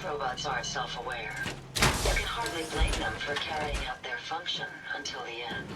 robots are self-aware. You can hardly blame them for carrying out their function until the end.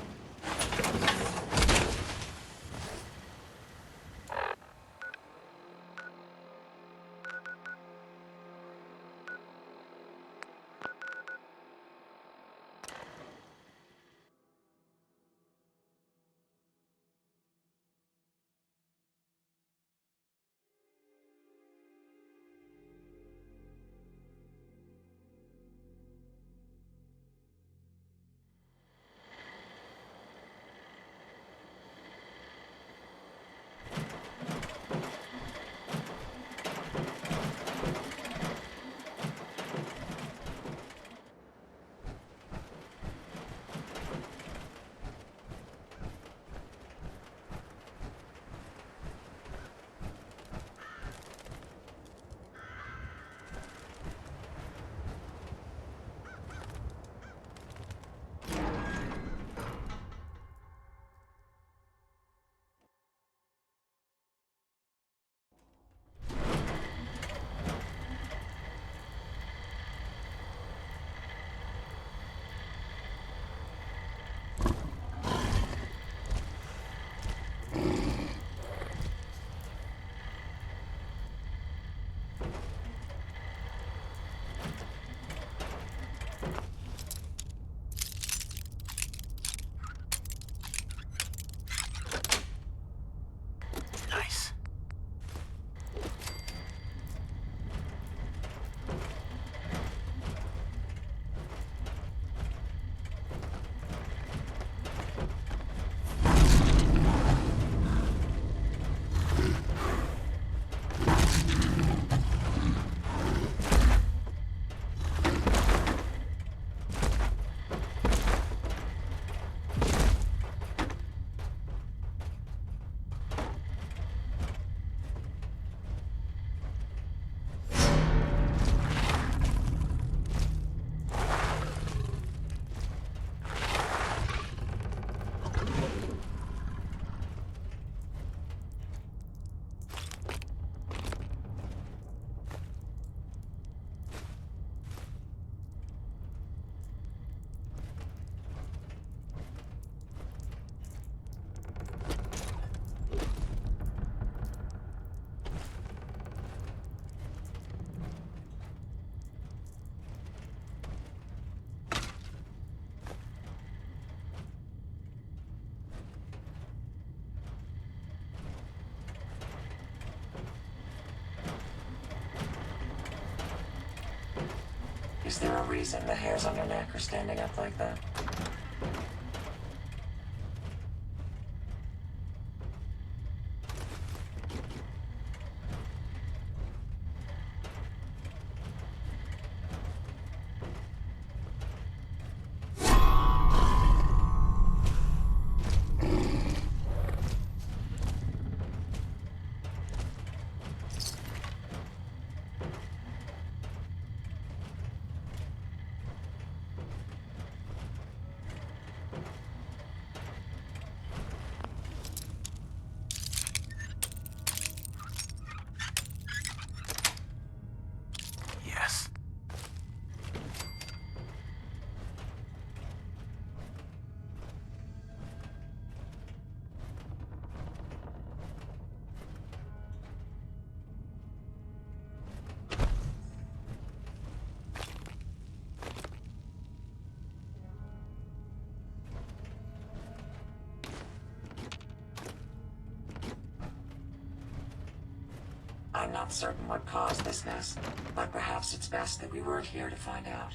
Nice. Is there a reason the hairs on your neck are standing up like that? Yes. I'm not certain what caused this mess, but perhaps it's best that we weren't here to find out.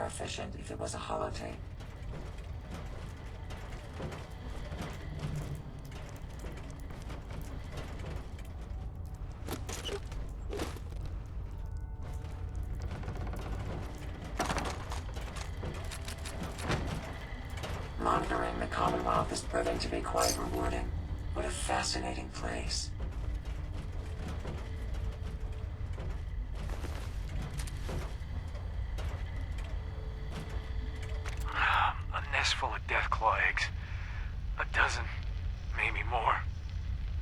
efficient if it was a holotape. Monitoring the Commonwealth is proving to be quite rewarding. What a fascinating place. A nest full of Deathclaw eggs. A dozen, maybe more.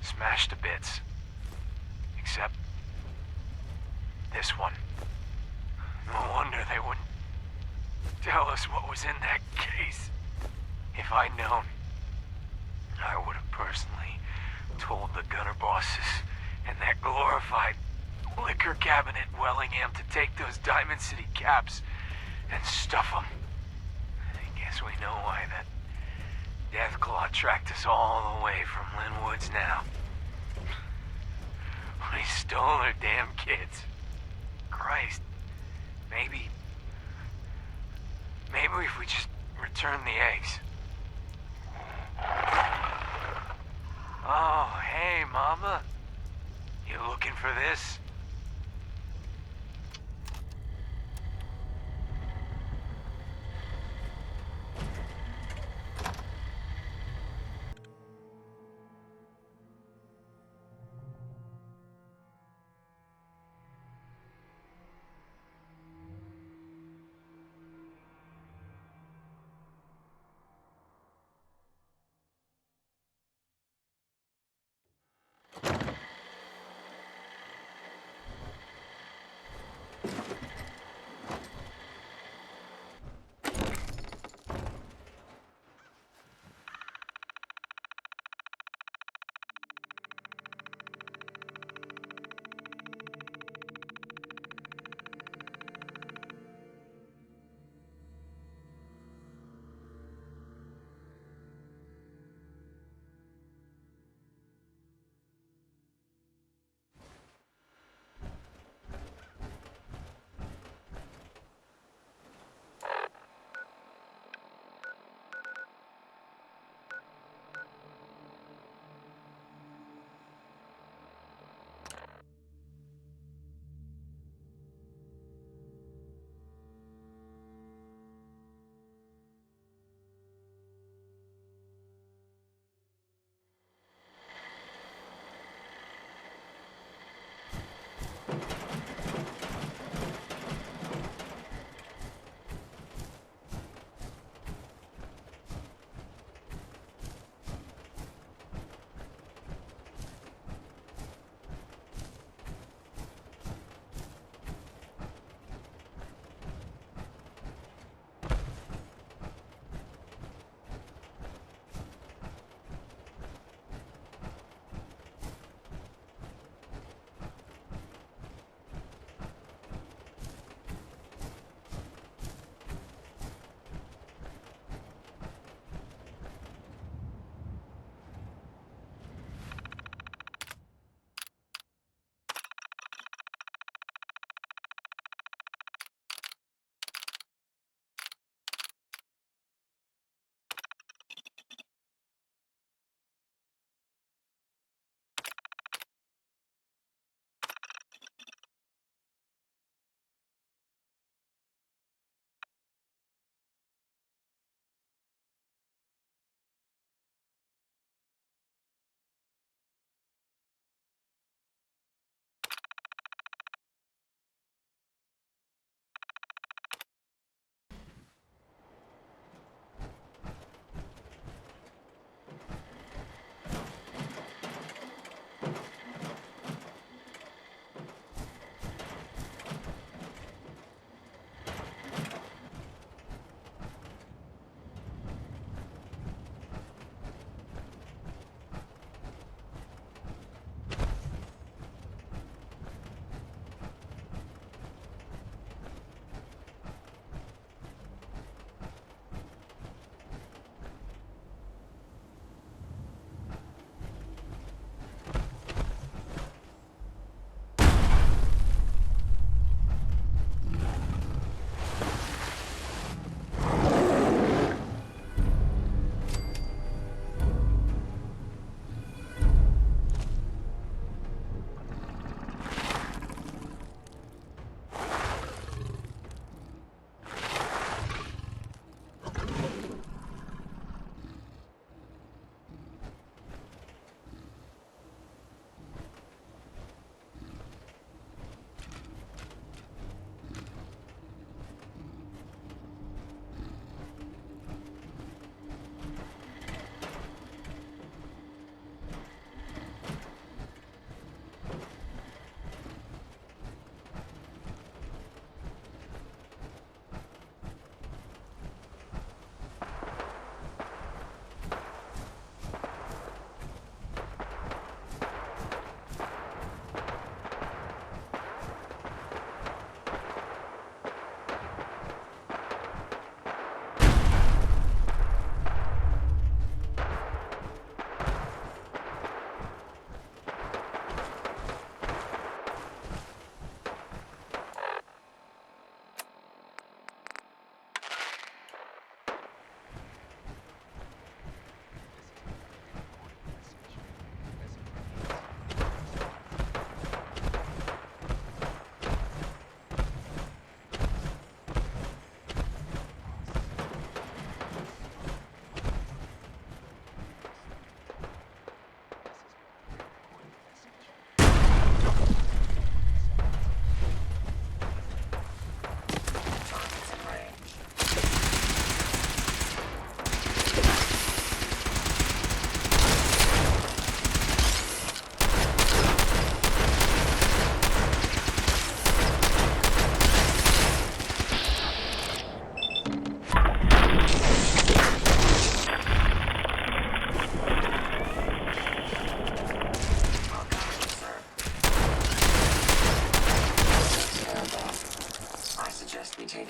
Smashed to bits. Except this one. No wonder they wouldn't tell us what was in that case. If I'd known, I would have personally told the gunner bosses and that glorified liquor cabinet in Wellingham to take those Diamond City caps and stuff them. I guess we know why that Deathclaw tracked us all the way from Lynn Woods now. We stole their damn kids. Christ. Maybe if we just return the eggs. Oh, hey, Mama. You looking for this?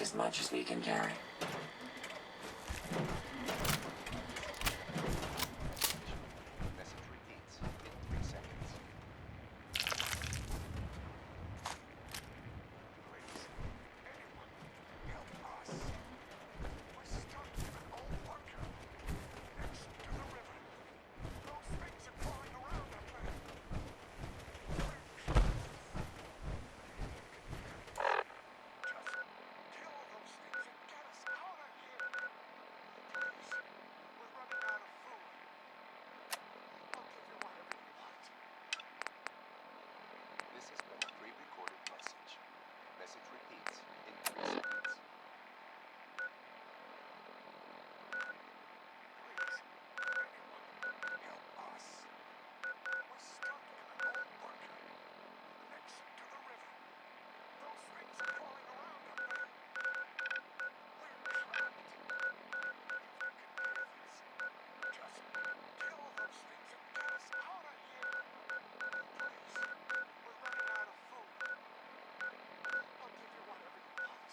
as much as we can carry. Message repeats in 3 seconds. Please, anyone, help us. We're stuck in an old bunker next to the river. Those things are crawling around up there. Just kill those things and get us out of here. Please, we're running out of food. I'll give you whatever you want. This has been a pre-recorded message. Message repeats in 3 seconds. Please, anyone, help us. We're stuck in an old bunker next to the river. Those things are crawling around up there. We're trapped. If you can hear this, just kill those things and get us out of here. Please, we're running out of food. I'll give you whatever you want.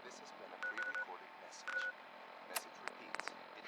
This has been a pre-recorded message. Message repeats in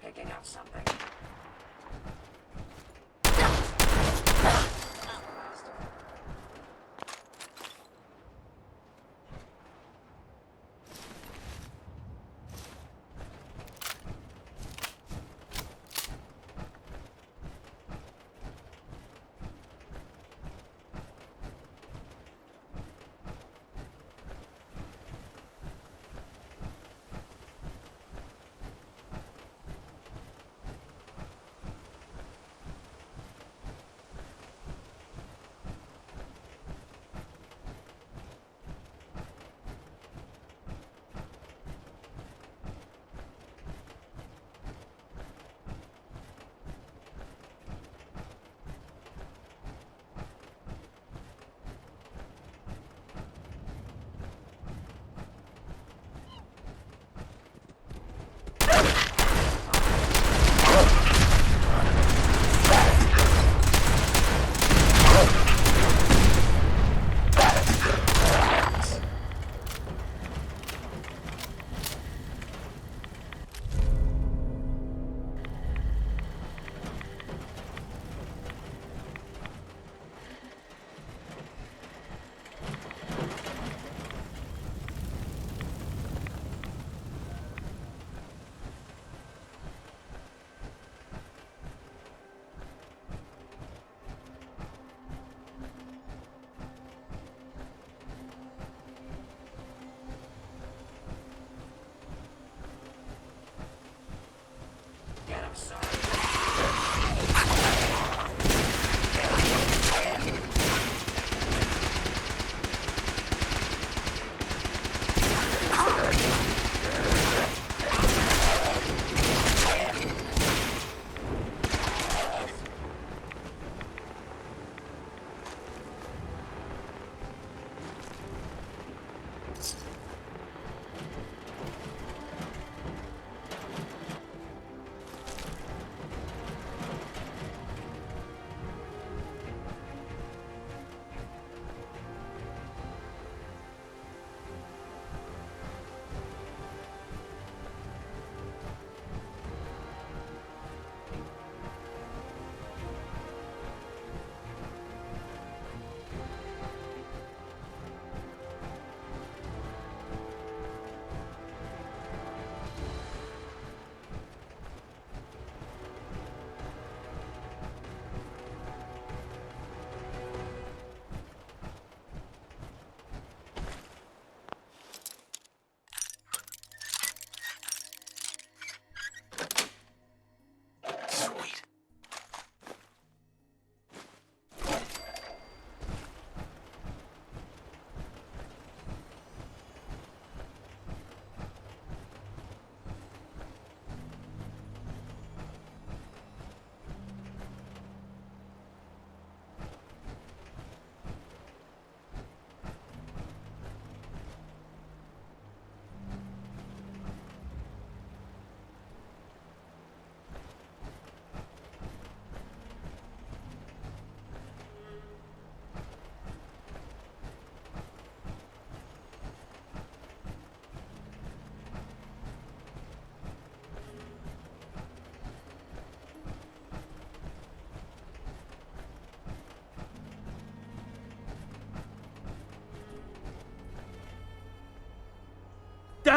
Picking up something.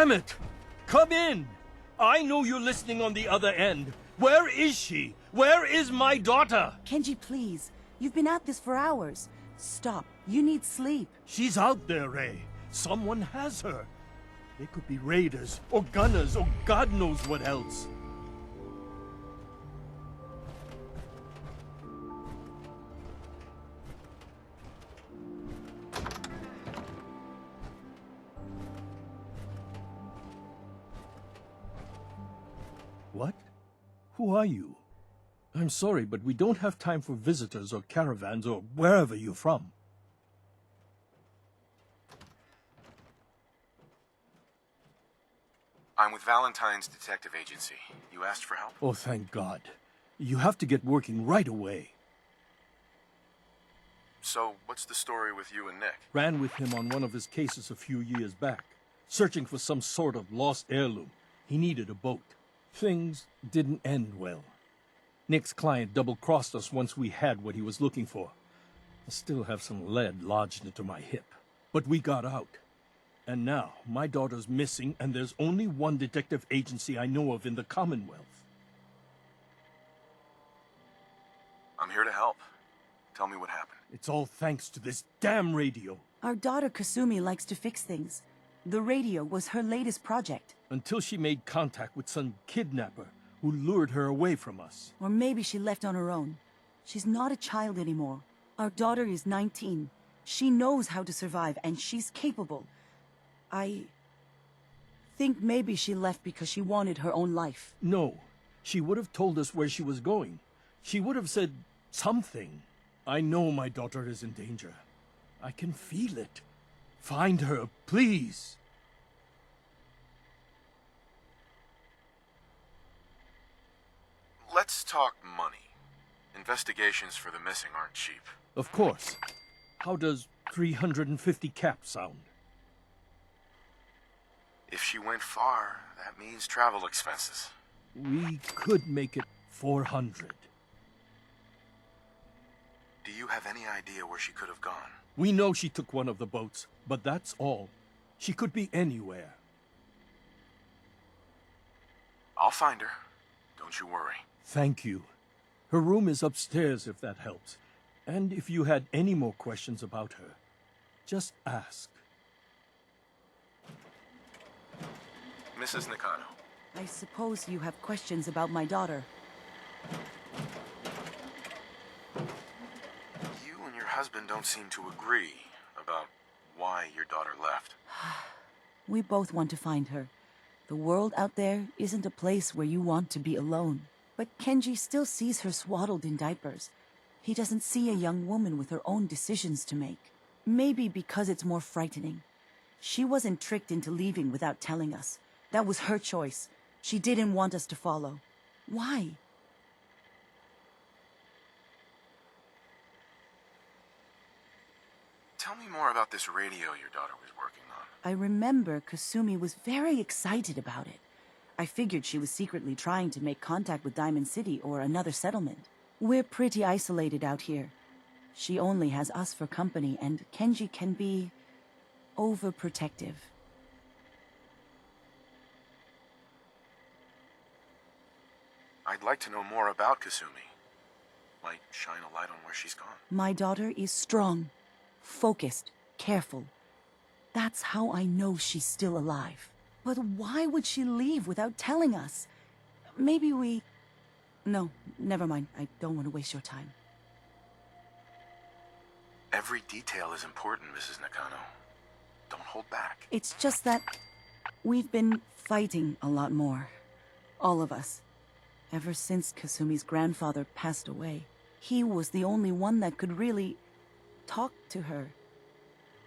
Damn it! Come in! I know you're listening on the other end. Where is she? Where is my daughter? Kenji, please. You've been at this for hours. Stop. You need sleep. She's out there, Ray. Someone has her. They could be raiders, or gunners, or God knows what else. What? Who are you? I'm sorry, but we don't have time for visitors or caravans or wherever you're from. I'm with Valentine's Detective Agency. You asked for help? Oh, thank God. You have to get working right away. So, what's the story with you and Nick? Ran with him on one of his cases a few years back, searching for some sort of lost heirloom. He needed a boat. Things didn't end well. Nick's client double-crossed us once we had what he was looking for. I still have some lead lodged into my hip. But we got out. And now, my daughter's missing, and there's only one detective agency I know of in the Commonwealth. I'm here to help. Tell me what happened. It's all thanks to this damn radio. Our daughter Kasumi likes to fix things. The radio was her latest project. Until she made contact with some kidnapper who lured her away from us. Or maybe she left on her own. She's not a child anymore. Our daughter is 19. She knows how to survive, and she's capable. I think maybe she left because she wanted her own life. No, she would have told us where she was going. She would have said something. I know my daughter is in danger. I can feel it. Find her, please. Let's talk money. Investigations for the missing aren't cheap. Of course. How does 350 cap sound? If she went far, that means travel expenses. We could make it 400. Do you have any idea where she could have gone? We know she took one of the boats, but that's all. She could be anywhere. I'll find her. Don't you worry. Thank you. Her room is upstairs if that helps. And if you had any more questions about her, just ask. Mrs. Nakano. I suppose you have questions about my daughter. You and your husband don't seem to agree about why your daughter left. We both want to find her. The world out there isn't a place where you want to be alone. But Kenji still sees her swaddled in diapers. He doesn't see a young woman with her own decisions to make. Maybe because it's more frightening. She wasn't tricked into leaving without telling us. That was her choice. She didn't want us to follow. Why? Tell me more about this radio your daughter was working on. I remember Kasumi was very excited about it. I figured she was secretly trying to make contact with Diamond City or another settlement. We're pretty isolated out here. She only has us for company, and Kenji can be overprotective. I'd like to know more about Kasumi. Might shine a light on where she's gone. My daughter is strong, focused, careful. That's how I know she's still alive. But why would she leave without telling us? Maybe we... No, never mind. I don't want to waste your time. Every detail is important, Mrs. Nakano. Don't hold back. It's just that we've been fighting a lot more. All of us. Ever since Kasumi's grandfather passed away. He was the only one that could really talk to her.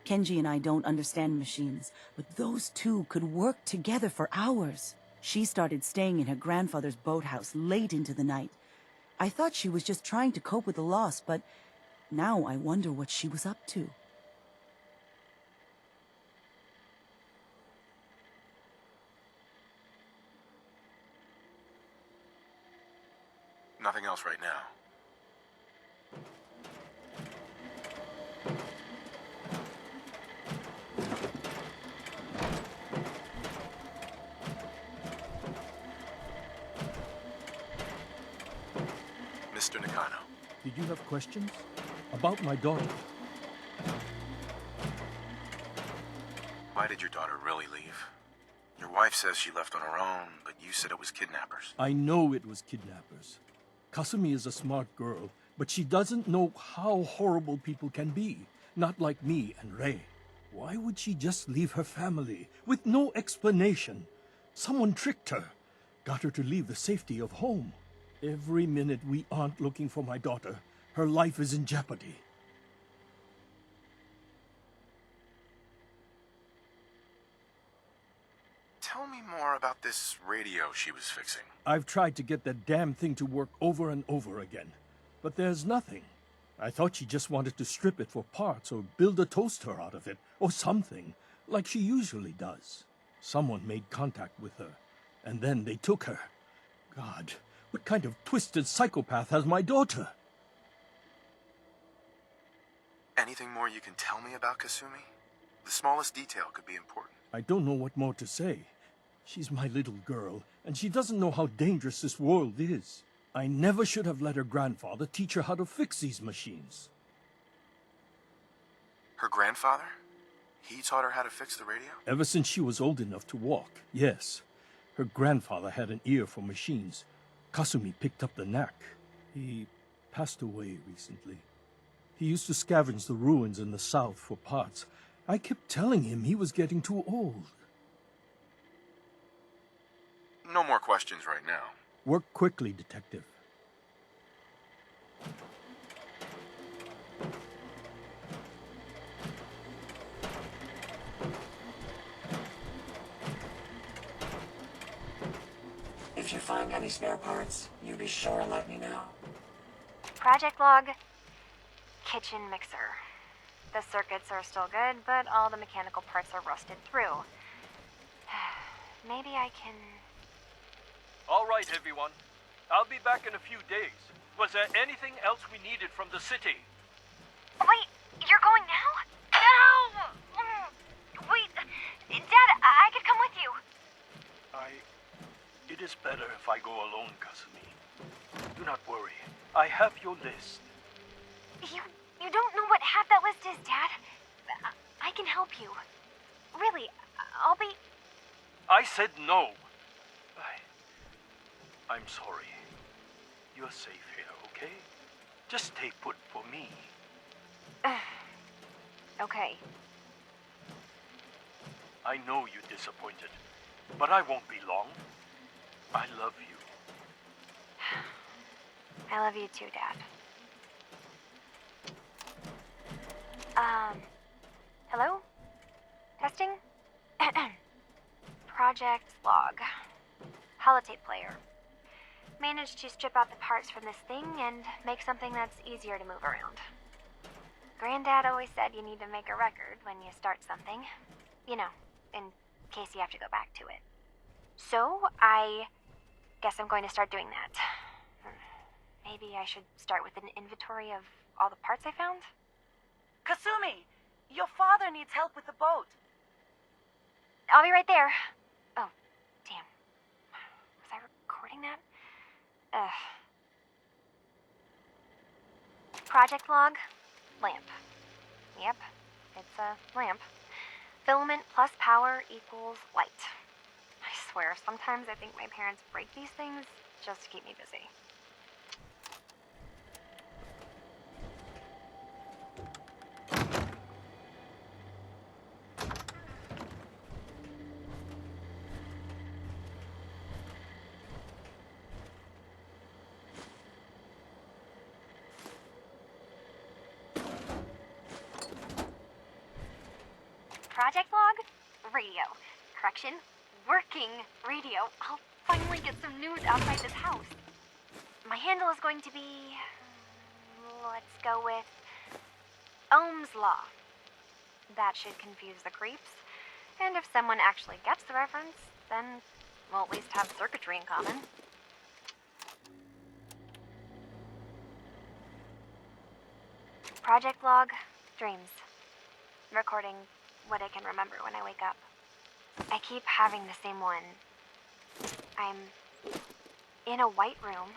Kenji and I don't understand machines, but those two could work together for hours. She started staying in her grandfather's boathouse late into the night. I thought she was just trying to cope with the loss, but now I wonder what she was up to. Nothing else right now. Kano. Did you have questions? About my daughter? Why did your daughter really leave? Your wife says she left on her own, but you said it was kidnappers. I know it was kidnappers. Kasumi is a smart girl, but she doesn't know how horrible people can be. Not like me and Rei. Why would she just leave her family with no explanation? Someone tricked her. Got her to leave the safety of home. Every minute we aren't looking for my daughter, her life is in jeopardy. Tell me more about this radio she was fixing. I've tried to get that damn thing to work over and over again, but there's nothing. I thought she just wanted to strip it for parts or build a toaster out of it, or something, like she usually does. Someone made contact with her, and then they took her. God, what kind of twisted psychopath has my daughter? Anything more you can tell me about Kasumi? The smallest detail could be important. I don't know what more to say. She's my little girl, and she doesn't know how dangerous this world is. I never should have let her grandfather teach her how to fix these machines. Her grandfather? He taught her how to fix the radio? Ever since she was old enough to walk, yes. Her grandfather had an ear for machines. Kasumi picked up the knack. He passed away recently. He used to scavenge the ruins in the south for parts. I kept telling him he was getting too old. No more questions right now. Work quickly, Detective. If you find any spare parts, you be sure and let me know. Project log. Kitchen mixer. The circuits are still good, but all the mechanical parts are rusted through. Maybe I can... All right, everyone. I'll be back in a few days. Was there anything else we needed from the city? Wait, you're going now? No! Wait, Dad, I could come with you. It is better if I go alone, Kasumi. Do not worry. I have your list. You don't know what half that list is, Dad. I can help you. Really, I'll be... I said no. I'm sorry. You're safe here, okay? Just stay put for me. Okay. I know you're disappointed, but I won't be long. I love you. I love you too, Dad. Hello? Testing? Project log. Holotape player. Managed to strip out the parts from this thing and make something that's easier to move around. Granddad always said you need to make a record when you start something. You know, in case you have to go back to it. So, I guess I'm going to start doing that. Maybe I should start with an inventory of all the parts I found? Kasumi! Your father needs help with the boat. I'll be right there. Oh, damn. Was I recording that? Project log, lamp. Yep, it's a lamp. Filament plus power equals light. I swear, sometimes I think my parents break these things just to keep me busy. Project log? Radio. Correction, working radio. I'll finally get some news outside this house. My handle is going to be... let's go with... Ohm's Law. That should confuse the creeps. And if someone actually gets the reference, then we'll at least have circuitry in common. Project log, dreams. Recording what I can remember when I wake up. I keep having the same one. I'm in a white room,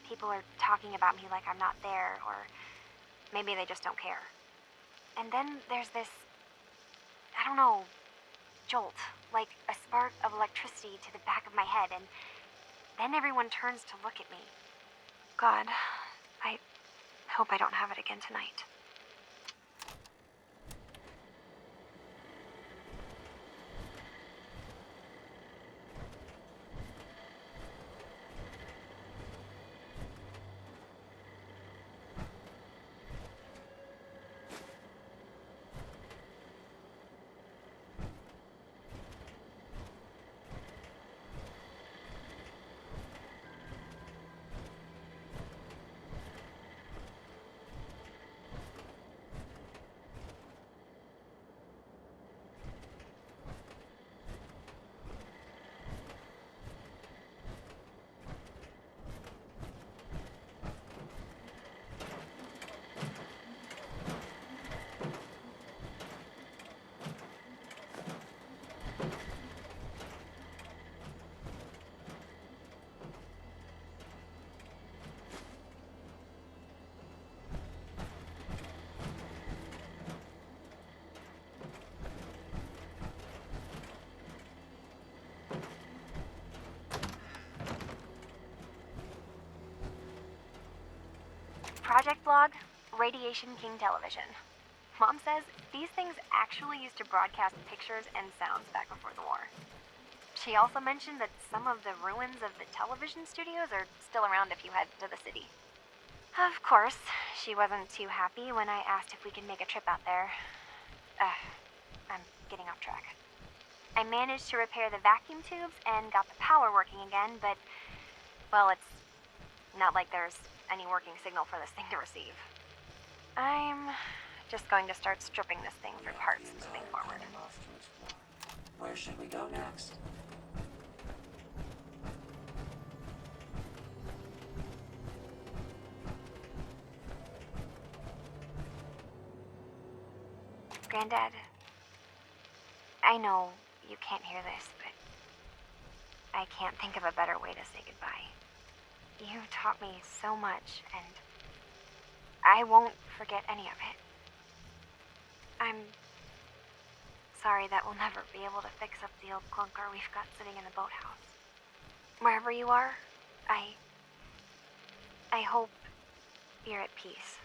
people are talking about me like I'm not there, or maybe they just don't care. And then there's this, I don't know, jolt, like a spark of electricity to the back of my head, and then everyone turns to look at me. God, I hope I don't have it again tonight. Project Blog, Radiation King Television. Mom says these things actually used to broadcast pictures and sounds back before the war. She also mentioned that some of the ruins of the television studios are still around if you head to the city. Of course, she wasn't too happy when I asked if we could make a trip out there. I'm getting off track. I managed to repair the vacuum tubes and got the power working again, but, well, it's not like there's any working signal for this thing to receive. I'm just going to start stripping this thing for parts moving forward. Where should we go next? Granddad, I know you can't hear this, but I can't think of a better way to say goodbye. You taught me so much, and I won't forget any of it. I'm sorry that we'll never be able to fix up the old clunker we've got sitting in the boathouse. Wherever you are, I hope you're at peace.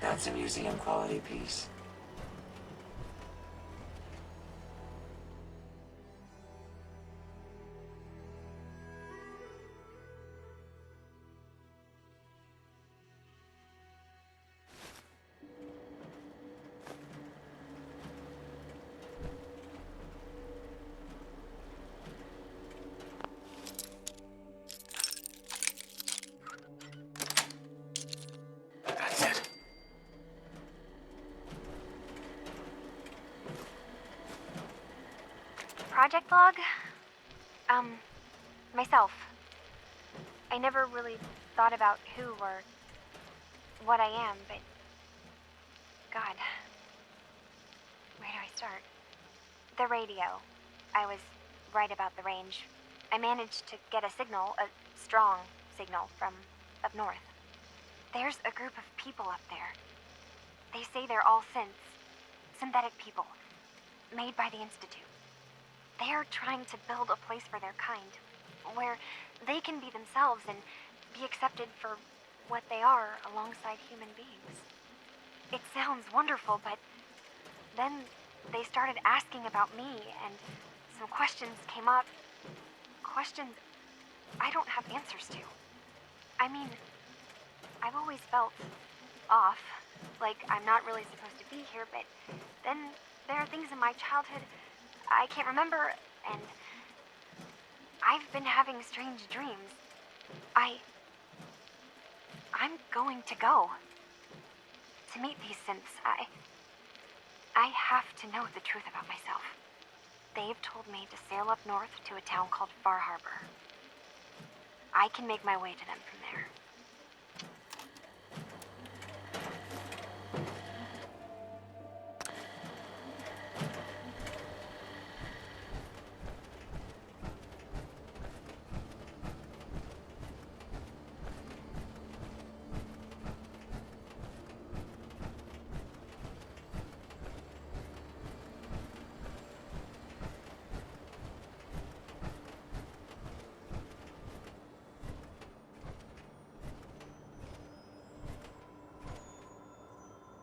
That's a museum quality piece. That's it. Project log? Myself. I never really thought about who or what I am, but God, where do I start? The radio. I was right about the range. I managed to get a signal, a strong signal from up north. There's a group of people up there. They say they're all synths. synthetic people, made by the Institute. They're trying to build a place for their kind, where they can be themselves and be accepted for what they are alongside human beings. It sounds wonderful, but then they started asking about me, and some questions came up. Questions I don't have answers to. I mean, I've always felt off, like I'm not really supposed to be here, but then there are things in my childhood I can't remember, and I've been having strange dreams. I'm going to go to meet these synths. I have to know the truth about myself. They've told me to sail up north to a town called Far Harbor. I can make my way to them from there.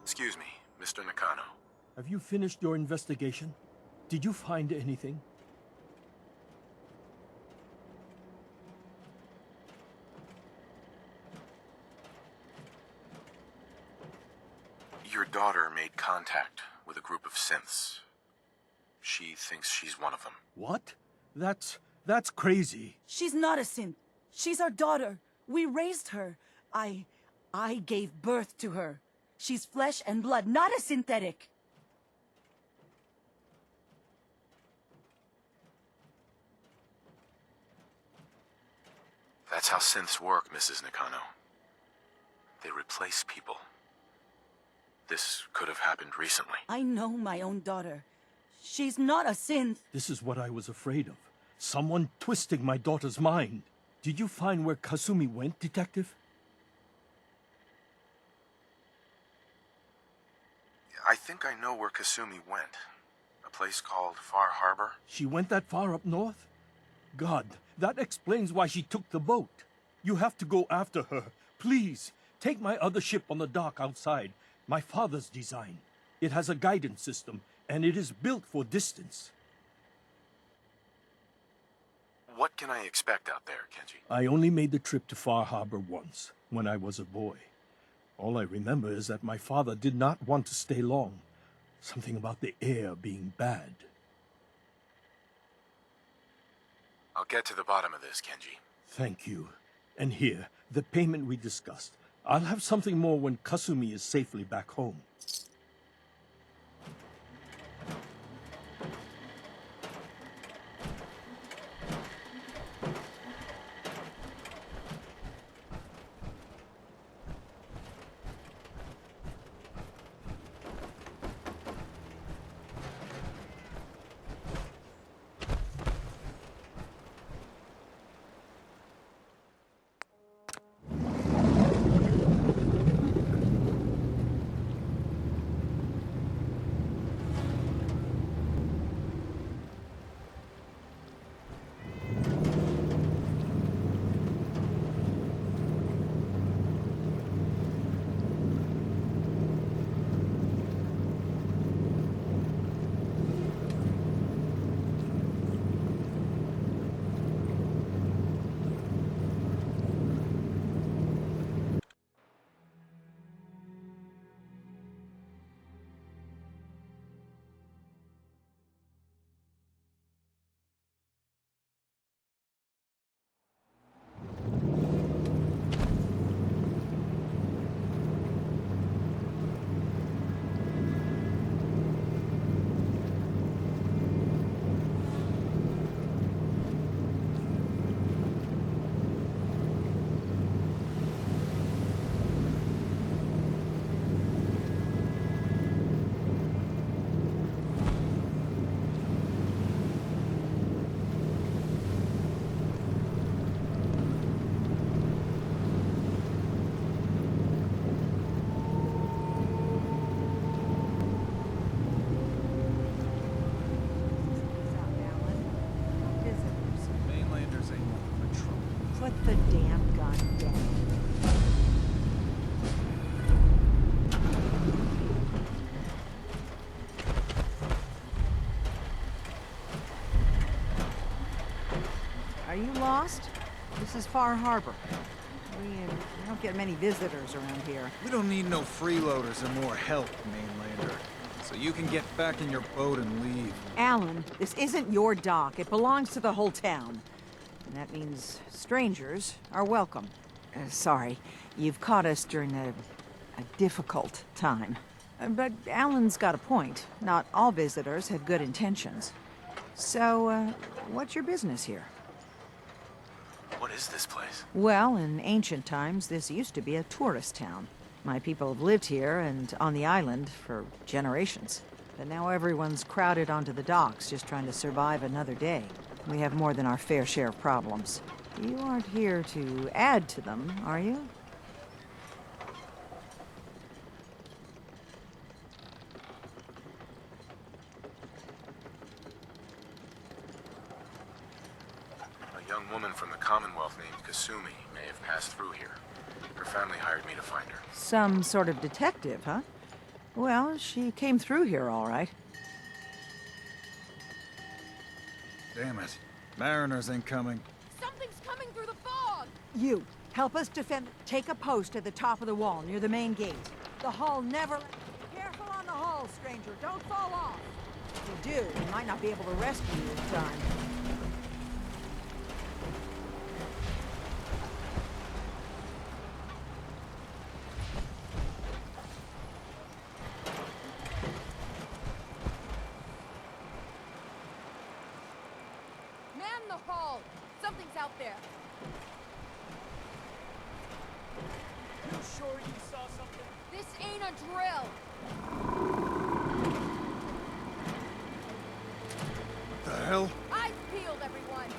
Excuse me, Mr. Nakano. Have you finished your investigation? Did you find anything? Your daughter made contact with a group of synths. She thinks she's one of them. What? That's crazy. She's not a synth. She's our daughter. We raised her. I gave birth to her. She's flesh and blood, not a synthetic. That's how synths work, Mrs. Nakano. They replace people. This could have happened recently. I know my own daughter. She's not a synth. This is what I was afraid of. Someone twisting my daughter's mind. Did you find where Kasumi went, Detective? I think I know where Kasumi went. A place called Far Harbor. She went that far up north? God, that explains why she took the boat. You have to go after her. Please, take my other ship on the dock outside. My father's design. It has a guidance system, and it is built for distance. What can I expect out there, Kenji? I only made the trip to Far Harbor once, when I was a boy. All I remember is that my father did not want to stay long. Something about the air being bad. I'll get to the bottom of this, Kenji. Thank you. And here, the payment we discussed. I'll have something more when Kasumi is safely back home. lost? This is Far Harbor. We don't get many visitors around here. We don't need no freeloaders or more help, mainlander. So you can get back in your boat and leave. Alan, this isn't your dock. It belongs to the whole town. And that means strangers are welcome. Sorry, you've caught us during a difficult time. But Alan's got a point. Not all visitors have good intentions. So, what's your business here? What is this place? Well, in ancient times, this used to be a tourist town. My people have lived here and on the island for generations. But now everyone's crowded onto the docks, just trying to survive another day. We have more than our fair share of problems. You aren't here to add to them, are you? A young woman from the Commonwealth named Kasumi may have passed through here. Her family hired me to find her. Some sort of detective, huh? Well, she came through here all right. Damn it. Mariners ain't coming. Something's coming through the fog! You, help us defend. Take a post at the top of the wall near the main gate. The hull never... Careful on the hull, stranger. Don't fall off. If you do, we might not be able to rescue you in time. Man the hull! Something's out there. You sure you saw something? This ain't a drill! What the hell? Eyes peeled, everyone!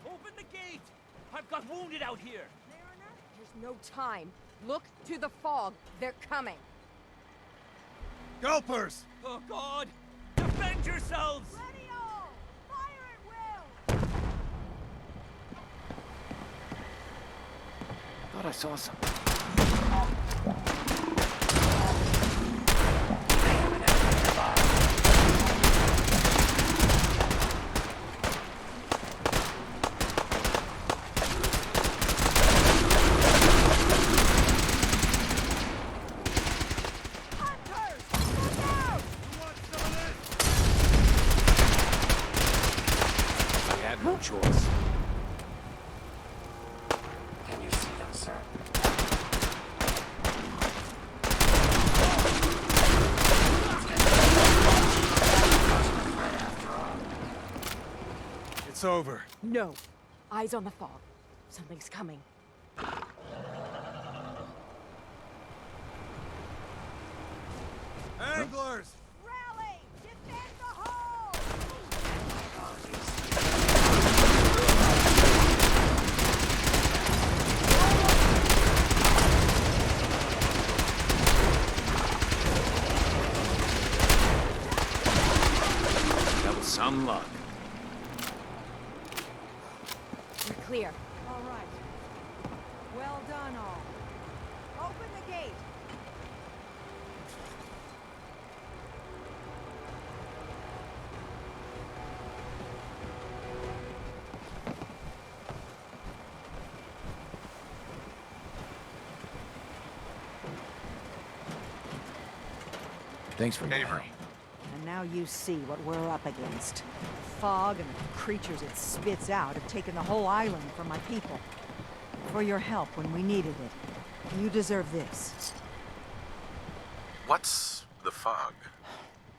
Open the gate! I've got wounded out here! Mariner? There's no time. Look to the fog. They're coming. Gulpers! Oh, God! Defend yourselves! Ready all! Fire at will! Thought I saw something. I had no choice. Can you see them, sir? It's over. No. Eyes on the fog. Something's coming. Anglers! Rally! Defend the hull! That was some luck. We're clear. All right. Well done, all. Open the gate. Thanks for your Avery. help. And now you see what we're up against. Fog and the creatures it spits out have taken the whole island from my people. For your help when we needed it. You deserve this. What's the fog?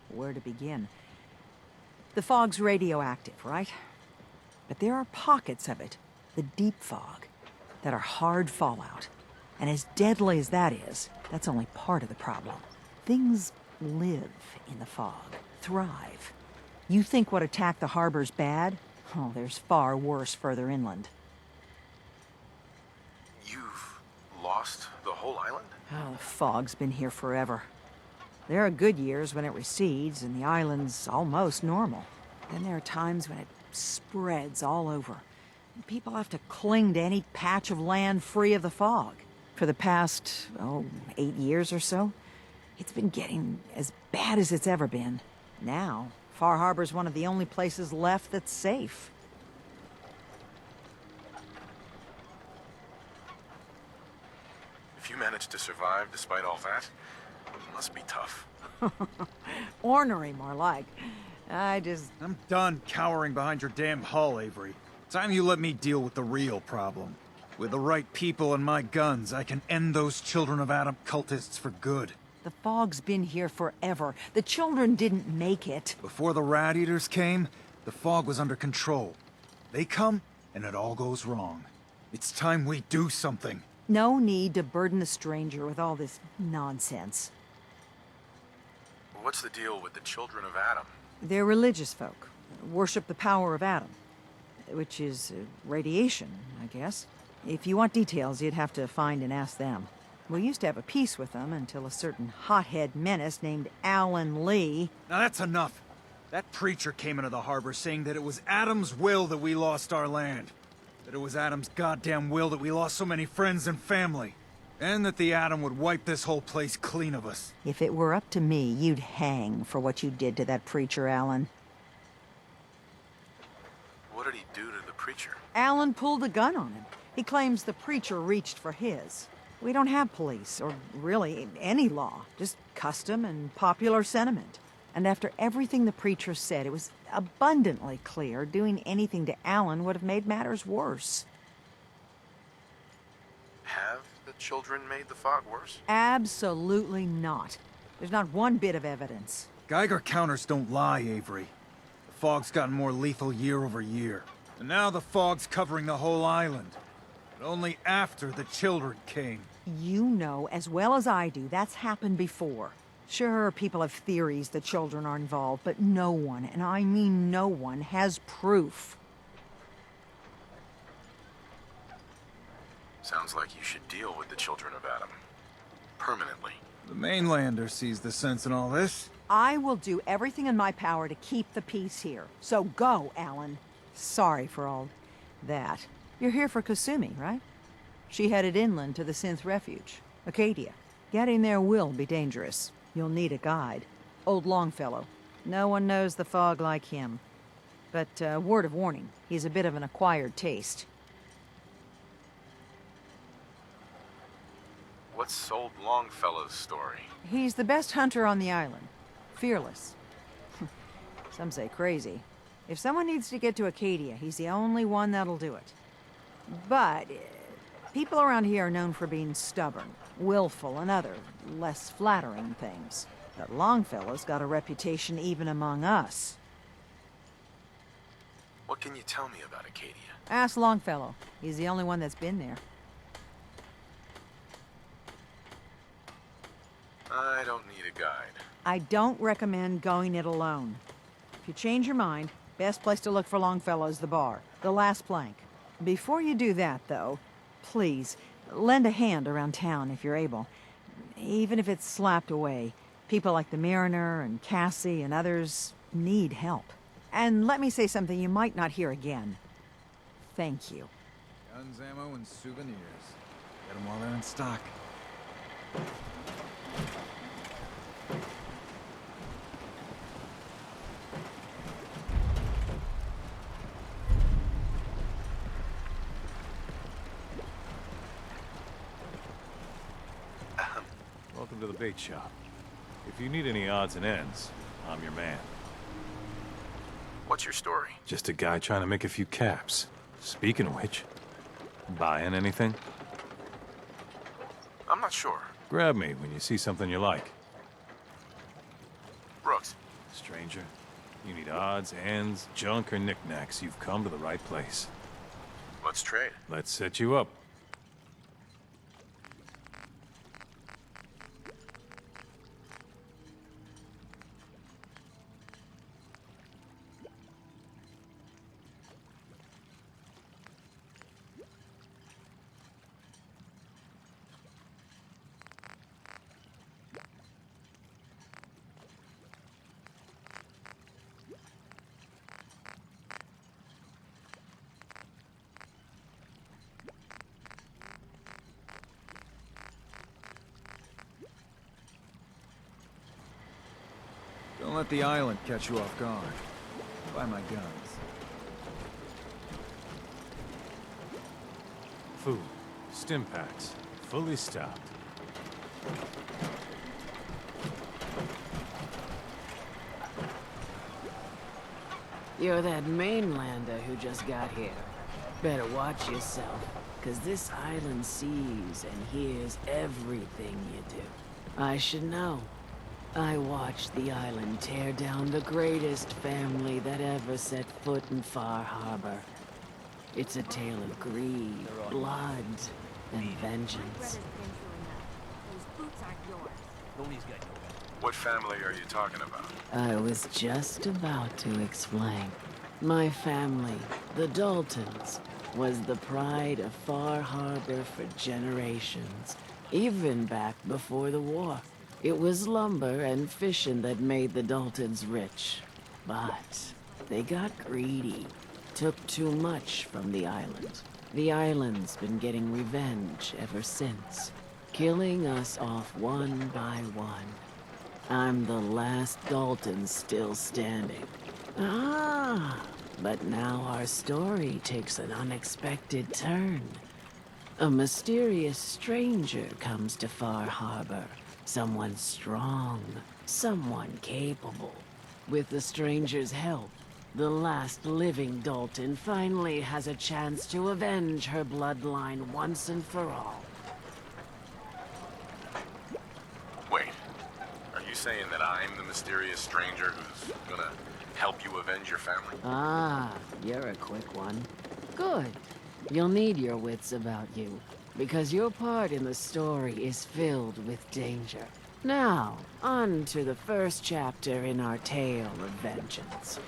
Where to begin? The fog's radioactive, right? But there are pockets of it, the deep fog, that are hard fallout. And as deadly as that is, that's only part of the problem. Things live in the fog, thrive. You think what attacked the harbor's bad? Oh, there's far worse further inland. You've lost the whole island? Oh, the fog's been here forever. There are good years when it recedes and the island's almost normal. Then there are times when it spreads all over. And people have to cling to any patch of land free of the fog. For the past, 8 years or so, it's been getting as bad as it's ever been. Now, Far Harbor's one of the only places left that's safe. If you managed to survive despite all that, it must be tough. Ornery, more like. I'm done cowering behind your damn hull, Avery. Time you let me deal with the real problem. With the right people and my guns, I can end those Children of Adam cultists for good. The fog's been here forever. The children didn't make it. Before the Rat Eaters came, the fog was under control. They come, and it all goes wrong. It's time we do something. No need to burden the stranger with all this nonsense. What's the deal with the Children of Adam? They're religious folk. Worship the power of Adam. Which is radiation, I guess. If you want details, you'd have to find and ask them. We used to have a peace with them until a certain hothead menace named Alan Lee... Now that's enough. That preacher came into the harbor saying that it was Adam's will that we lost our land. That it was Adam's goddamn will that we lost so many friends and family. And that the Adam would wipe this whole place clean of us. If it were up to me, you'd hang for what you did to that preacher, Alan. What did he do to the preacher? Alan pulled a gun on him. He claims the preacher reached for his. We don't have police, or really any law, just custom and popular sentiment. And after everything the preacher said, it was abundantly clear doing anything to Alan would have made matters worse. Have the children made the fog worse? Absolutely not. There's not one bit of evidence. Geiger counters don't lie, Avery. The fog's gotten more lethal year over year. And now the fog's covering the whole island. But only after the children came. You know as well as I do that's happened before. Sure, people have theories the children are involved, but no one, and I mean no one, has proof. Sounds like you should deal with the Children of Adam. Permanently. The mainlander sees the sense in all this. I will do everything in my power to keep the peace here. So go, Alan. Sorry for all that. You're here for Kasumi, right? She headed inland to the Synth Refuge, Acadia. Getting there will be dangerous. You'll need a guide. Old Longfellow. No one knows the fog like him. But, word of warning, he's a bit of an acquired taste. What's old Longfellow's story? He's the best hunter on the island. Fearless. Some say crazy. If someone needs to get to Acadia, he's the only one that'll do it. But people around here are known for being stubborn, willful, and other, less flattering things. But Longfellow's got a reputation even among us. What can you tell me about Acadia? Ask Longfellow. He's the only one that's been there. I don't need a guide. I don't recommend going it alone. If you change your mind, best place to look for Longfellow is the bar, the last plank. Before you do that, though, please, lend a hand around town if you're able. Even if it's slapped away. People like the Mariner and Cassie and others need help. And let me say something you might not hear again. Thank you. Guns, ammo, and souvenirs. Get them while they're in stock. Welcome to the bait shop. If you need any odds and ends, I'm your man. What's your story? Just a guy trying to make a few caps. Speaking of which, buying anything? I'm not sure. Grab me when you see something you like. Brooks. Stranger, you need odds, ends, junk, or knickknacks, you've come to the right place. Let's trade. Let's set you up. let the island catch you off guard. Buy my guns. Food. Stim packs. Fully stocked. You're that mainlander who just got here. Better watch yourself, 'cause this island sees and hears everything you do. I should know. I watched the island tear down the greatest family that ever set foot in Far Harbor. It's a tale of greed, blood, and vengeance. What family are you talking about? I was just about to explain. My family, the Daltons, was the pride of Far Harbor for generations, even back before the war. It was lumber and fishing that made the Daltons rich. But they got greedy, took too much from the island. The island's been getting revenge ever since, killing us off one by one. I'm the last Dalton still standing. Ah, but now our story takes an unexpected turn. A mysterious stranger comes to Far Harbor. Someone strong, someone capable. With the stranger's help, the last living Dalton finally has a chance to avenge her bloodline once and for all. Wait. Are you saying that I'm the mysterious stranger who's gonna help you avenge your family? Ah, you're a quick one. Good. You'll need your wits about you, because your part in the story is filled with danger. Now, on to the first chapter in our tale of vengeance.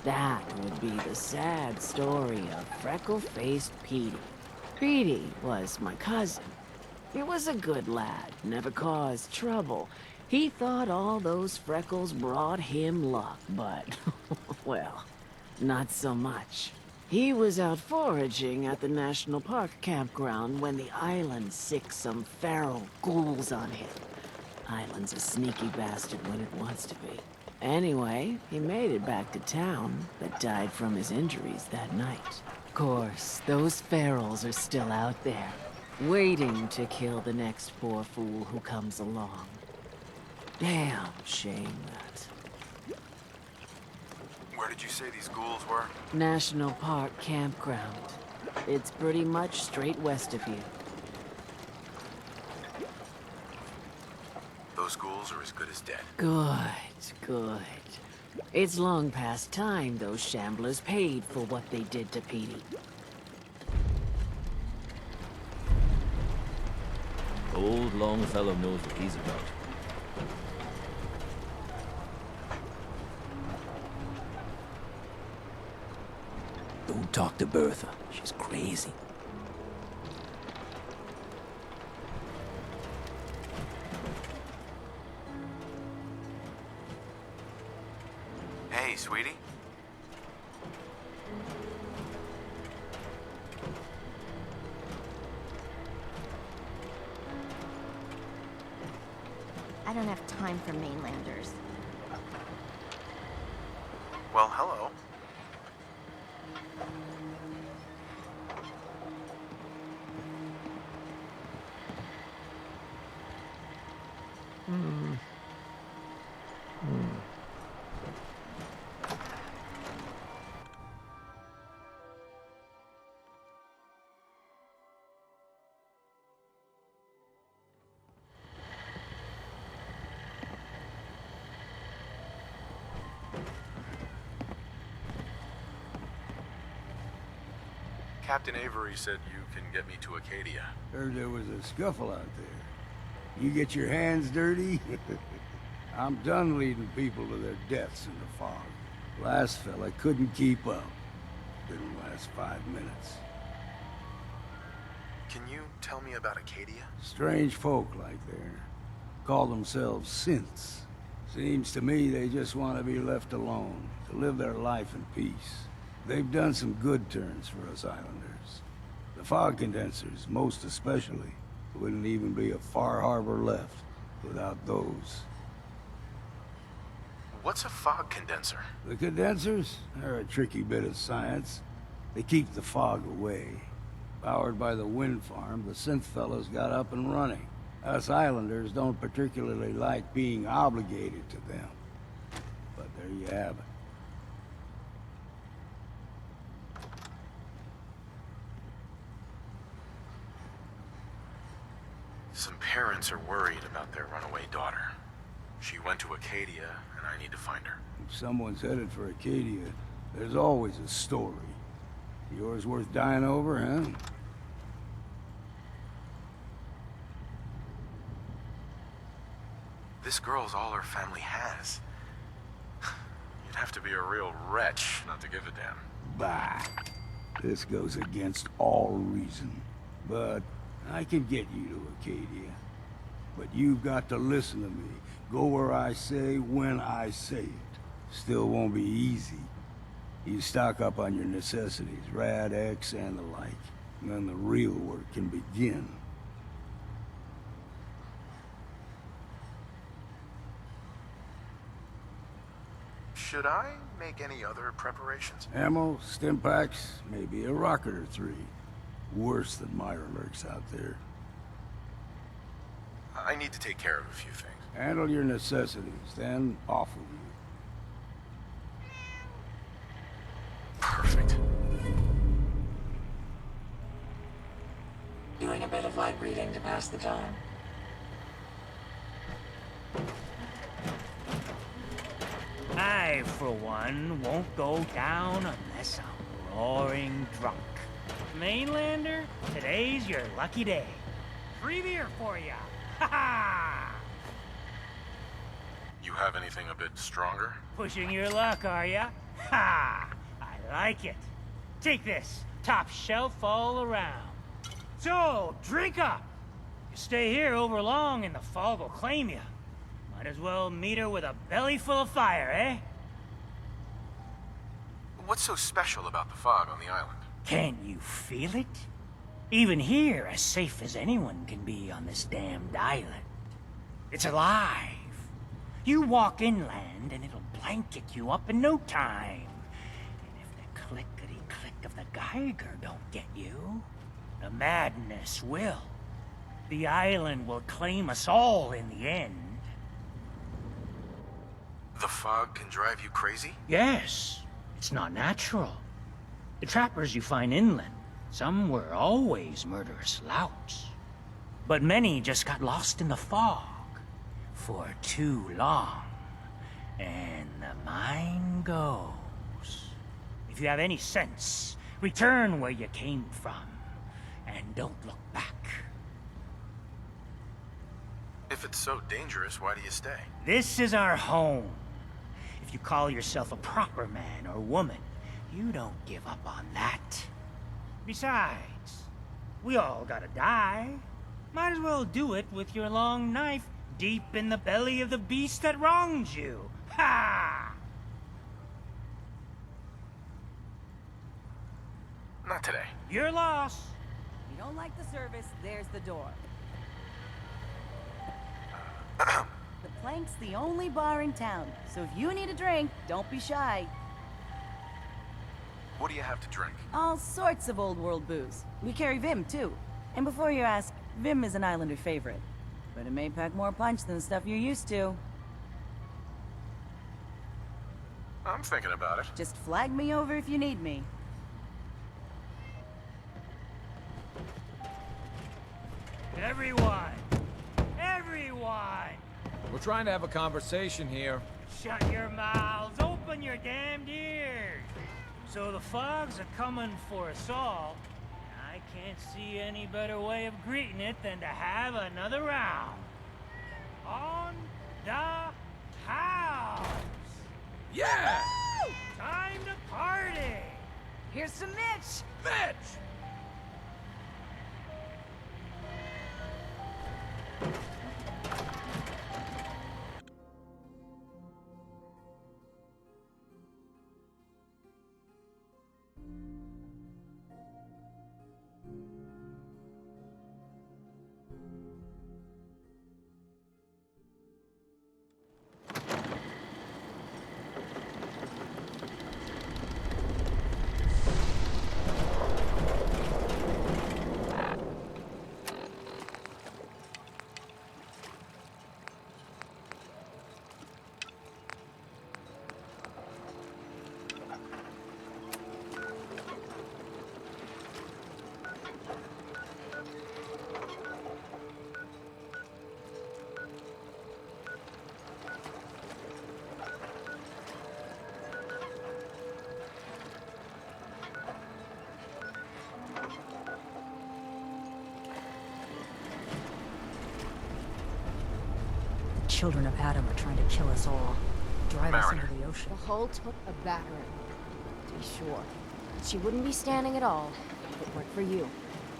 That would be the sad story of freckle-faced Petey. Petey was my cousin. He was a good lad, never caused trouble. He thought all those freckles brought him luck, but, well, not so much. He was out foraging at the National Park campground when the island sicked some feral ghouls on him. Island's a sneaky bastard when it wants to be. Anyway, he made it back to town, but died from his injuries that night. Of course, those ferals are still out there, waiting to kill the next poor fool who comes along. Damn shame that. Where did you say these ghouls were? National Park campground. It's pretty much straight west of here. Those ghouls are as good as dead. Good, good. It's long past time those shamblers paid for what they did to Petey. Old Longfellow knows what he's about. Don't talk to Bertha. She's crazy. Hey, sweetie. I don't have time for mainlanders. Well, hello. Captain Avery said you can get me to Acadia. Heard there was a scuffle out there. You get your hands dirty? I'm done leading people to their deaths in the fog. Last fella couldn't keep up. Didn't last 5 minutes. Can you tell me about Acadia? Strange folk like there. Call themselves synths. Seems to me they just want to be left alone, to live their life in peace. They've done some good turns for us islanders. The fog condensers, most especially. Wouldn't even be a Far Harbor left without those. What's a fog condenser? The condensers are a tricky bit of science. They keep the fog away. Powered by the wind farm, the synth fellows got up and running. Us islanders don't particularly like being obligated to them. But there you have it. Some parents are worried about their runaway daughter. She went to Acadia, and I need to find her. If someone's headed for Acadia, there's always a story. Yours worth dying over, huh? This girl's all her family has. You'd have to be a real wretch not to give a damn. Bah. This goes against all reason. But I can get you to Acadia. But you've got to listen to me. Go where I say, when I say it. Still won't be easy. You stock up on your necessities, Rad-X and the like. And then the real work can begin. Should I make any other preparations? Ammo, stim packs, maybe a rocket or three. Worse than Mirelurks out there. I need to take care of a few things. Handle your necessities, then off with you. Perfect. Doing a bit of light reading to pass the time. I, for one, won't go down unless I'm roaring drunk. Mainlander, today's your lucky day. Free beer for ya! Ha ha! You have anything a bit stronger? Pushing your luck, are ya? Ha! I like it. Take this, top shelf all around. So, drink up! You stay here over long and the fog will claim you. Might as well meet her with a belly full of fire, eh? What's so special about the fog on the island? Can't you feel it? Even here, as safe as anyone can be on this damned island. It's alive. You walk inland and it'll blanket you up in no time. And if the clickety-click of the Geiger don't get you, the madness will. The island will claim us all in the end. The fog can drive you crazy? Yes. It's not natural. The trappers you find inland, some were always murderous louts. But many just got lost in the fog for too long. And the mind goes. If you have any sense, return where you came from. And don't look back. If it's so dangerous, why do you stay? This is our home. If you call yourself a proper man or woman, you don't give up on that. Besides, we all gotta die. Might as well do it with your long knife deep in the belly of the beast that wronged you. Ha! Not today. Your loss. You don't like the service, there's the door. The Plank's the only bar in town, so if you need a drink, don't be shy. What do you have to drink? All sorts of old world booze. We carry Vim, too. And before you ask, Vim is an Islander favorite. But it may pack more punch than the stuff you're used to. I'm thinking about it. Just flag me over if you need me. Everyone! Everyone! We're trying to have a conversation here. Shut your mouths, open your damned ears! So the fogs are coming for us all. I can't see any better way of greeting it than to have another round. On the house! Yeah! Woo! Time to party! Here's some Mitch! Mitch! children of Adam are trying to kill us all. Drive us Mariner. into the ocean. The hull took a battering, to be sure. She wouldn't be standing at all if it weren't for you.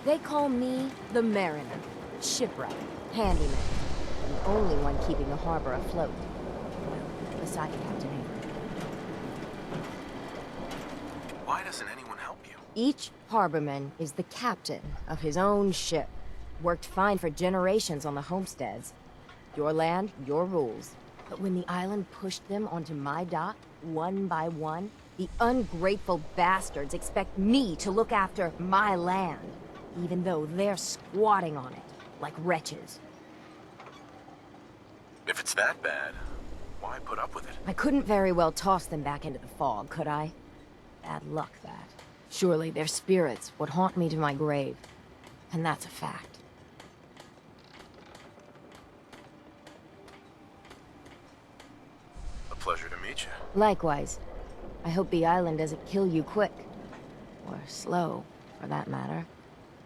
They call me the Mariner. Shipwright, handyman. The only one keeping the harbor afloat. Well, beside Captain Avery. Why doesn't anyone help you? Each harborman is the captain of his own ship. Worked fine for generations on the homesteads. Your land, your rules. But when the island pushed them onto my dock, one by one, the ungrateful bastards expect me to look after my land, even though they're squatting on it, like wretches. If it's that bad, why put up with it? I couldn't very well toss them back into the fog, could I? Bad luck, that. Surely their spirits would haunt me to my grave. And that's a fact. A pleasure to meet you. Likewise. I hope the island doesn't kill you quick. Or slow, for that matter.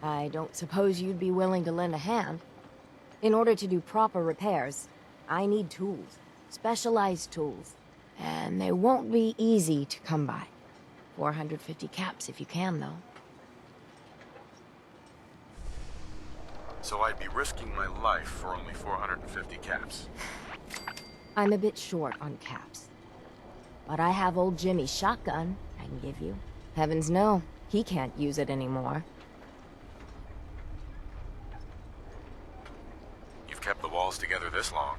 I don't suppose you'd be willing to lend a hand. In order to do proper repairs, I need tools. Specialized tools. And they won't be easy to come by. 450 caps if you can, though. So I'd be risking my life for only 450 caps. I'm a bit short on caps. But I have old Jimmy's shotgun I can give you. Heavens no, he can't use it anymore. You've kept the walls together this long.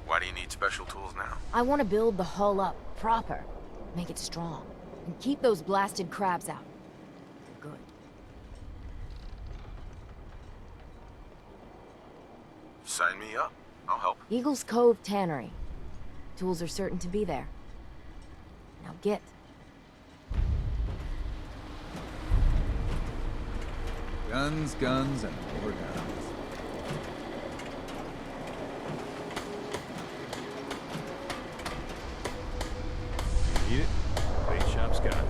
Why do you need special tools now? I want to build the hull up proper. Make it strong. And keep those blasted crabs out. Good. Sign me up. I'll help. Eagles Cove Tannery. Tools are certain to be there. Now get. Guns, guns, and more guns. Need it? Bait shop's got it.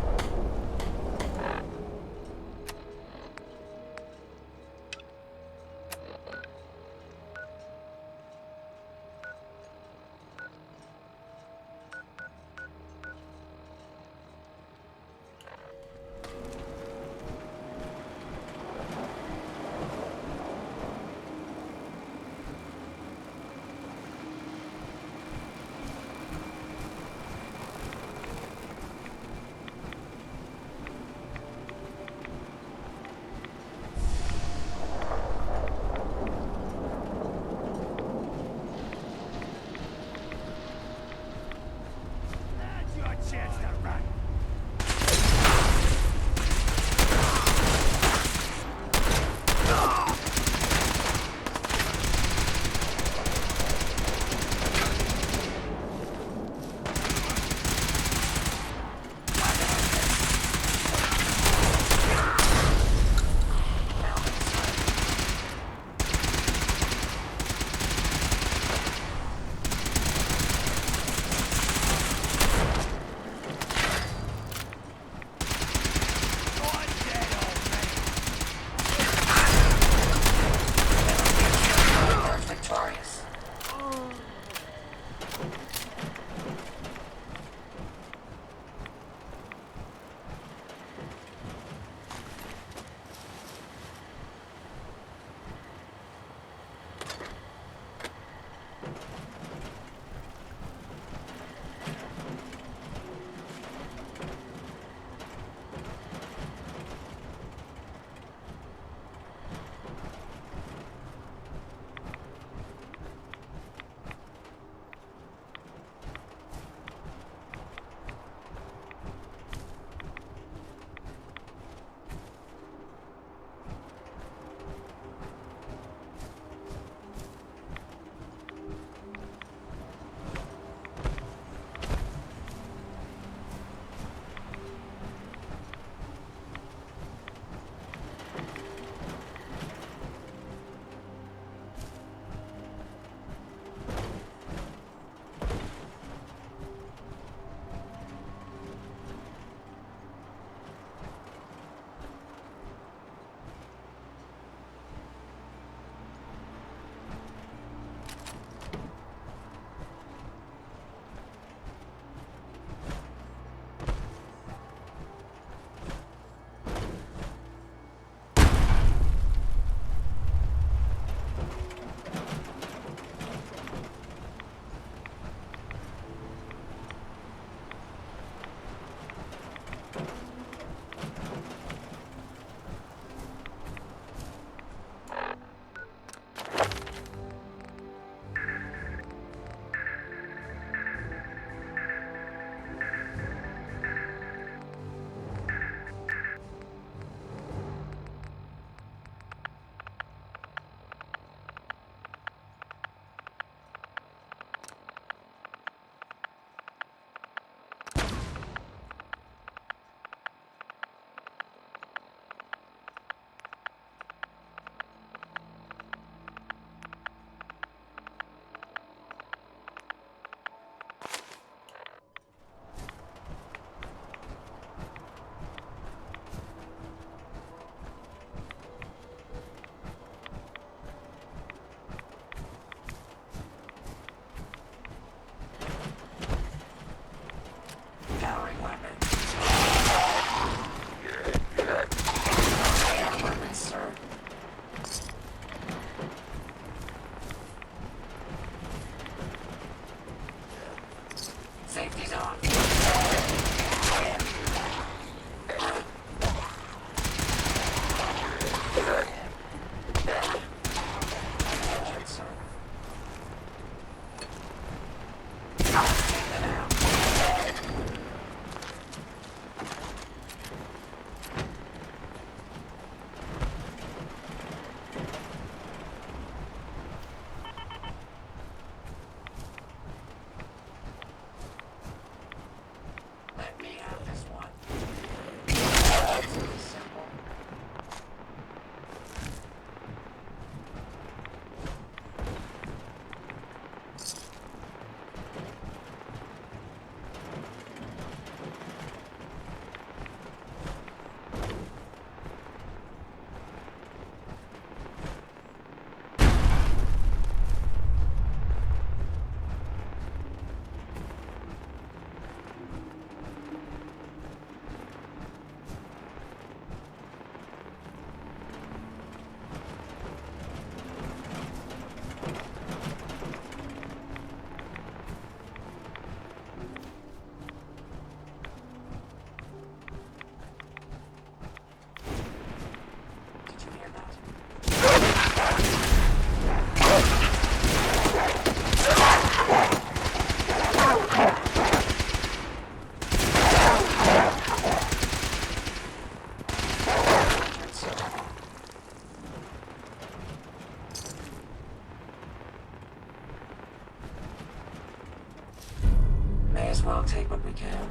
as well take what we can.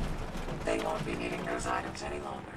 They won't be needing those items any longer.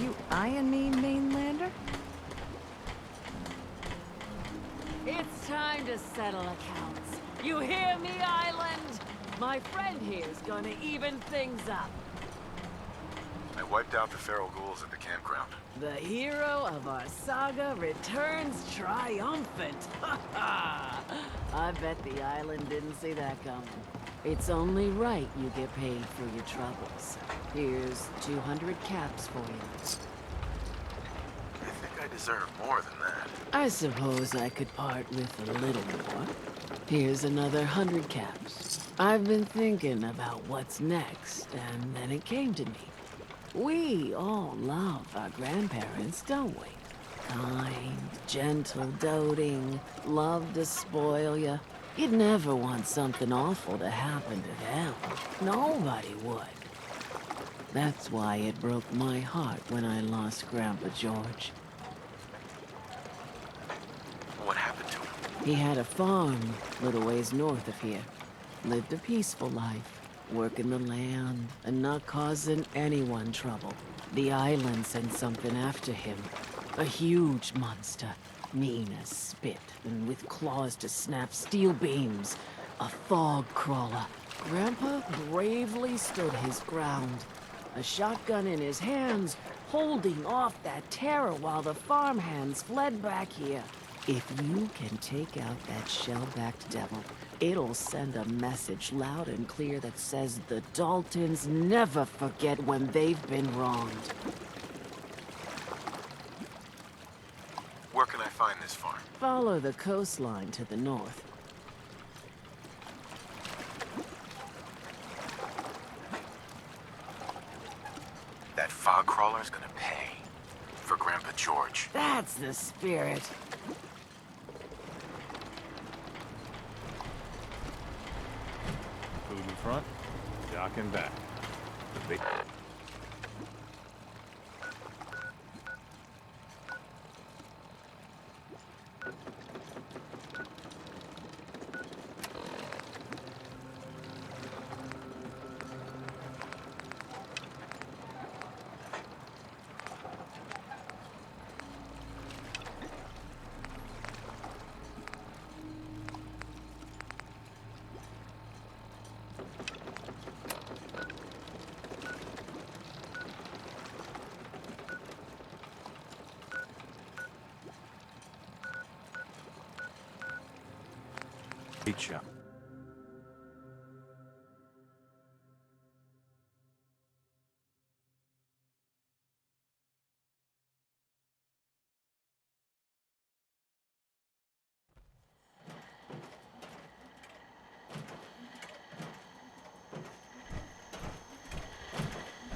You eyeing me, mainlander? It's time to settle accounts. You hear me, Island? My friend here's gonna even things up. I wiped out the feral ghouls at the campground. The hero of our saga returns triumphant. I bet the island didn't see that coming. It's only right you get paid for your troubles. Here's 200 caps for you. I think I deserve more than that. I suppose I could part with a little more. Here's another 100 caps. I've been thinking about what's next, and then it came to me. We all love our grandparents, don't we? Kind, gentle, doting, love to spoil you. You'd never want something awful to happen to them. Nobody would. That's why it broke my heart when I lost Grandpa George. What happened to him? He had a farm a little ways north of here. Lived a peaceful life, working the land and not causing anyone trouble. The island sent something after him. A huge monster. Mean as spit, and with claws to snap steel beams. A fog crawler. Grandpa bravely stood his ground. A shotgun in his hands, holding off that terror while the farmhands fled back here. If you can take out that shell-backed devil, it'll send a message loud and clear that says the Daltons never forget when they've been wronged. Where can I find this farm? Follow the coastline to the north. That fog crawler's gonna pay. For Grandpa George. That's the spirit. Food in front, dock in back. The big... Meat shop.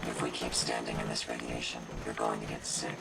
If we keep standing in this radiation, you're going to get sick.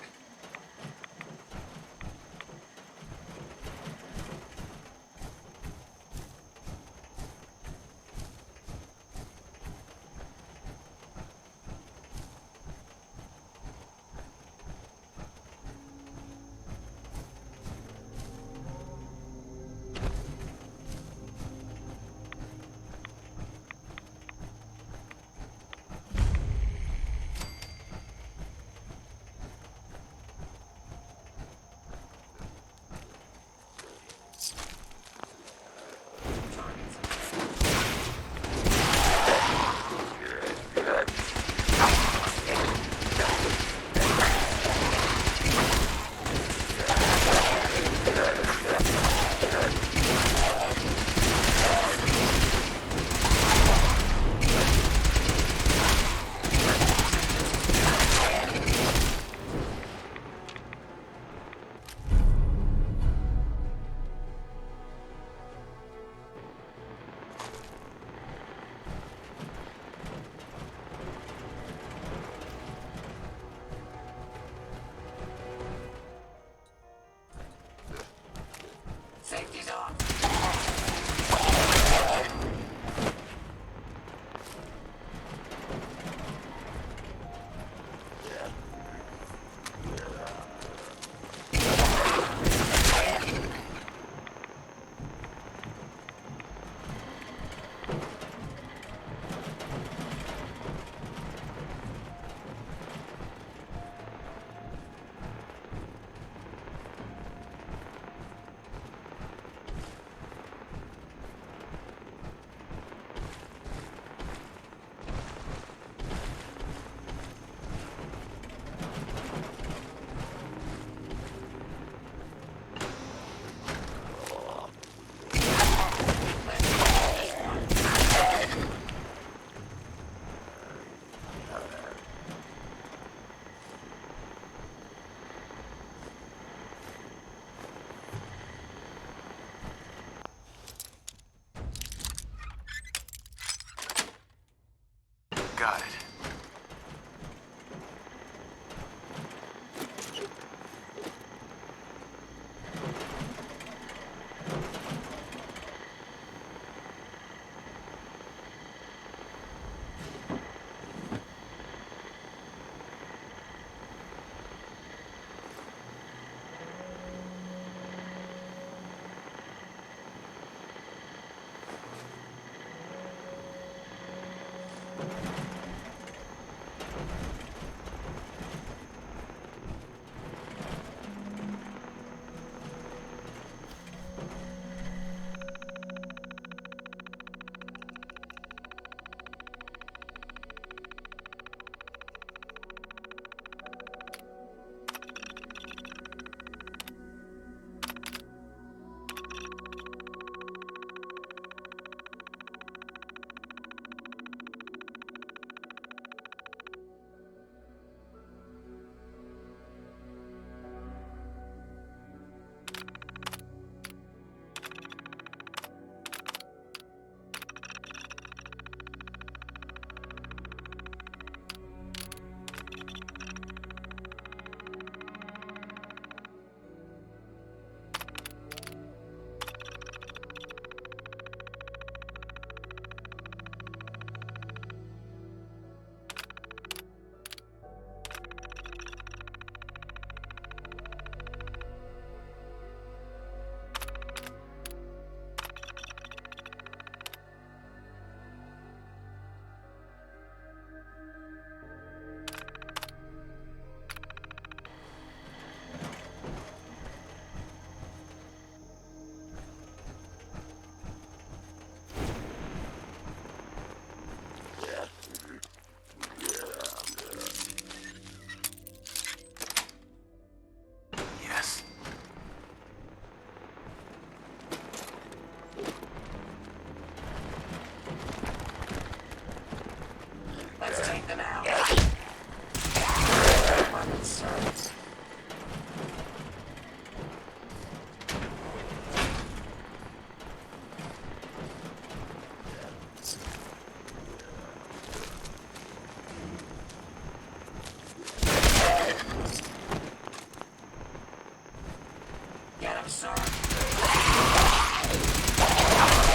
Get him, sir.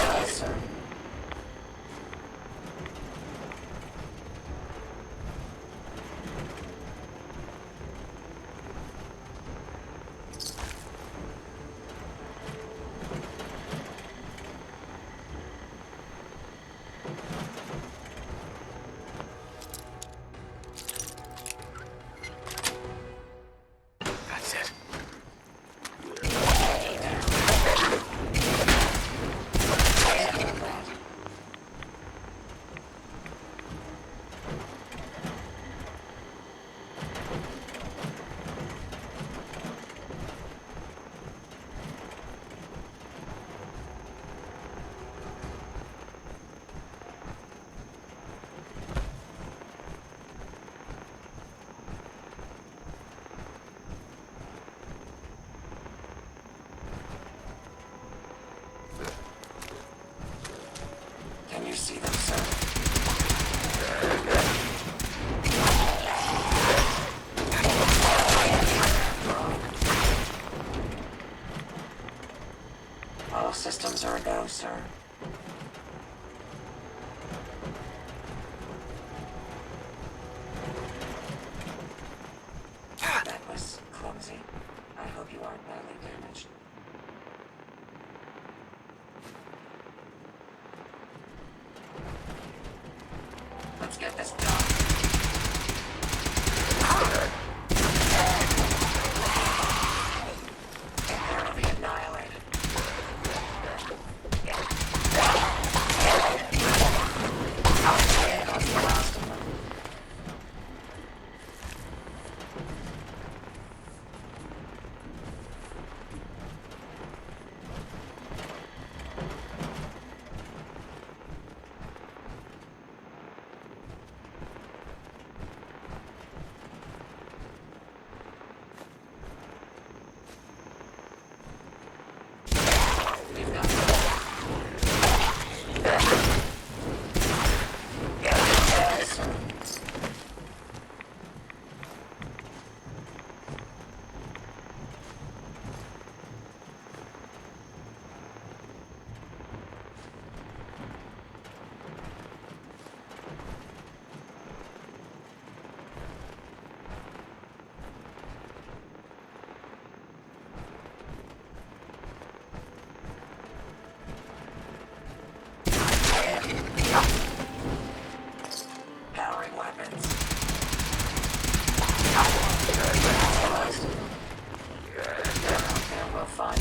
Yes, sir. That's it. Can you see them, sir? All systems are a go, sir. That was clumsy. I hope you aren't badly damaged. Let's get this done. They'll be annihilated. That's the last of them. Powering weapons. We'll find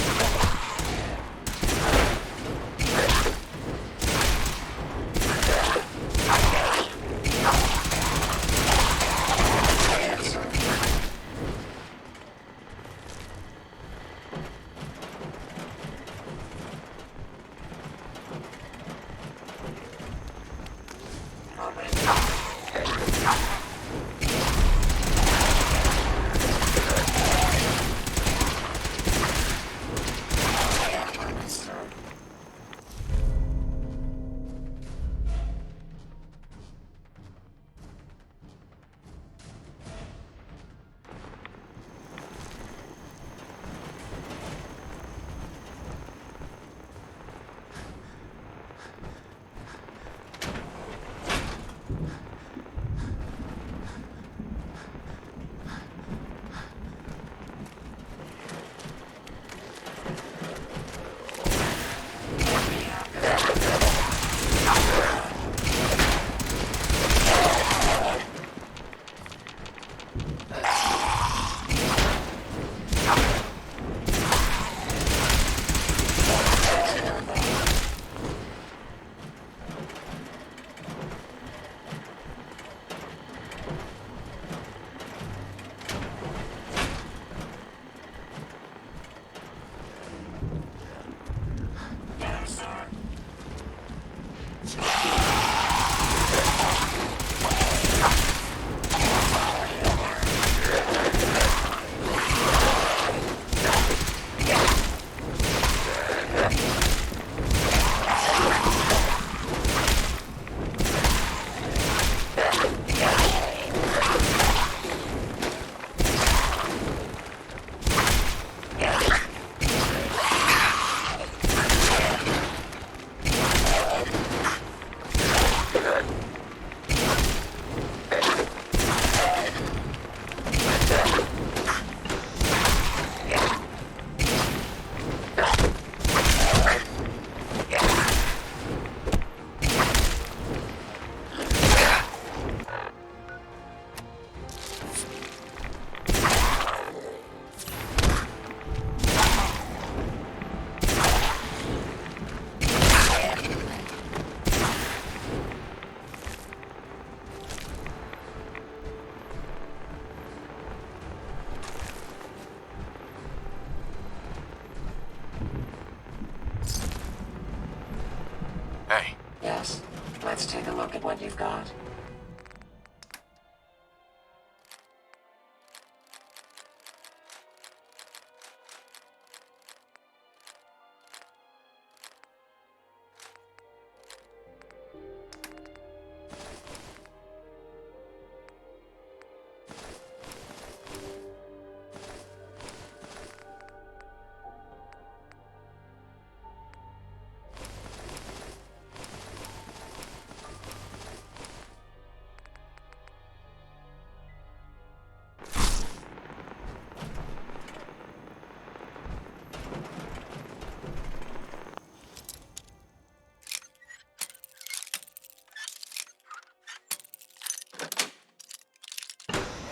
Yes, let's take a look at what you've got.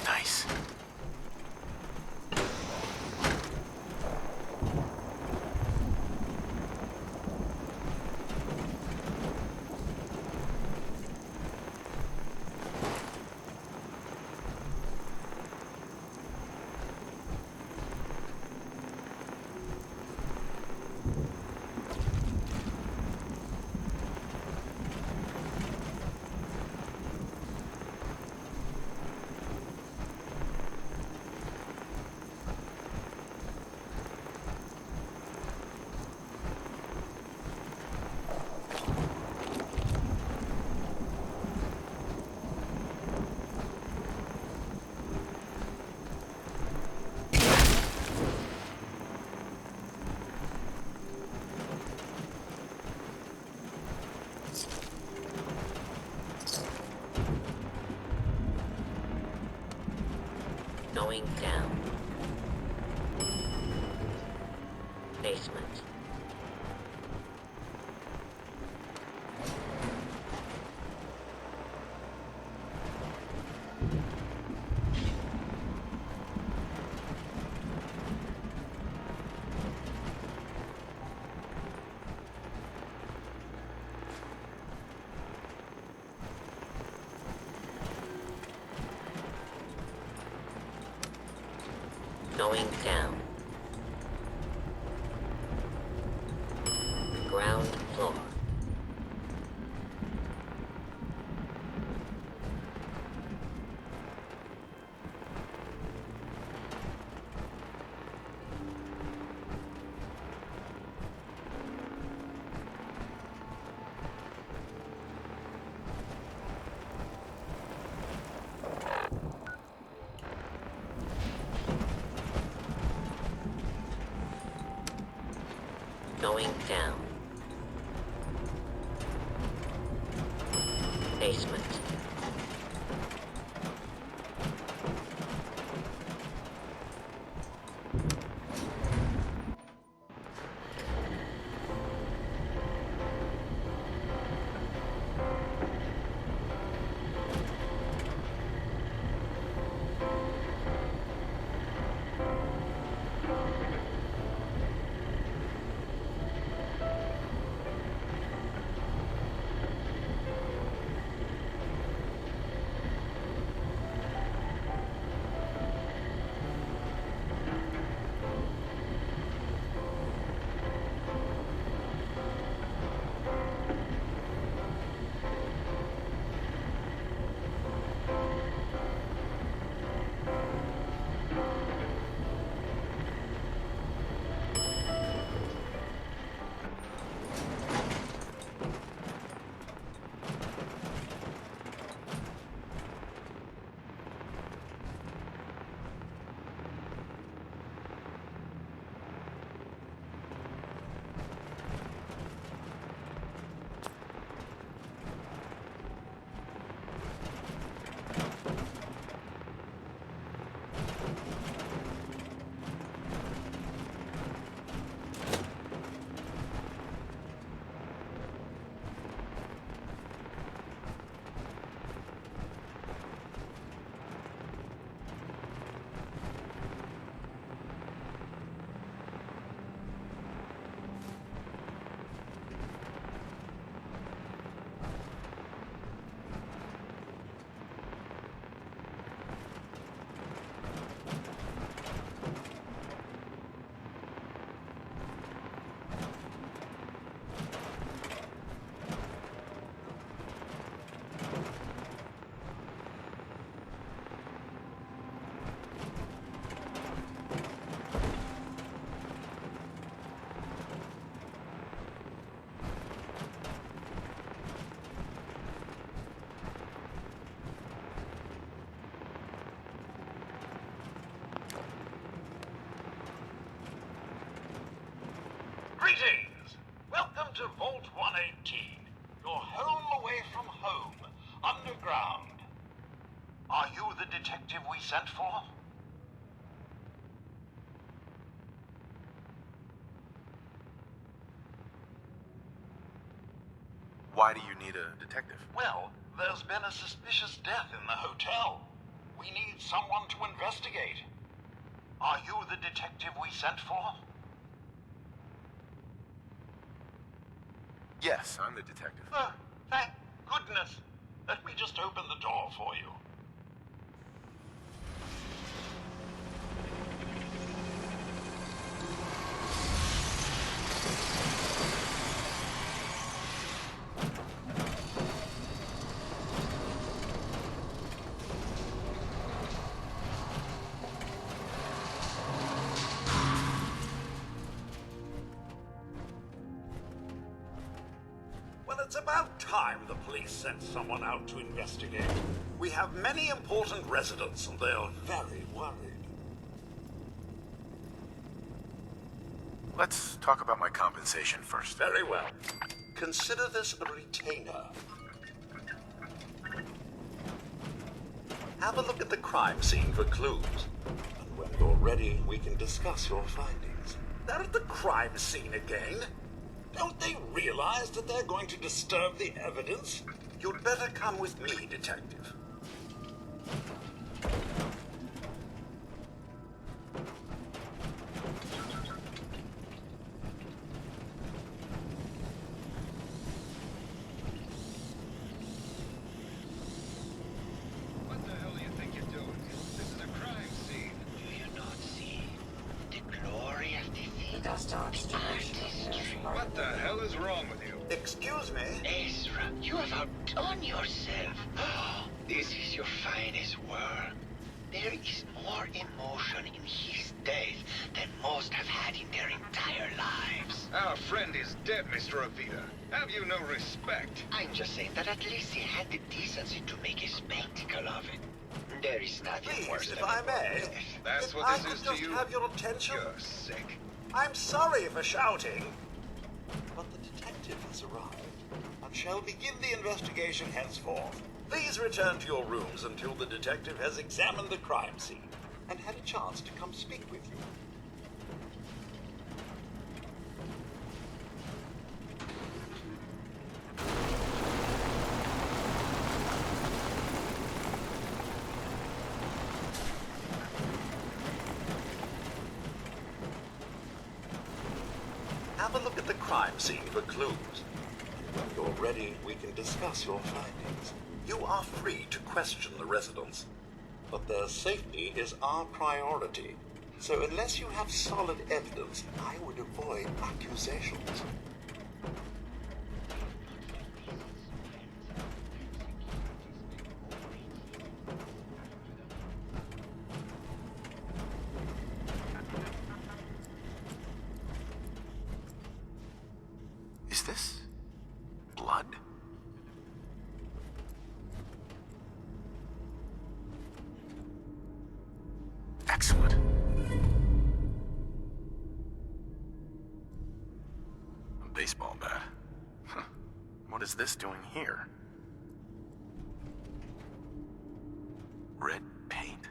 Nice. Going down. Basement. Going down. Ground floor. Going down. Basement. Greetings! Welcome to Vault 118, your home away from home, underground. Are you the detective we sent for? Why do you need a detective? Well, there's been a suspicious death in the hotel. We need someone to investigate. Are you the detective we sent for? Yes, I'm the detective. Oh, thank goodness. Let me just open the door for you. It's about time the police sent someone out to investigate. We have many important residents and they are very worried. Let's talk about my compensation first. Very well. Consider this a retainer. Have a look at the crime scene for clues. And when you're ready, we can discuss your findings. They're at the crime scene again. Don't they realize that they're going to disturb the evidence? You'd better come with me, Detective. What the hell do you think you're doing? This is a crime scene. Do you not see the glory of the thing? Dust artistry. What the hell is wrong with you? Excuse me? Ezra, you have outdone yourself. This is your finest work. There is more emotion in his death than most have had in their entire lives. Our friend is dead, Mr. Avita. Have you no respect? I'm just saying that at least he had the decency to make a spectacle of it. There is nothing worse Please, than if I may. That's If what I this could is to just you? have your attention. You're sick. I'm sorry for shouting, but the detective has arrived and shall begin the investigation henceforth. Please return to your rooms until the detective has examined the crime scene and had a chance to come speak with you. Have a look at the crime scene for clues. When you're ready, we can discuss your findings. You are free to question the residents, but their safety is our priority. So unless you have solid evidence, I would avoid accusations. Is this blood? Excellent. A baseball bat. Huh. What is this doing here? Red paint.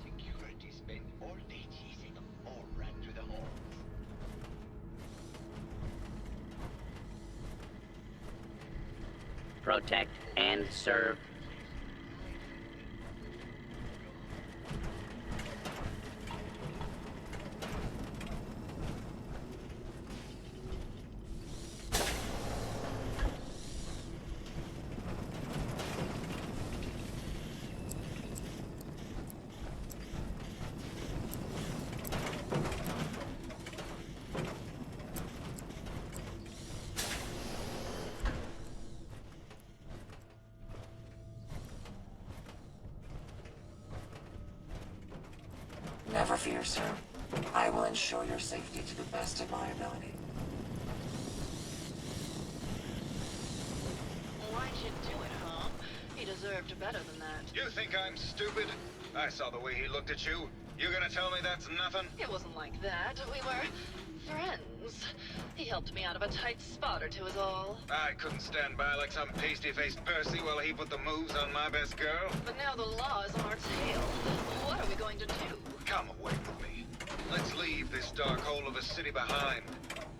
Security spent all day chasing them all right to the hole. Protect and serve. Dear sir, I will ensure your safety to the best of my ability. Why'd you do it, huh? He deserved better than that. You think I'm stupid? I saw the way he looked at you. You gonna tell me that's nothing? It wasn't like that. We were friends. He helped me out of a tight spot or two is all. I couldn't stand by like some pasty-faced Percy while he put the moves on my best girl. But now the law is on our tail. What are we going to do? Come away with me. Let's leave this dark hole of a city behind.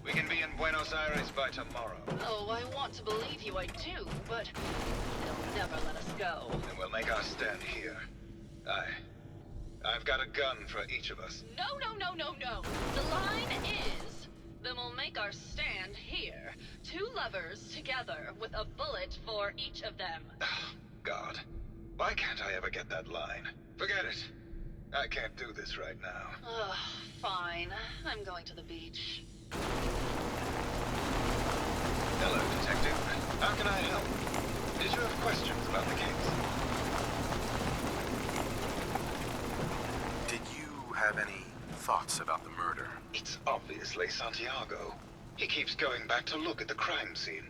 We can be in Buenos Aires by tomorrow. Oh, I want to believe you, I do, but they'll never let us go. And we'll make our stand here. I've got a gun for each of us. No. The line is, then we'll make our stand here. Two lovers together with a bullet for each of them. God, why can't I ever get that line? Forget it. I can't do this right now. Ugh, fine. I'm going to the beach. Hello, Detective. How can I help? Did you have questions about the case? Did you have any thoughts about the murder? It's obviously Santiago. He keeps going back to look at the crime scene.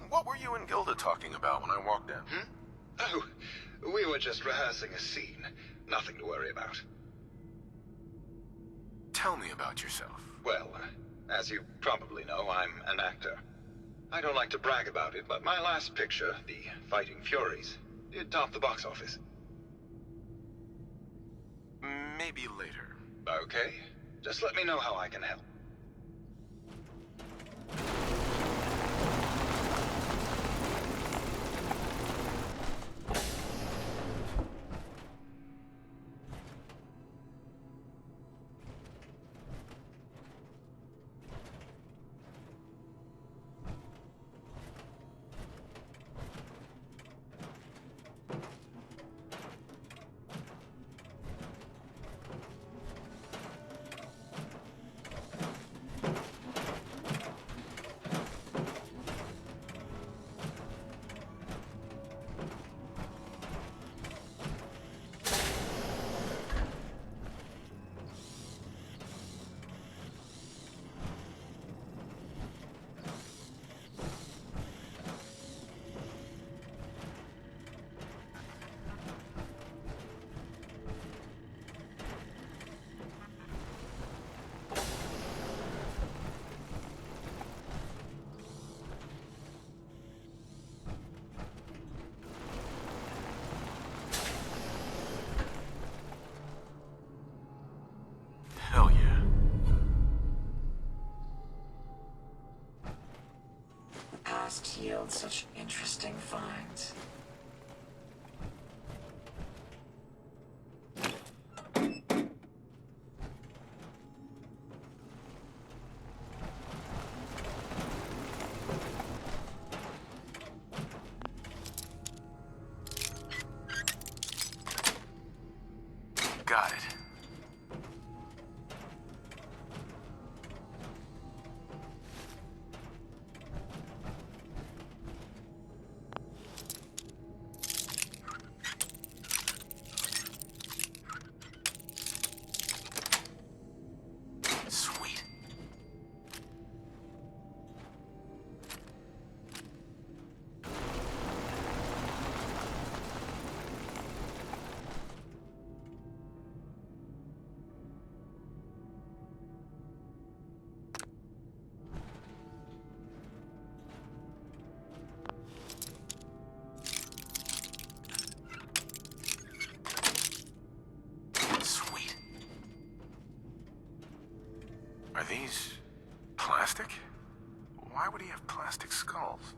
What were you and Gilda talking about when I walked in? Oh, we were just rehearsing a scene. Nothing to worry about. Tell me about yourself. Well, as you probably know, I'm an actor. I don't like to brag about it, but my last picture, The Fighting Furies, did top the box office. Maybe later. Okay. Just let me know how I can help. Hell yeah. The past yields such interesting finds. Got it. Sweet. Sweet. Are these plastic? Why would he have plastic skulls?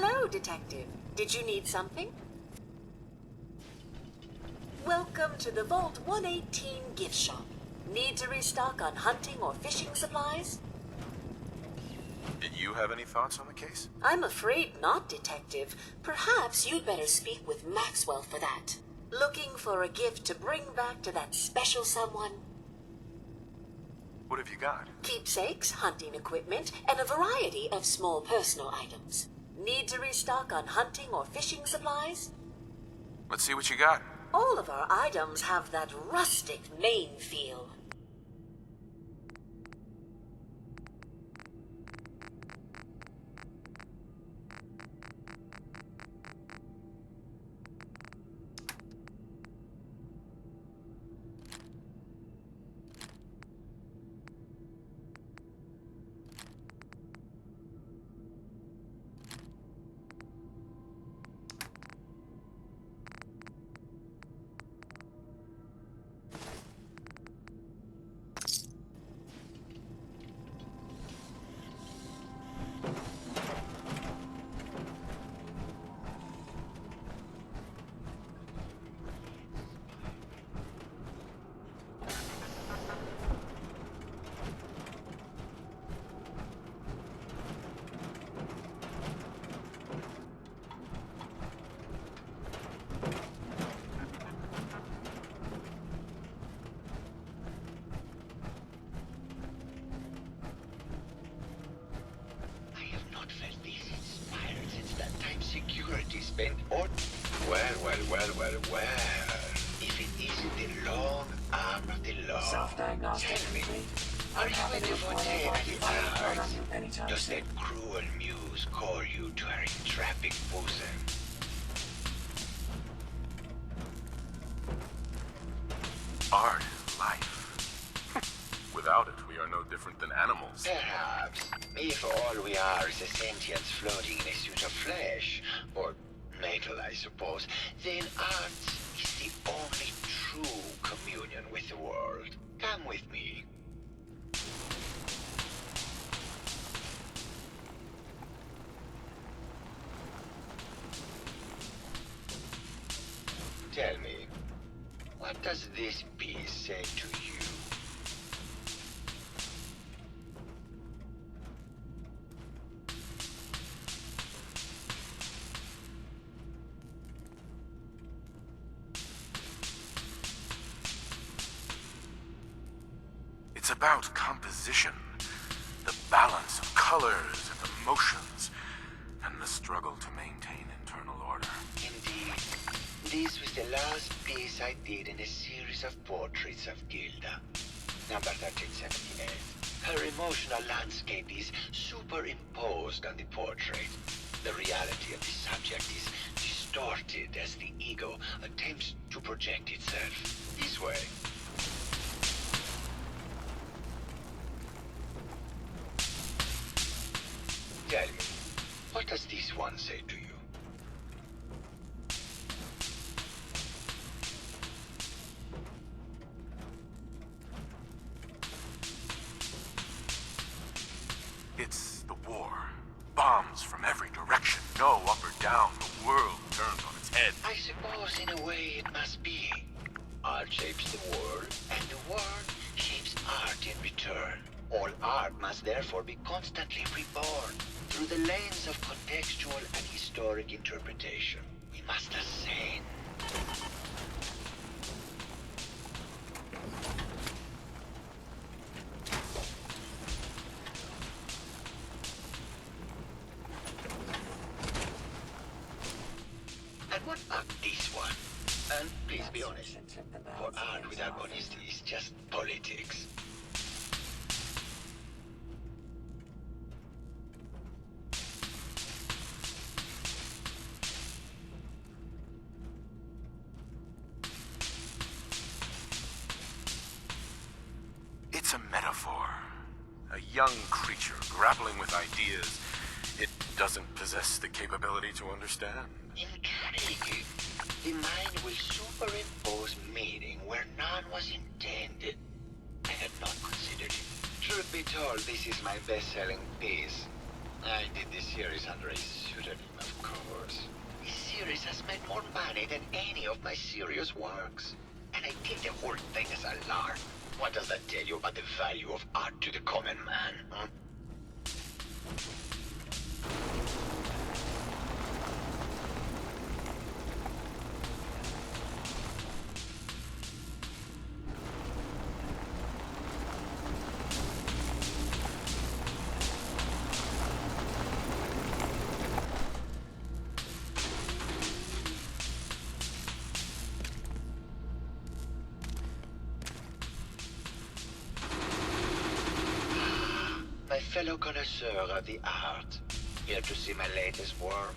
Hello, Detective. Did you need something? Welcome to the Vault 118 gift shop. Need to restock on hunting or fishing supplies? Did you have any thoughts on the case? I'm afraid not, Detective. Perhaps you'd better speak with Maxwell for that. Looking for a gift to bring back to that special someone? What have you got? Keepsakes, hunting equipment, and a variety of small personal items. Need to restock on hunting or fishing supplies? Let's see what you got. All of our items have that rustic Maine feel. Security spent or... Well. If it isn't the long arm of the law. Self-diagnostic. Tell me, are you a devotee of the arts? Does that cruel muse call you to her traffic bosom? Art, life. Without it, we are no different than animals. Perhaps. If all we are is a sentience floating in a suit of flesh, or metal, I suppose, then art is the only true communion with the world. Come with me. Tell me, what does this piece say to you? It's about composition, the balance of colors and emotions, and the struggle to maintain internal order. Indeed. This was the last piece I did in a series of portraits of Gilda. Number 1378. Her emotional landscape is superimposed on the portrait. The reality of the subject is distorted as the ego attempts to project itself. This way. Tell me, what does this one say to you? It's the war. Bombs from every direction. No up or down. The world turns on its head. I suppose in a way it must be. Art shapes the world, and the world shapes art in return. All art must therefore be constantly reborn through the lens of contextual and historic interpretation. We must ascend. And what about this one? And please be honest, for art without honesty is just politics. It's a metaphor. A young creature grappling with ideas it doesn't possess the capability to understand. Intriguing. The mind will superimpose meaning where none was intended. I had not considered it. Truth be told, this is my best-selling piece. I did this series under a pseudonym, of course. This series has made more money than any of my serious works. And I did the whole thing as a lark. What does that tell you about the value of art to the common man, huh? My fellow connoisseur of the art, here to see my latest work.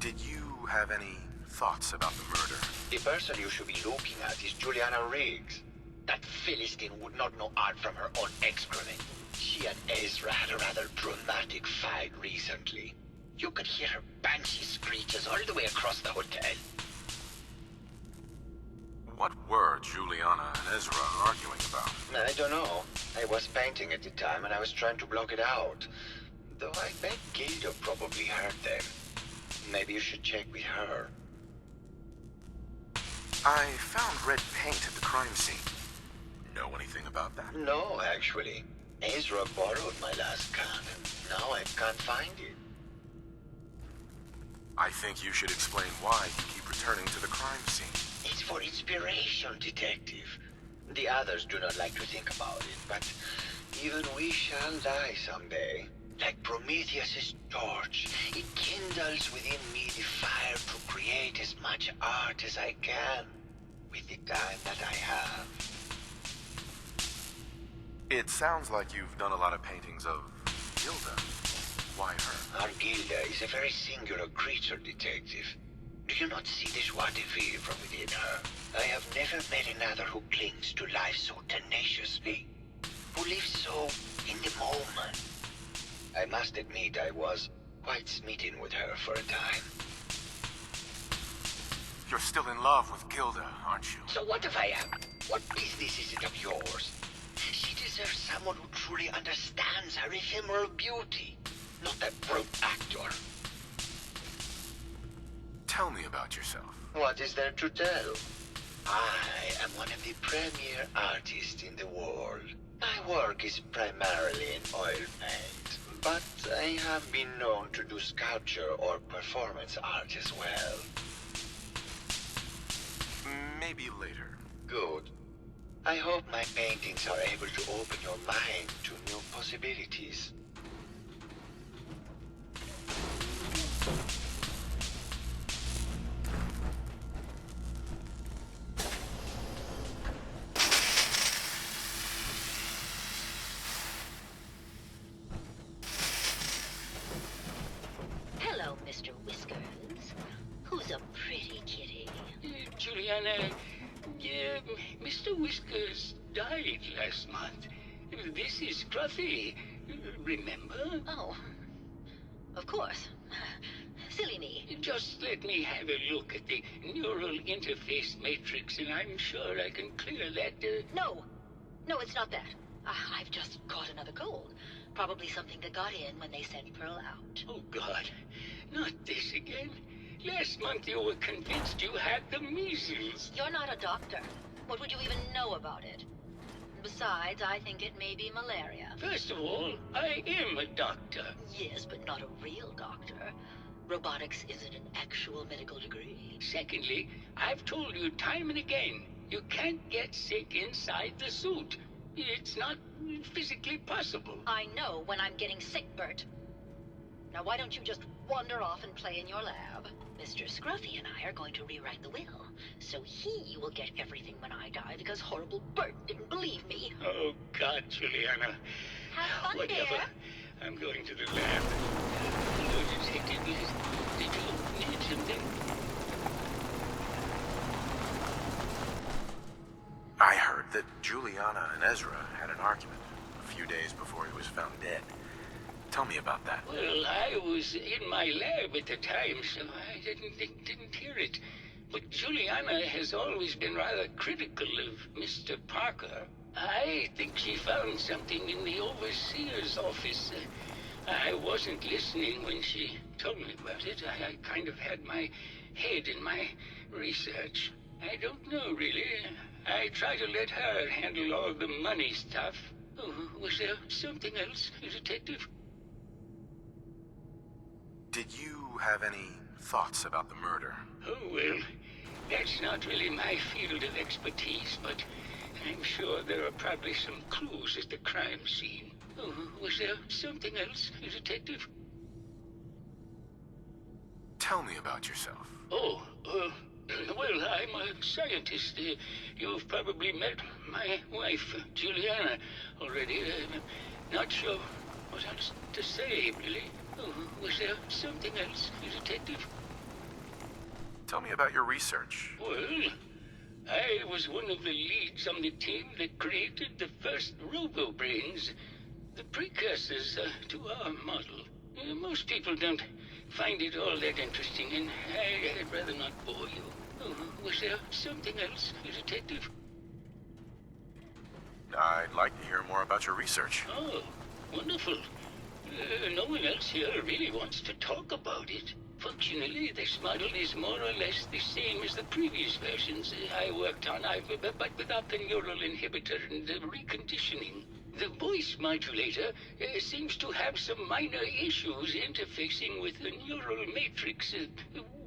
Did you have any thoughts about the murder? The person you should be looking at is Juliana Riggs. That Philistine would not know art from her own excrement. She and Ezra had a rather dramatic fight recently. You could hear her banshee screeches all the way across the hotel. What were Juliana and Ezra arguing about? I don't know. I was painting at the time and I was trying to block it out. Though I bet Gilda probably heard them. Maybe you should check with her. I found red paint at the crime scene. Know anything about that? No, actually. Ezra borrowed my last gun and now I can't find it. I think you should explain why you keep returning to the crime scene. It's for inspiration, detective. The others do not like to think about it, but even we shall die someday. Like Prometheus's torch, it kindles within me the fire to create as much art as I can with the time that I have. It sounds like you've done a lot of paintings of Gilda. Why her? Our Gilda is a very singular creature, detective. Do you not see the joie de vivre from within her? I have never met another who clings to life so tenaciously, who lives so in the moment. I must admit I was quite smitten with her for a time. You're still in love with Gilda, aren't you? So what if I am? What business is it of yours? She deserves someone who truly understands her ephemeral beauty, not that brute actor. Tell me about yourself. What is there to tell? I am one of the premier artists in the world. My work is primarily in oil paint, but I have been known to do sculpture or performance art as well. Maybe later. Good. I hope my paintings are able to open your mind to new possibilities. Hello, Mr. Whiskers. Who's a pretty kitty? Juliana, Mr. Whiskers died last month. This is Scruffy. Remember? Oh, of course. Silly me. Just let me have a look at the neural interface matrix, and I'm sure I can clear that. No, it's not that. I've just caught another cold. Probably something that got in when they sent Pearl out. Oh, God. Not this again. Last month you were convinced you had the measles. You're not a doctor. What would you even know about it? Besides, I think it may be malaria. First of all, I am a doctor. Yes, but not a real doctor. Robotics isn't an actual medical degree. Secondly, I've told you time and again, you can't get sick inside the suit. It's not physically possible. I know when I'm getting sick, Bert. Now why don't you just wander off and play in your lab? Mr. Scruffy and I are going to rewrite the will, so he will get everything when I die because horrible Bert didn't believe me. Oh, God, Juliana. Have fun, Whatever. dear. I'm going to the lab. Hello, Detective. Did you need something? I heard that Juliana and Ezra had an argument a few days before he was found dead. Tell me about that. Well, I was in my lab at the time, so I didn't hear it. But Juliana has always been rather critical of Mr. Parker. I think she found something in the overseer's office. I wasn't listening when she told me about it. I kind of had my head in my research. I don't know, really. I try to let her handle all the money stuff. Oh, was there something else, Detective? Did you have any thoughts about the murder? Oh, well, that's not really my field of expertise, but I'm sure there are probably some clues at the crime scene. Oh, was there something else, Detective? Tell me about yourself. Oh, well, I'm a scientist. You've probably met my wife, Juliana, already. Not sure what else to say, really. Oh, was there something else, Detective? Tell me about your research. Well, I was one of the leads on the team that created the first RoboBrains, the precursors to our model. Most people don't find it all that interesting, and I'd rather not bore you. Oh, was there something else, Detective? I'd like to hear more about your research. Oh, wonderful. No one else here really wants to talk about it. Functionally, this model is more or less the same as the previous versions I worked on, but without the neural inhibitor and the reconditioning. The voice modulator seems to have some minor issues interfacing with the neural matrix,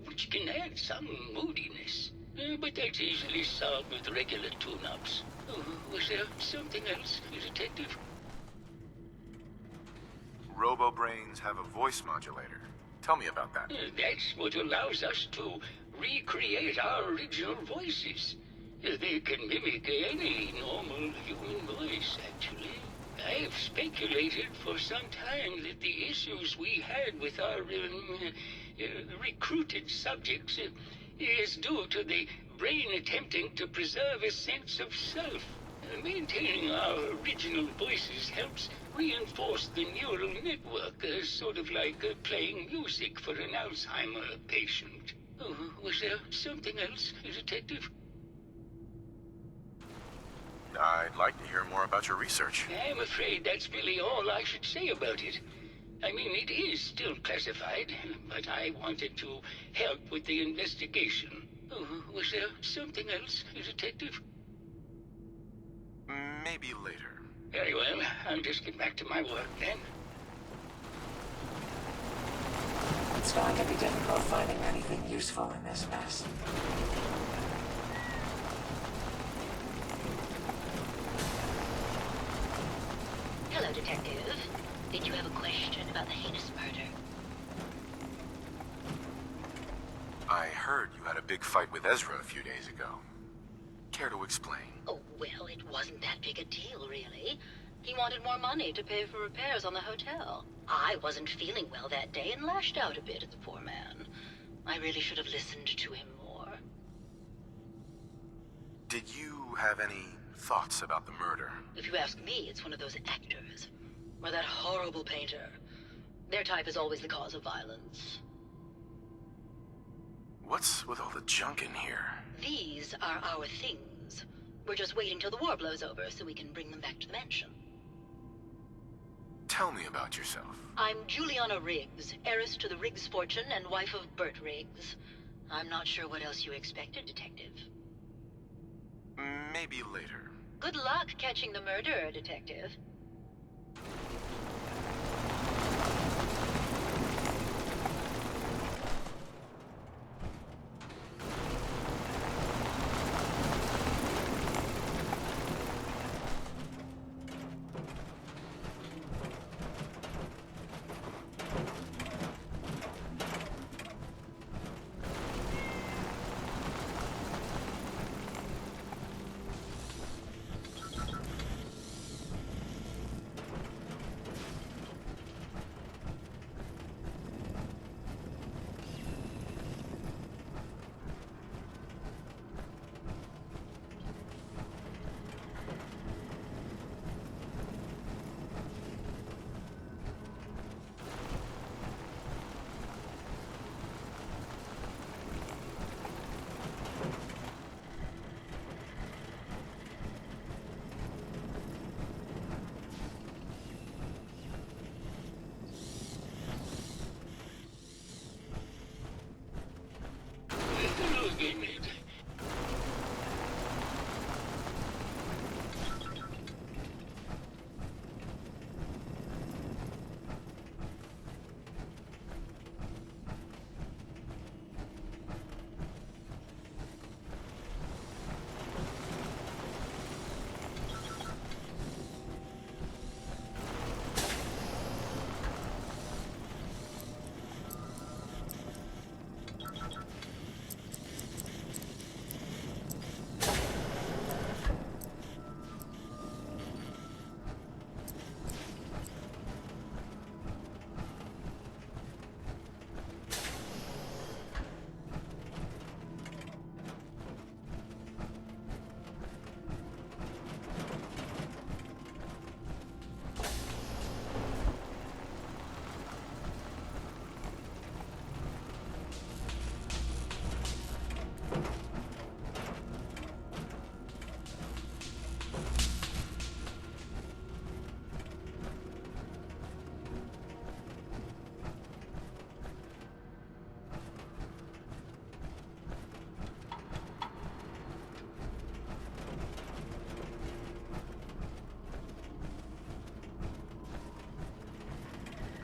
which can add some moodiness. But that's easily solved with regular tune-ups. Oh, was there something else, Detective? RoboBrains have a voice modulator. Tell me about that. That's what allows us to recreate our original voices. They can mimic any normal human voice, actually. I've speculated for some time that the issues we had with our recruited subjects is due to the brain attempting to preserve a sense of self. Maintaining our original voices helps reinforce the neural network, sort of like playing music for an Alzheimer patient. Oh, was there something else, Detective? I'd like to hear more about your research. I'm afraid that's really all I should say about it. I mean, it is still classified, but I wanted to help with the investigation. Oh, was there something else, Detective? Maybe later. Very well. I'll just get back to my work then. It's going to be difficult finding anything useful in this mess. Hello, Detective. Did you have a question about the heinous murder? I heard you had a big fight with Ezra a few days ago. Care to explain? Oh, well, it wasn't that big a deal, really. He wanted more money to pay for repairs on the hotel. I wasn't feeling well that day and lashed out a bit at the poor man. I really should have listened to him more. Did you have any thoughts about the murder? If you ask me, it's one of those actors. Or that horrible painter. Their type is always the cause of violence. What's with all the junk in here? These are our things. We're just waiting till the war blows over so we can bring them back to the mansion. Tell me about yourself. I'm Juliana Riggs, heiress to the Riggs fortune and wife of Bert Riggs. I'm not sure what else you expected, Detective. Maybe later. Good luck catching the murderer, Detective.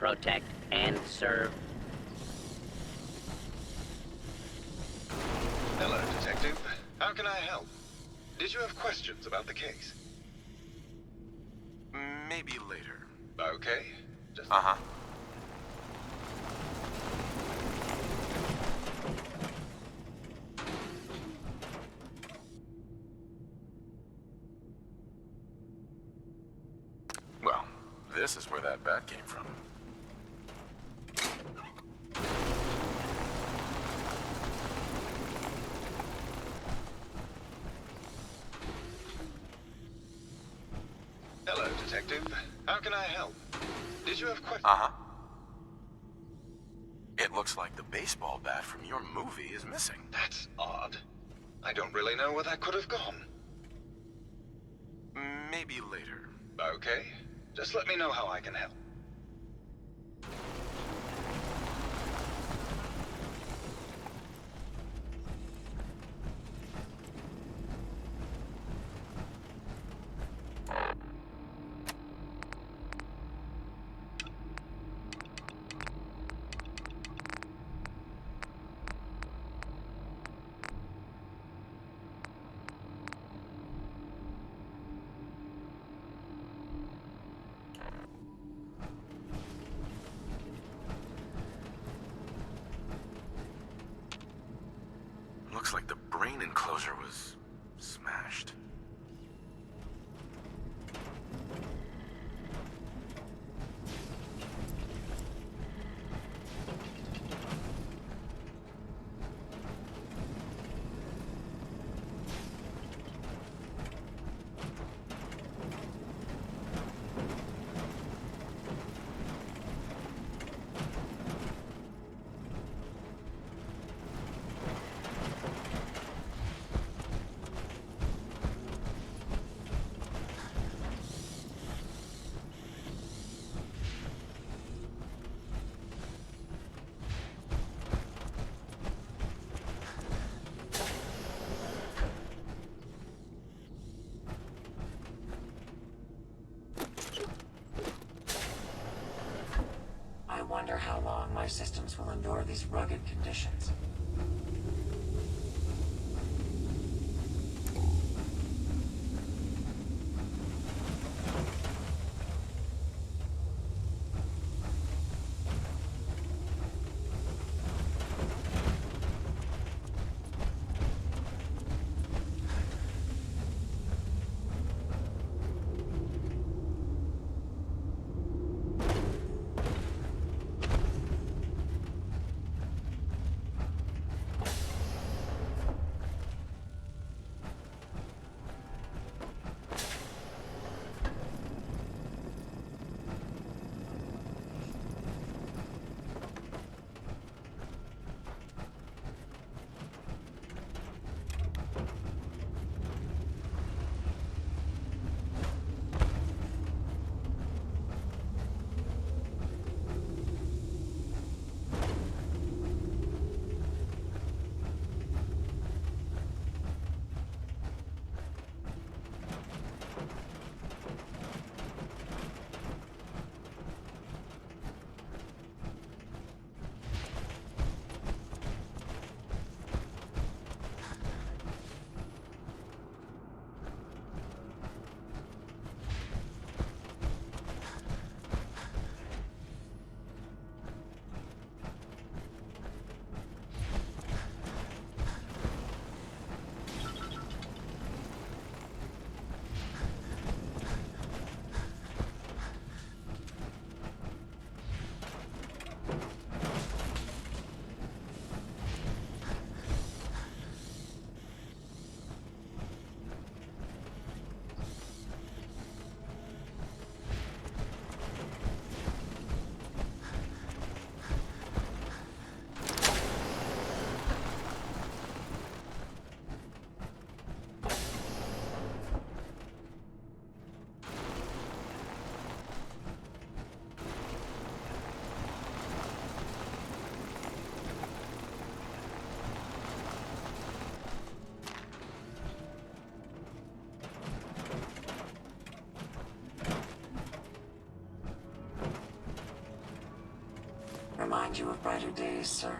protect, and serve. Hello, Detective. How can I help? Did you have questions about the case? Maybe later. Okay. Just... Uh-huh. Well, this is where that bat came from. Hello, Detective. How can I help? Did you have questions? Uh-huh. It looks like the baseball bat from your movie is missing. That's odd. I don't really know where that could have gone. Maybe later. Okay. Just let me know how I can help. Looks like the brain enclosure was smashed. I wonder how long my systems will endure these rugged conditions. remind you of brighter days, sir.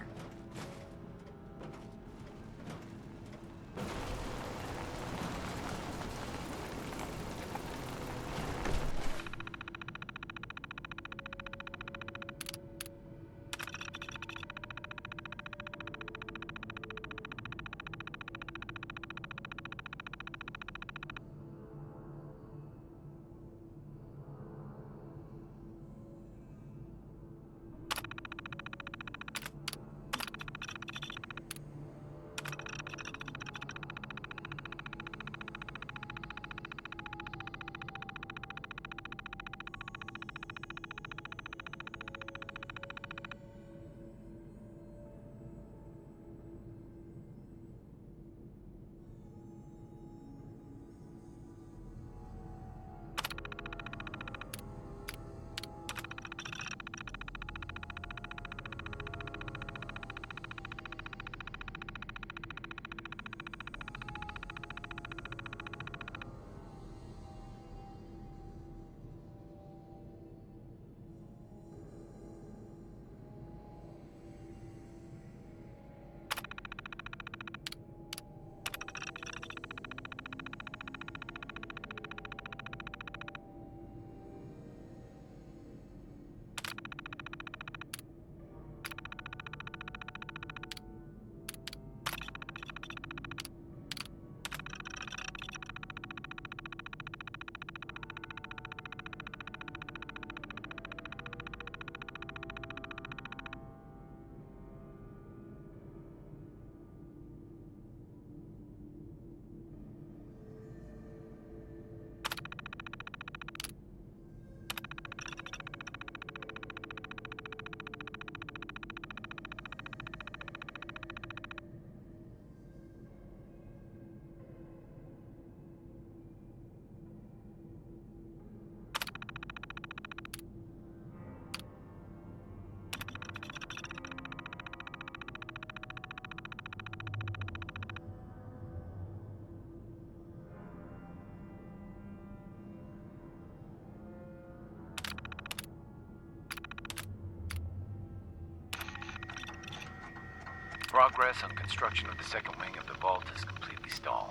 Progress on construction of the second wing of the vault is completely stalled.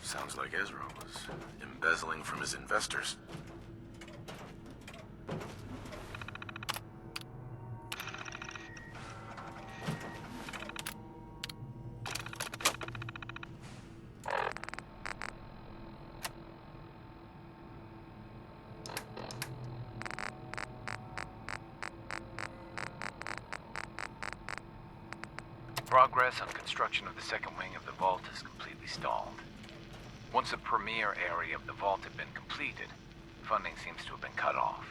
Sounds like Ezra was embezzling from his investors. Progress on construction of the second wing of the vault is completely stalled. Once the premier area of the vault had been completed, funding seems to have been cut off.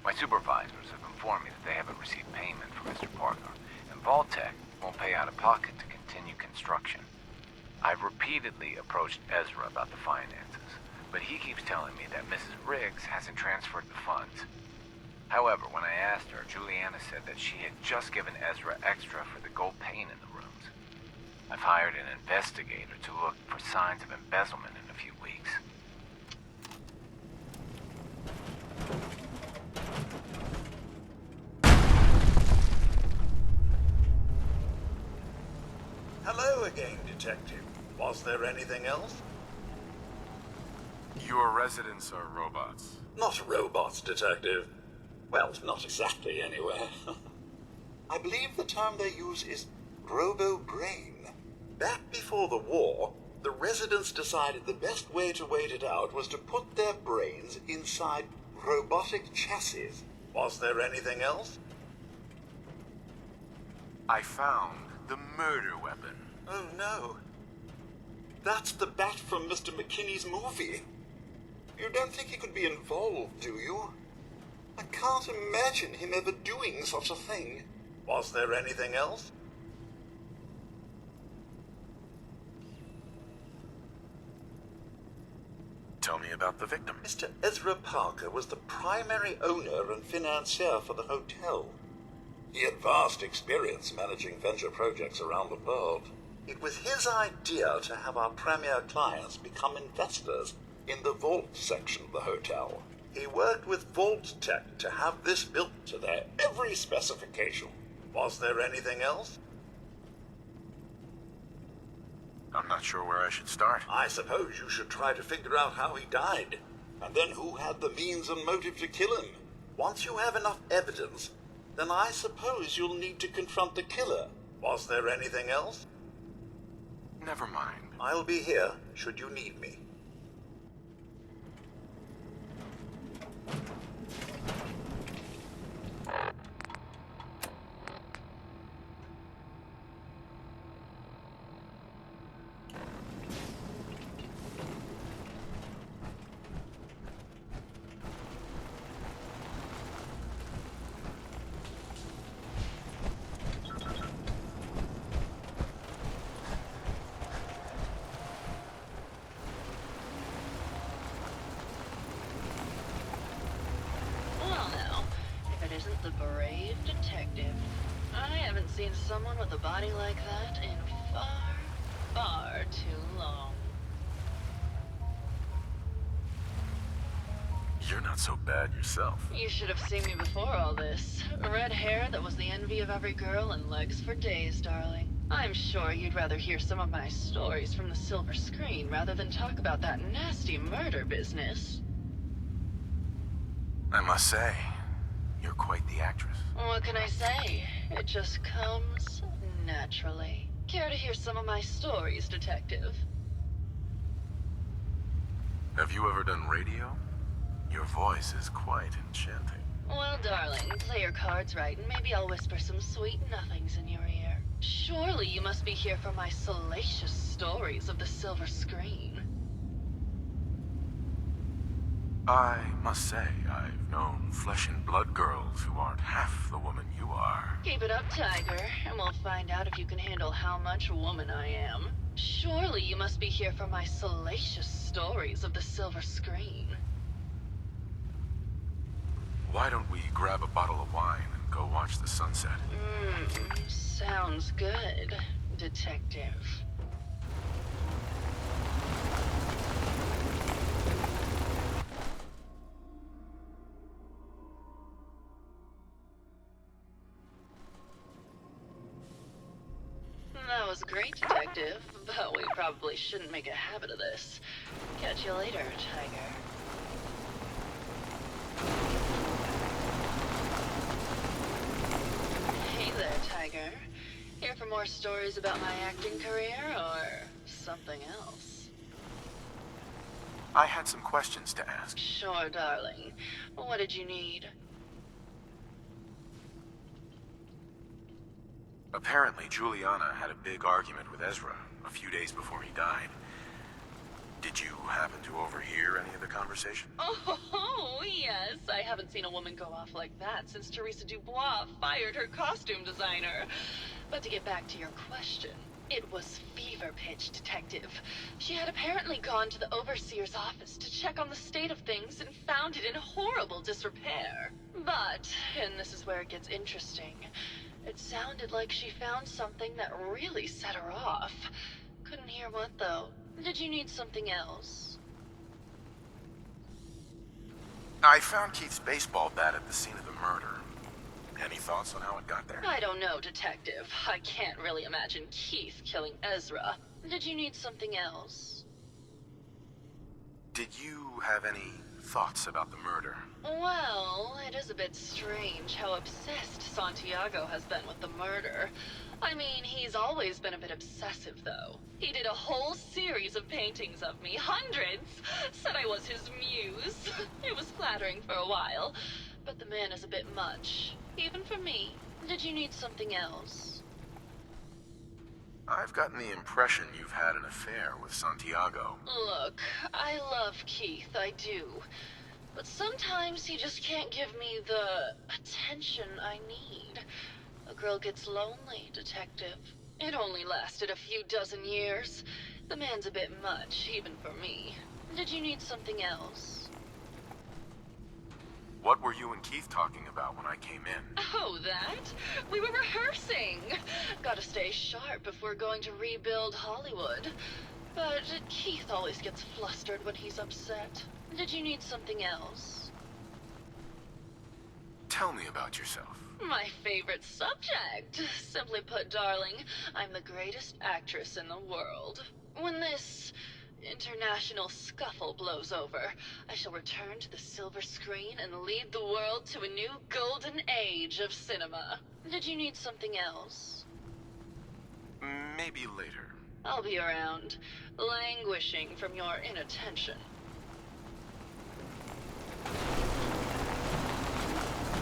My supervisors have informed me that they haven't received payment from Mr. Parker, and Vault-Tec won't pay out of pocket to continue construction. I've repeatedly approached Ezra about the finances, but he keeps telling me that Mrs. Riggs hasn't transferred the funds. However, when I asked her, Juliana said that she had just given Ezra extra for the gold paint in the rooms. I've hired an investigator to look for signs of embezzlement in a few weeks. Hello again, Detective. Was there anything else? Your residents are robots. Not robots, Detective. Well, not exactly, anyway. I believe the term they use is robo-brain. Back before the war, the residents decided the best way to wait it out was to put their brains inside robotic chassis. Was there anything else? I found the murder weapon. Oh, no. That's the bat from Mr. McKinney's movie. You don't think he could be involved, do you? I can't imagine him ever doing such a thing. Was there anything else? Tell me about the victim. Mr. Ezra Parker was the primary owner and financier for the hotel. He had vast experience managing venture projects around the world. It was his idea to have our premier clients become investors in the vault section of the hotel. He worked with Vault-Tec to have this built to their every specification. Was there anything else? I'm not sure where I should start. I suppose you should try to figure out how he died. And then who had the means and motive to kill him? Once you have enough evidence, then I suppose you'll need to confront the killer. Was there anything else? Never mind. I'll be here, should you need me. Well now, if it isn't the brave detective, I haven't seen someone with a body like that in far, far too long. You're not so bad yourself. You should have seen me before all this. Red hair that was the envy of every girl and legs for days, darling. I'm sure you'd rather hear some of my stories from the silver screen rather than talk about that nasty murder business. I must say, you're quite the actress. What can I say? It just comes naturally. Care to hear some of my stories, detective? Have you ever done radio? Your voice is quite enchanting. Well, darling, play your cards right, and maybe I'll whisper some sweet nothings in your ear. Surely you must be here for my salacious stories of the silver screen. I must say, I've known flesh and blood girls who aren't half the woman you are. Keep it up, Tiger, and we'll find out if you can handle how much woman I am. Surely you must be here for my salacious stories of the silver screen. Why don't we grab a bottle of wine and go watch the sunset? Sounds good, detective. That was great, detective, but we probably shouldn't make a habit of this. Catch you later, Tiger. Hey there, Tiger. Here for more stories about my acting career, or something else? I had some questions to ask. Sure, darling. What did you need? Apparently, Juliana had a big argument with Ezra a few days before he died. Did you happen to overhear any of the conversation? Oh, yes. I haven't seen a woman go off like that since Teresa Dubois fired her costume designer. But to get back to your question, it was fever pitch, detective. She had apparently gone to the overseer's office to check on the state of things and found it in horrible disrepair. But, and this is where it gets interesting, it sounded like she found something that really set her off. Couldn't hear what, though. Did you need something else? I found Keith's baseball bat at the scene of the murder. Any thoughts on how it got there? I don't know, detective. I can't really imagine Keith killing Ezra. Did you need something else? Did you have any thoughts about the murder? Well, it is a bit strange how obsessed Santiago has been with the murder. I mean, he's always been a bit obsessive, though. He did a whole series of paintings of me, hundreds, said I was his muse. It was flattering for a while, but the man is a bit much, even for me. Did you need something else? I've gotten the impression you've had an affair with Santiago. Look, I love Keith, I do. But sometimes he just can't give me the attention I need. A girl gets lonely, detective. It only lasted a few dozen years. The man's a bit much, even for me. Did you need something else? What were you and Keith talking about when I came in? Oh, that? We were rehearsing. Gotta stay sharp if we're going to rebuild Hollywood. But Keith always gets flustered when he's upset. Did you need something else? Tell me about yourself. My favorite subject. Simply put, darling, I'm the greatest actress in the world. When this international scuffle blows over, I shall return to the silver screen and lead the world to a new golden age of cinema. Did you need something else? Maybe later. I'll be around, languishing from your inattention.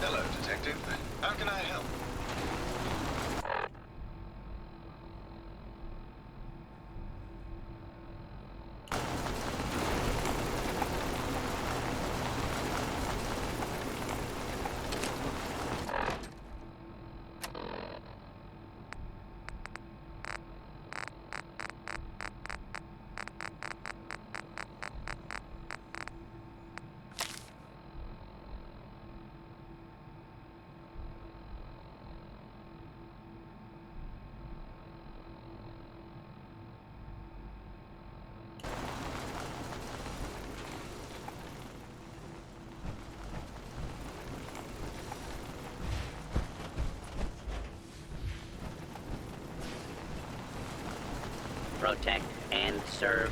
Hello, Detective. How can I help? Protect and serve.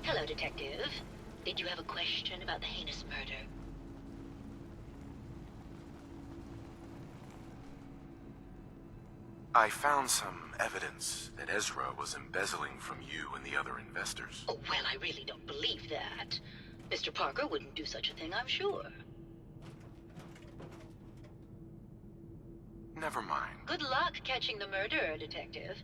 Hello, Detective. Did you have a question about the heinous murder? I found some evidence that Ezra was embezzling from you and the other investors. Oh, well, I really don't believe that. Mr. Parker wouldn't do such a thing, I'm sure. Never mind. Good luck catching the murderer, Detective.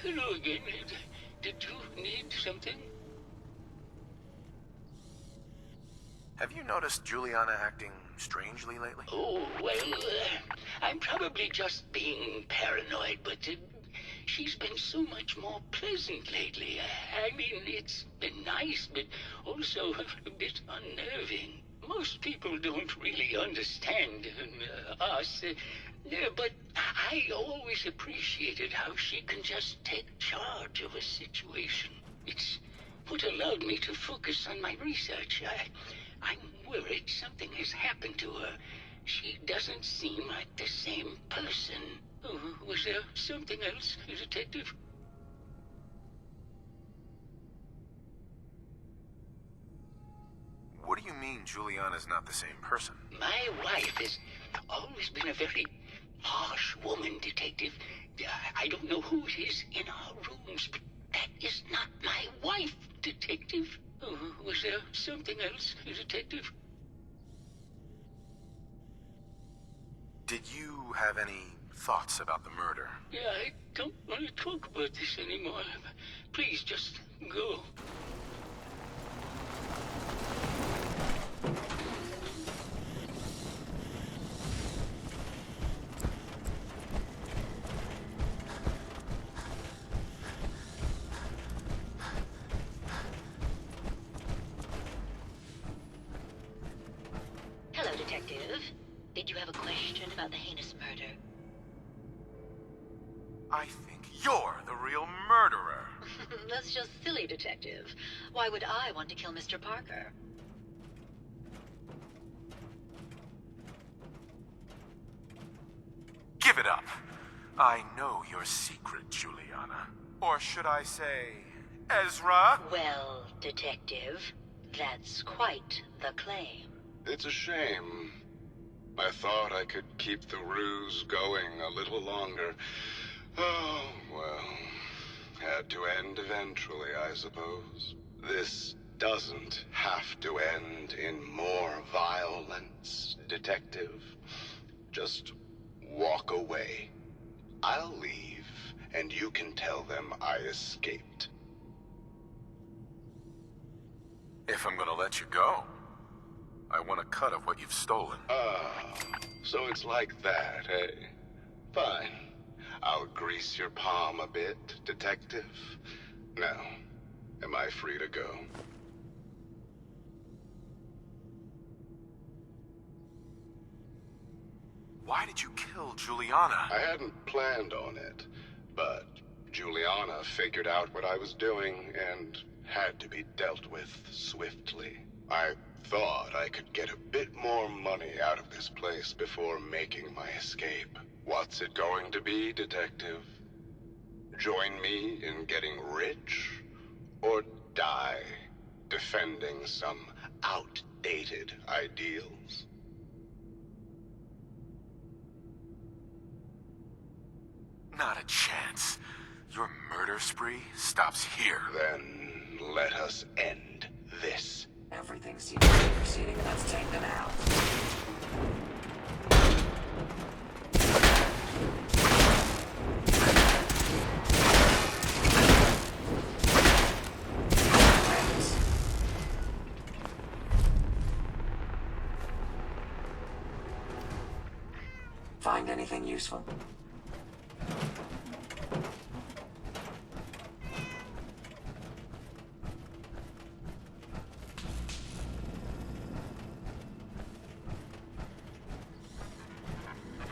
Hello again. Did you need something? Have you noticed Juliana acting strangely lately? Oh, well, I'm probably just being paranoid, but she's been so much more pleasant lately. I mean, it's been nice, but also a bit unnerving. Most people don't really understand us, but I always appreciated how she can just take charge of a situation. It's what allowed me to focus on my research. I'm worried something has happened to her. She doesn't seem like the same person. Oh, was there something else, Detective? What do you mean Juliana's not the same person? My wife has always been a very harsh woman, Detective. I don't know who it is in our rooms, but that is not my wife, Detective. Oh, was there something else, Detective? Did you have any thoughts about the murder? Yeah, I don't want to talk about this anymore. Please, just go. Hello, Detective. Did you have a question about the heinous murder? I think you're the real murderer. That's just silly, Detective. Why would I want to kill Mr. Parker? Give it up. I know your secret, Juliana. Or should I say, Ezra? Well, Detective, that's quite the claim. It's a shame. I thought I could keep the ruse going a little longer. Oh, well. Had to end eventually, I suppose. This doesn't have to end in more violence, Detective. Just walk away. I'll leave, and you can tell them I escaped. If I'm gonna let you go, I want a cut of what you've stolen. Ah, so it's like that, eh? Fine. I'll grease your palm a bit, Detective. Now, am I free to go? Why did you kill Juliana? I hadn't planned on it, but Juliana figured out what I was doing and had to be dealt with swiftly. I thought I could get a bit more money out of this place before making my escape. What's it going to be, Detective? Join me in getting rich? Or die defending some outdated ideals? Not a chance. Your murder spree stops here. Then let us end this. Everything seems to be proceeding. Let's take them out. Find anything useful?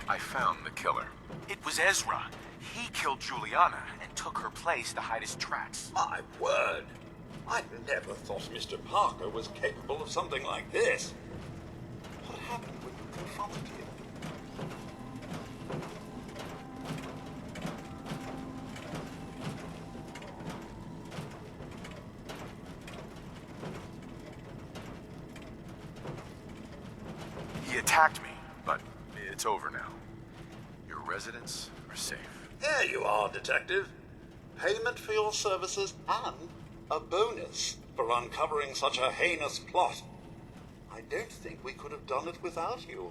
I found the killer. It was Ezra. He killed Juliana and took her place to hide his tracks. My word! I never thought Mr. Parker was capable of something like this. What happened when you confronted him? He attacked me, but it's over now. Your residents are safe. There you are, Detective. Payment for your services and a bonus for uncovering such a heinous plot. I don't think we could have done it without you.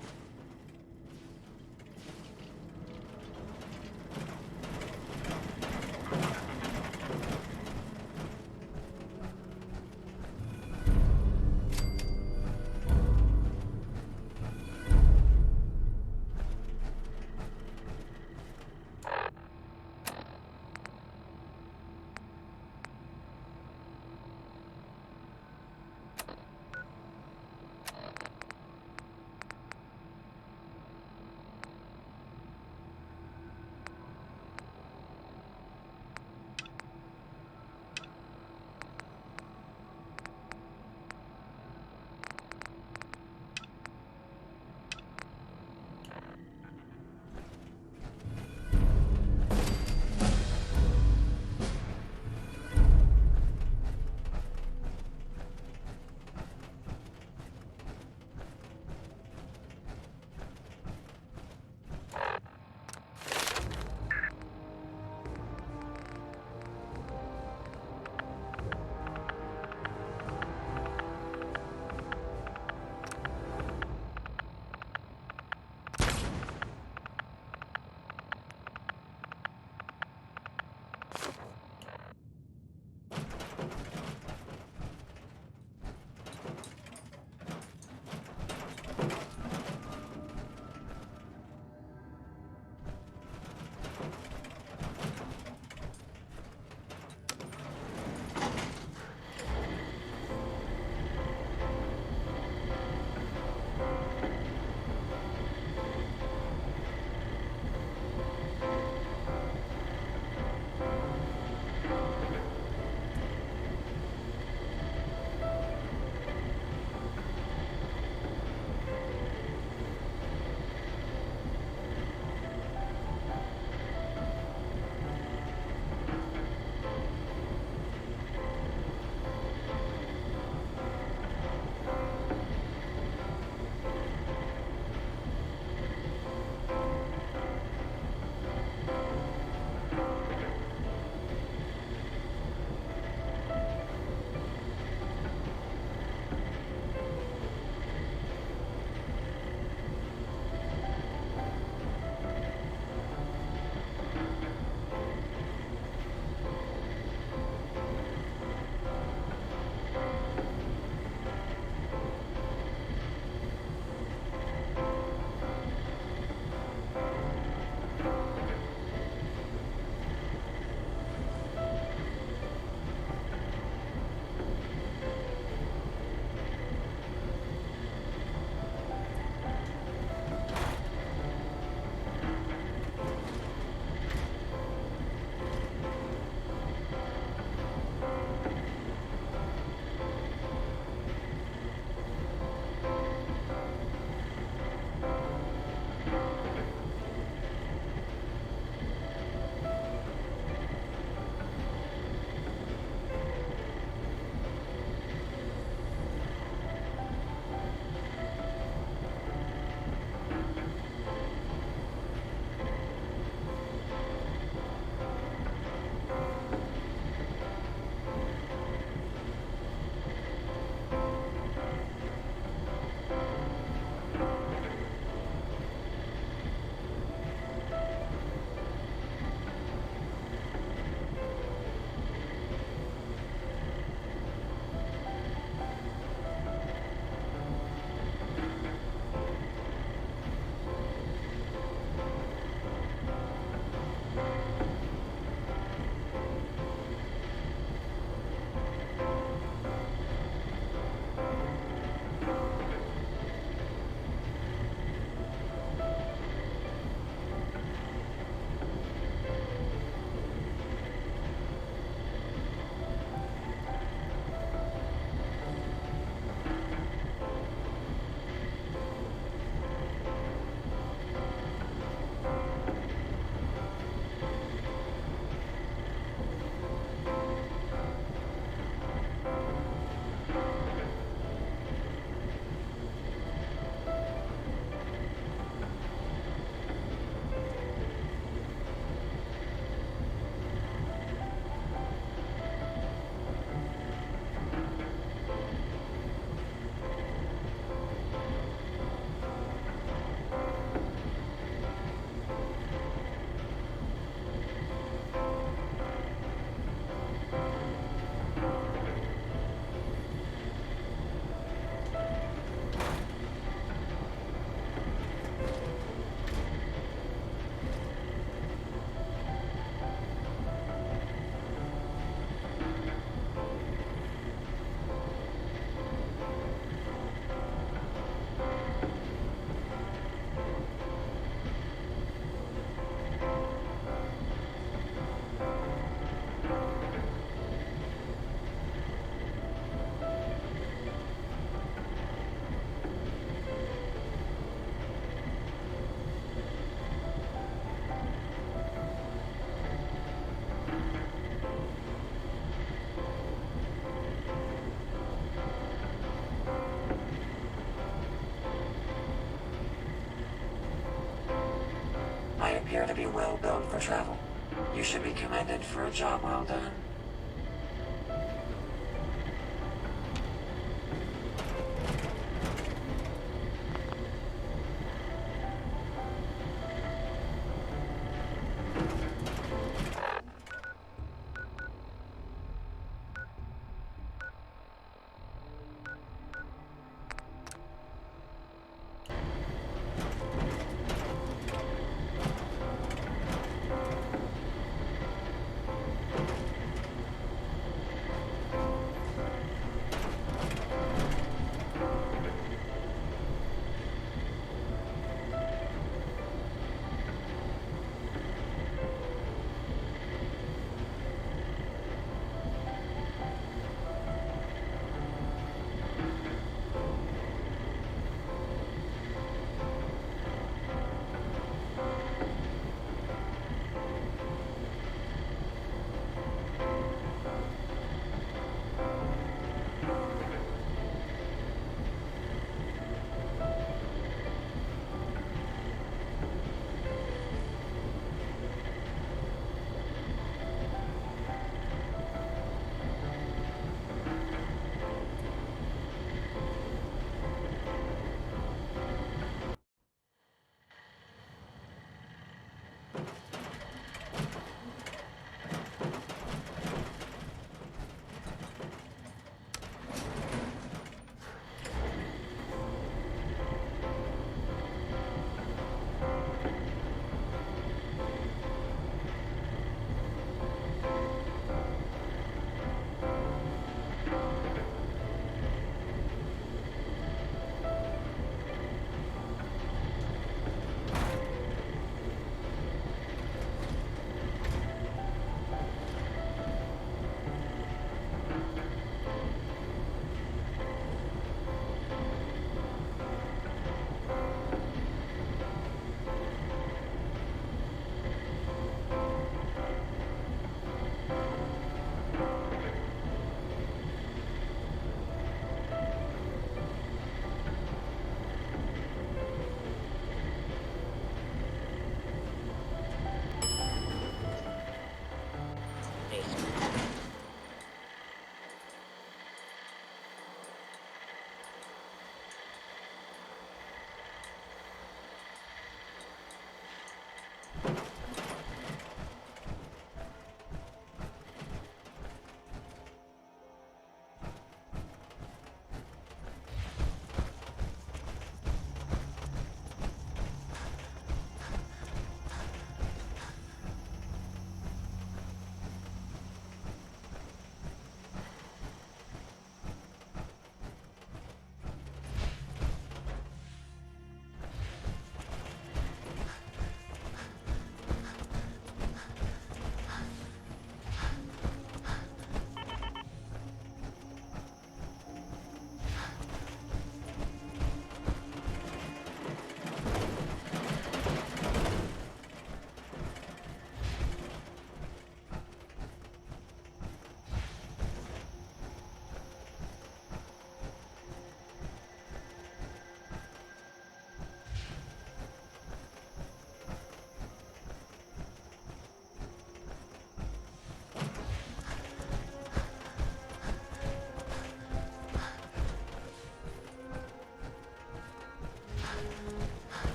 appear to be well built for travel. You should be commended for a job well done.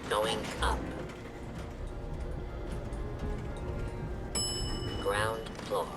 Going up. Ground floor.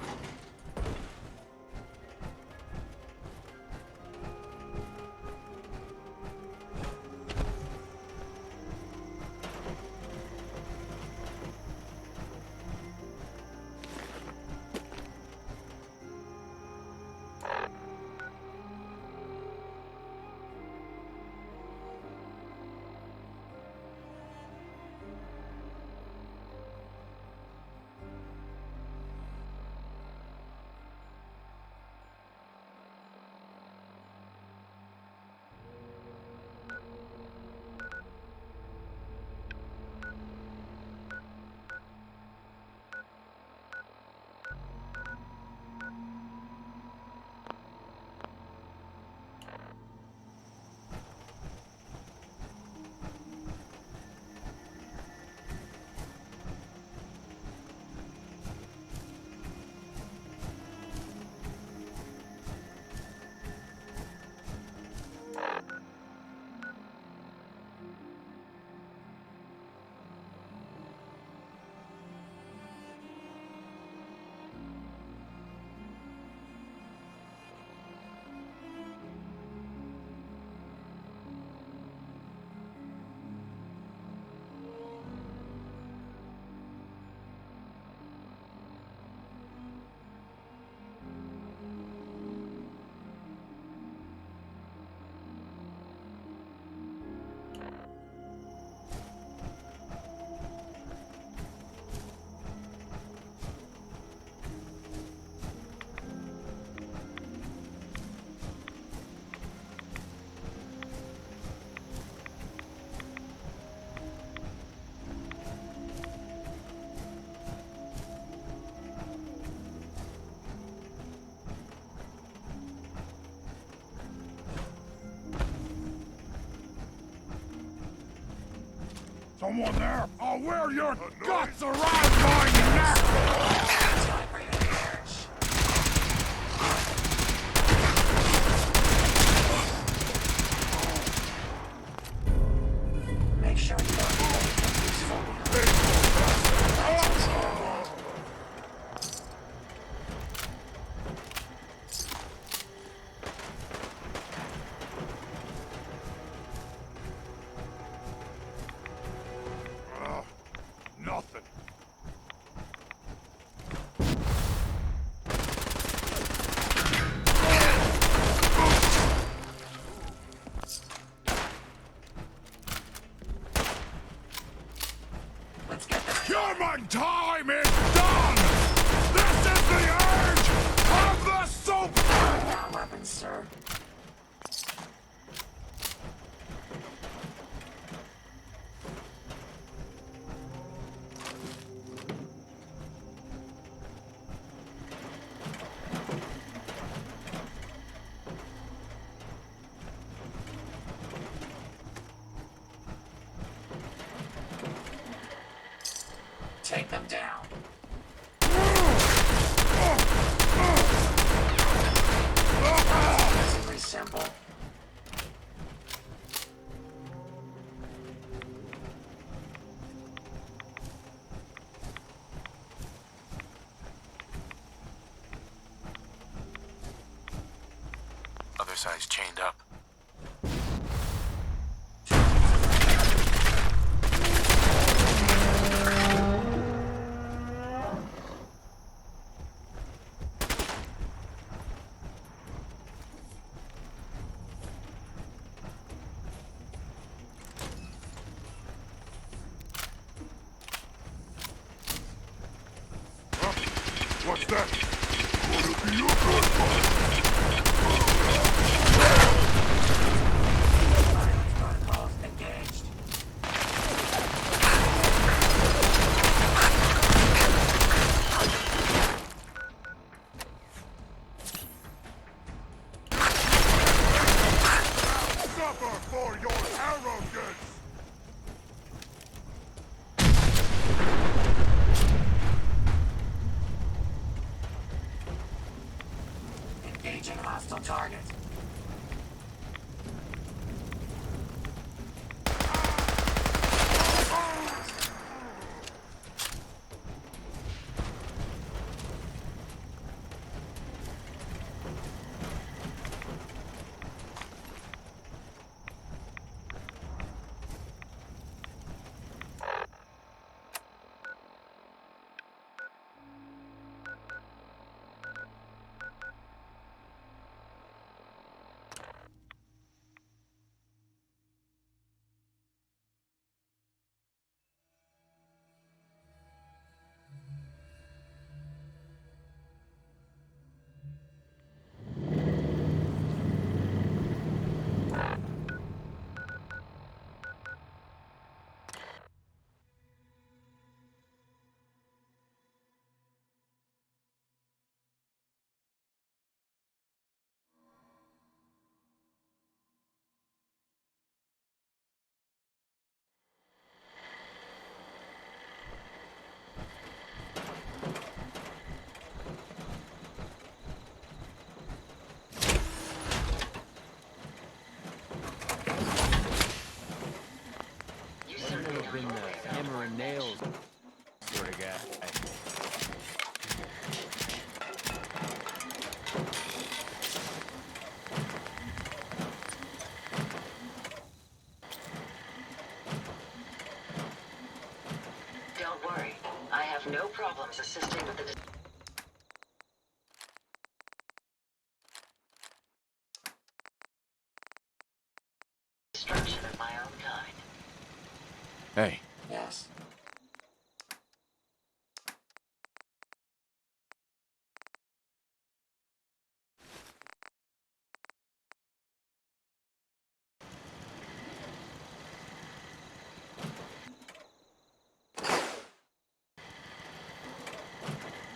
Someone there! I'll wear your guts around my neck! Make sure you don't do anything useful. Nothing. Human time is done! This is the urge of the soup! Now, weapons, sir. Take them down. Surprisingly simple. Other side's chained up. What's that? Could it be a good one? Protocols engaged. Suffer for your arrogance! Engaging hostile target. Been the hammer and nails sort of guy. Don't worry. I have no problems assisting with the destruction of my own kind. Hey. Yes.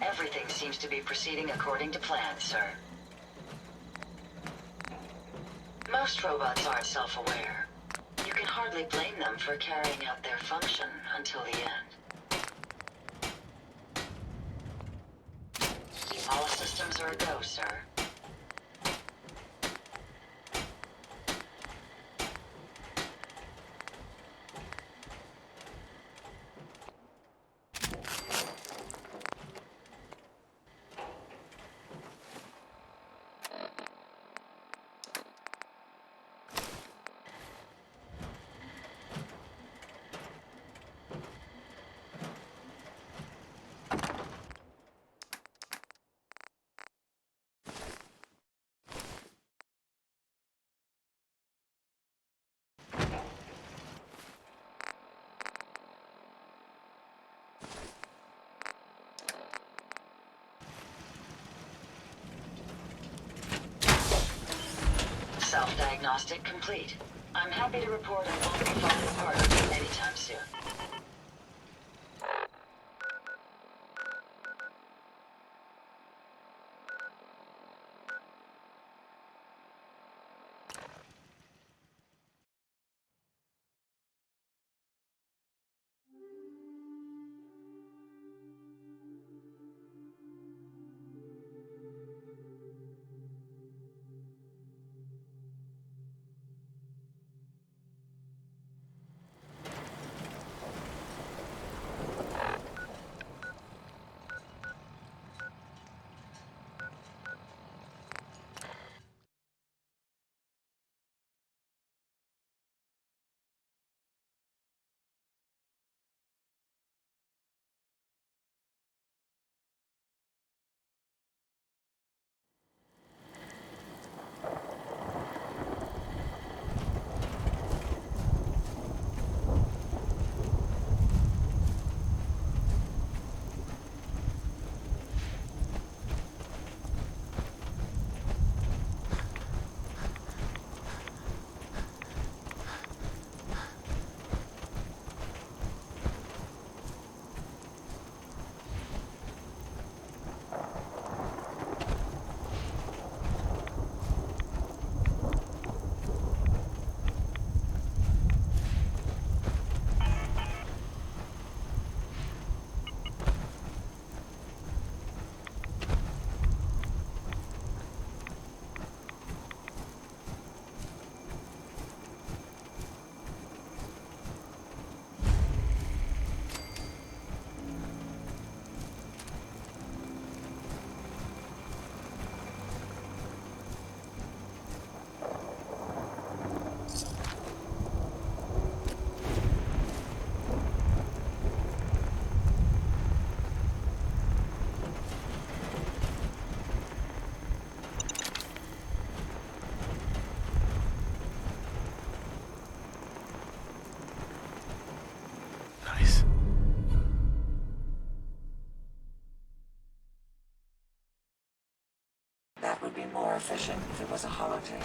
Everything seems to be proceeding according to plan, sir. Most robots aren't self-aware. You can hardly blame them for carrying out their function until the end. All systems are a go, sir. Self-diagnostic complete. I'm happy to report I won't be falling apart anytime soon. That would be more efficient if it was a holotape.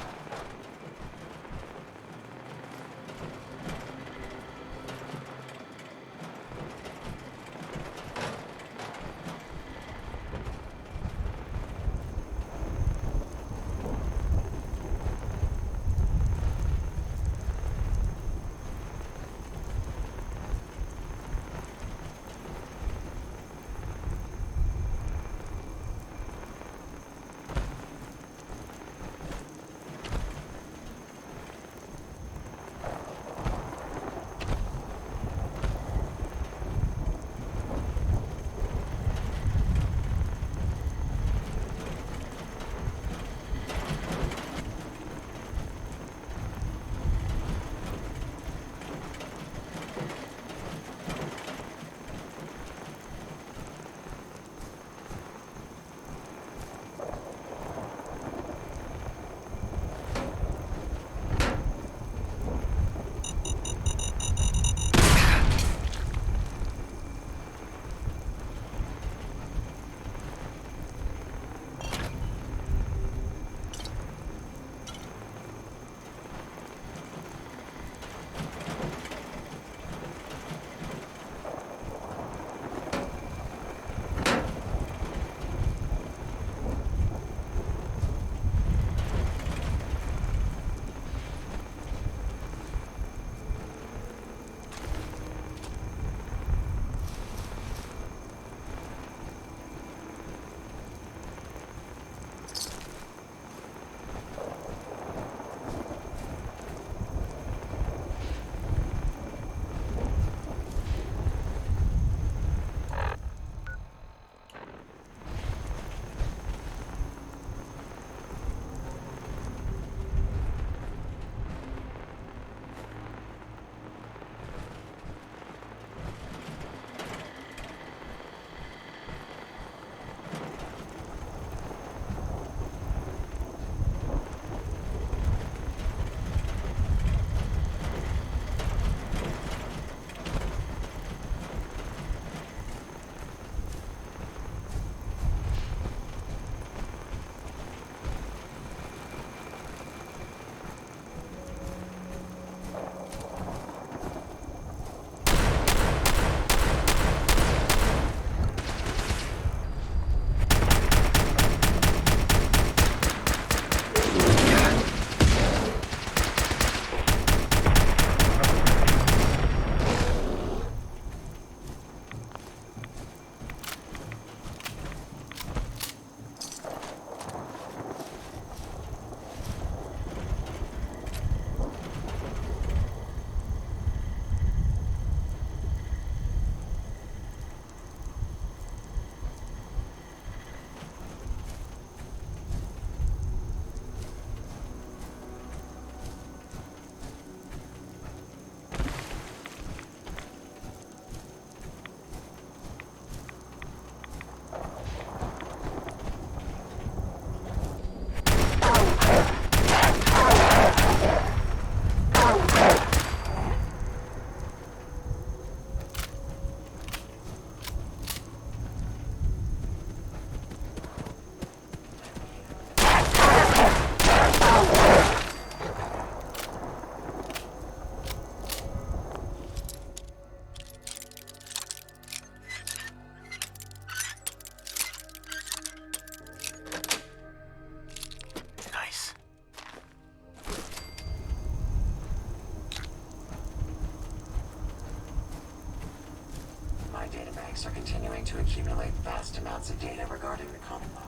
Matrix are continuing to accumulate vast amounts of data regarding the Commonwealth.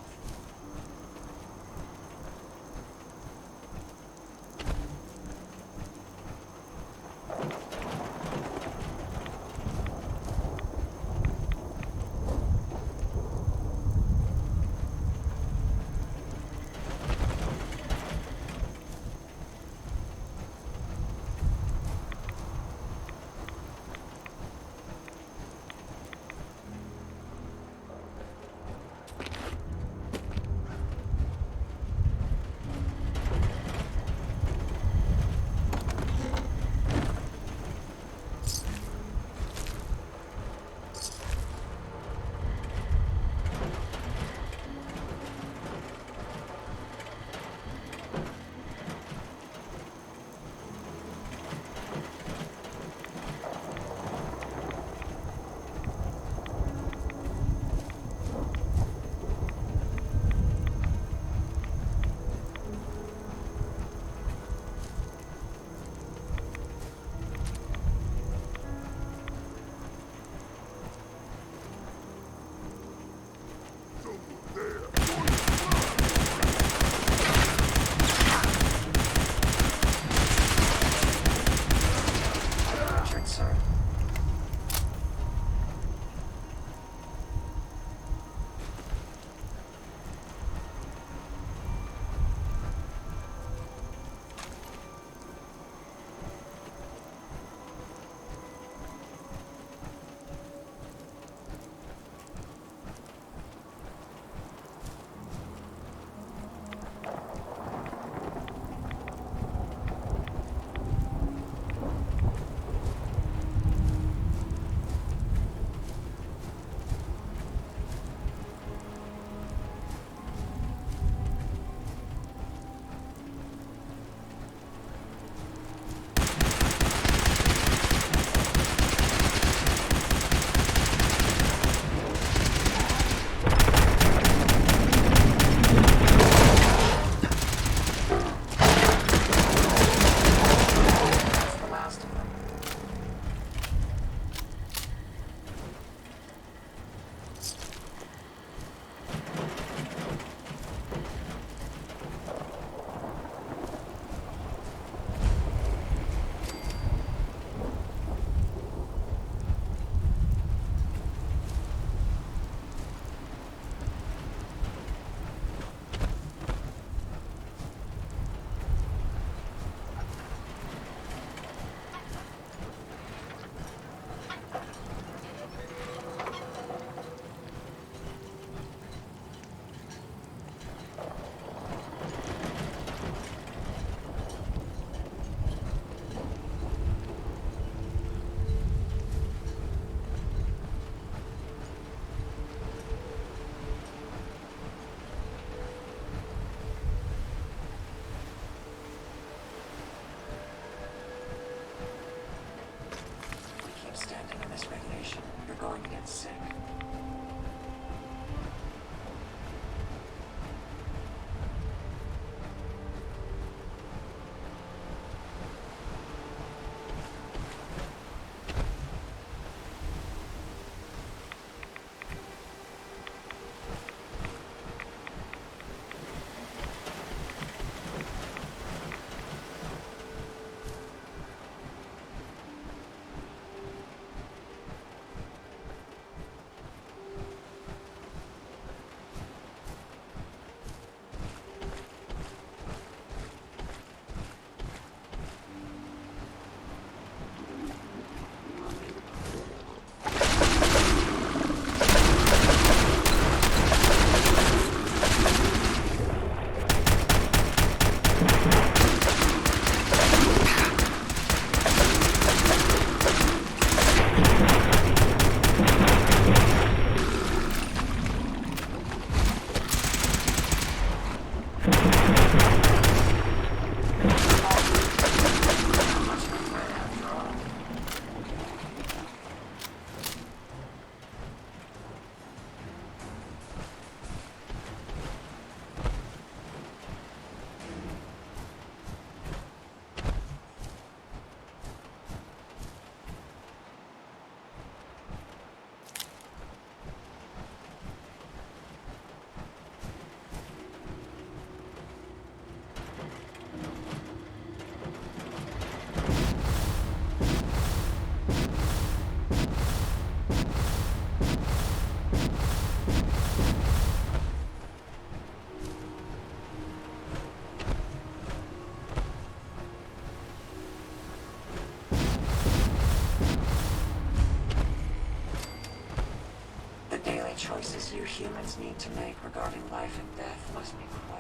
choices you humans need to make regarding life and death must be quite...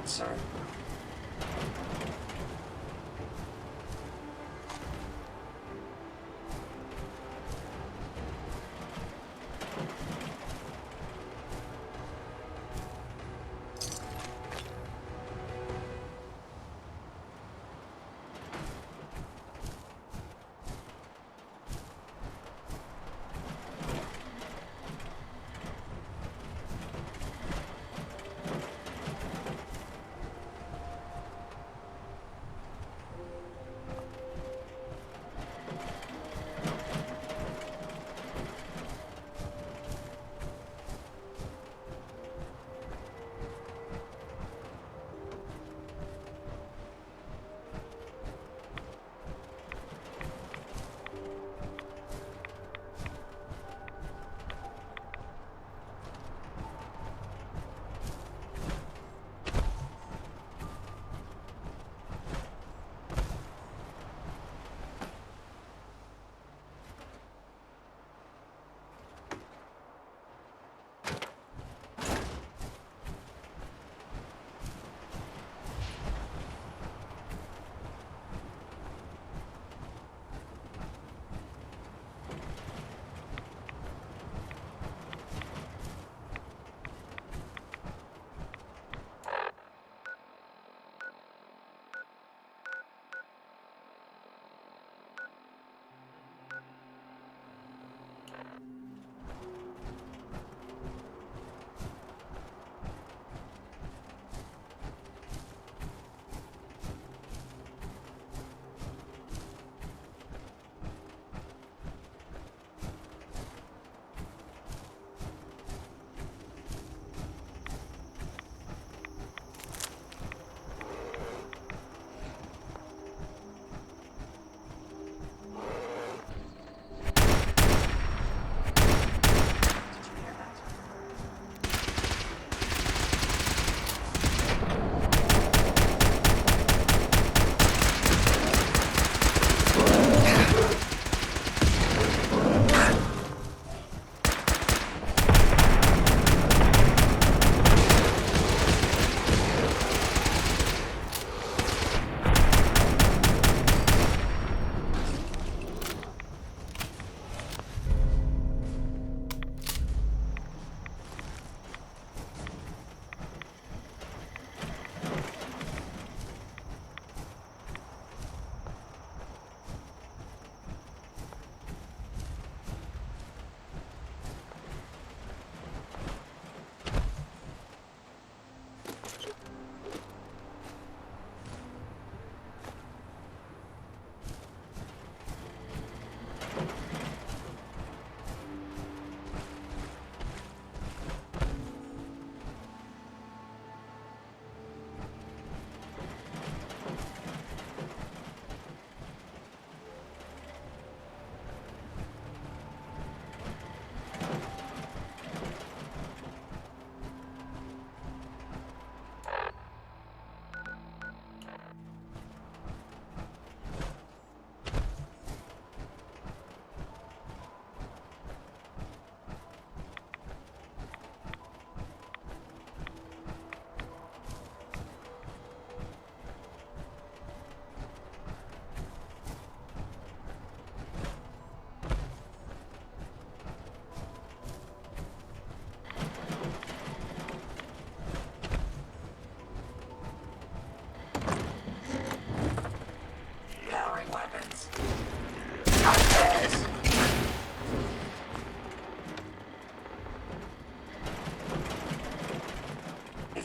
Sir.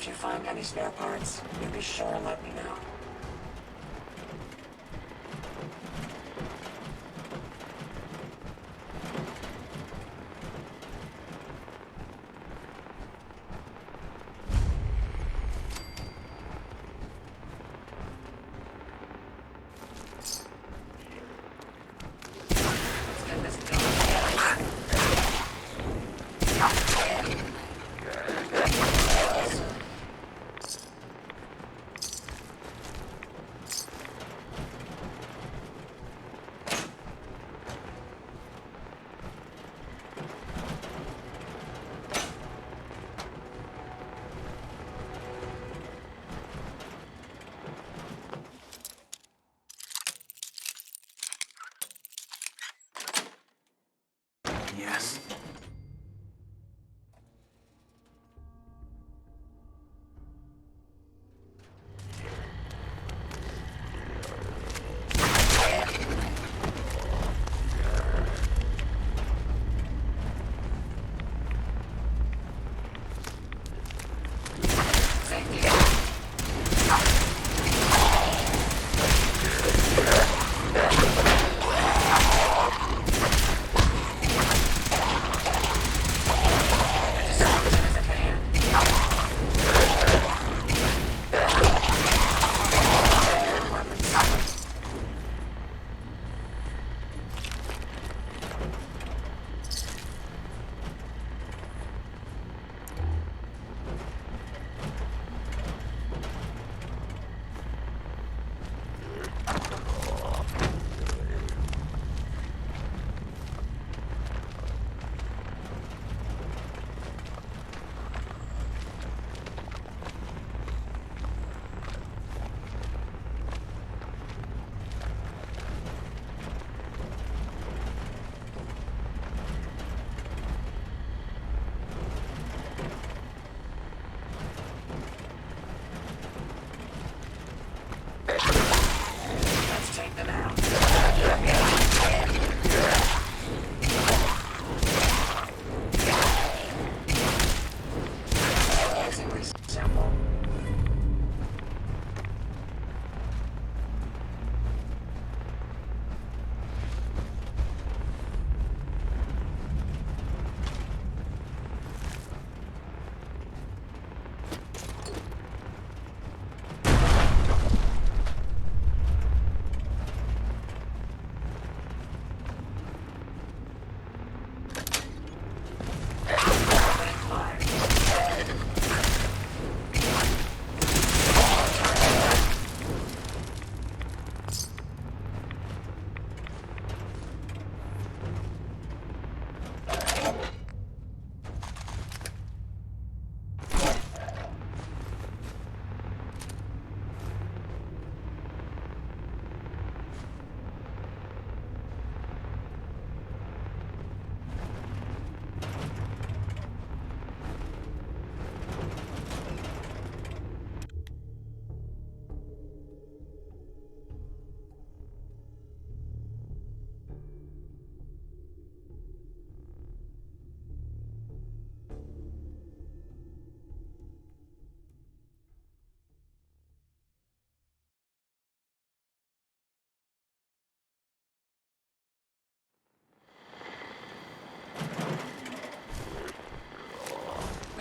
If you find any spare parts, you be sure and let me know.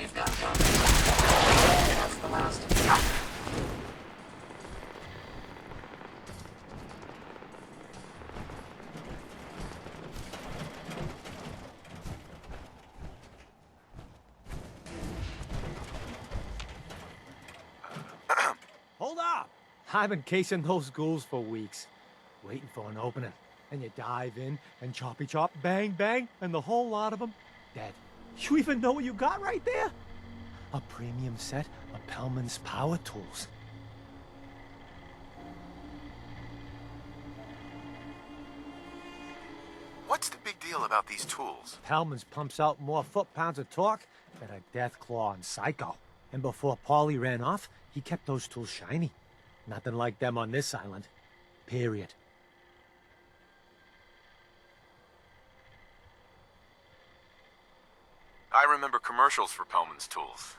you've got company. That's the last of you. Hold up! I've been casing those ghouls for weeks, waiting for an opening. And you dive in, and choppy chop, bang bang, and the whole lot of them dead. You even know what you got right there? A premium set of Pellman's power tools. What's the big deal about these tools? Pellman's pumps out more foot-pounds of torque than a Deathclaw and Psycho. And before Paulie ran off, he kept those tools shiny. Nothing like them on this island. Period. I remember commercials for Pellman's tools.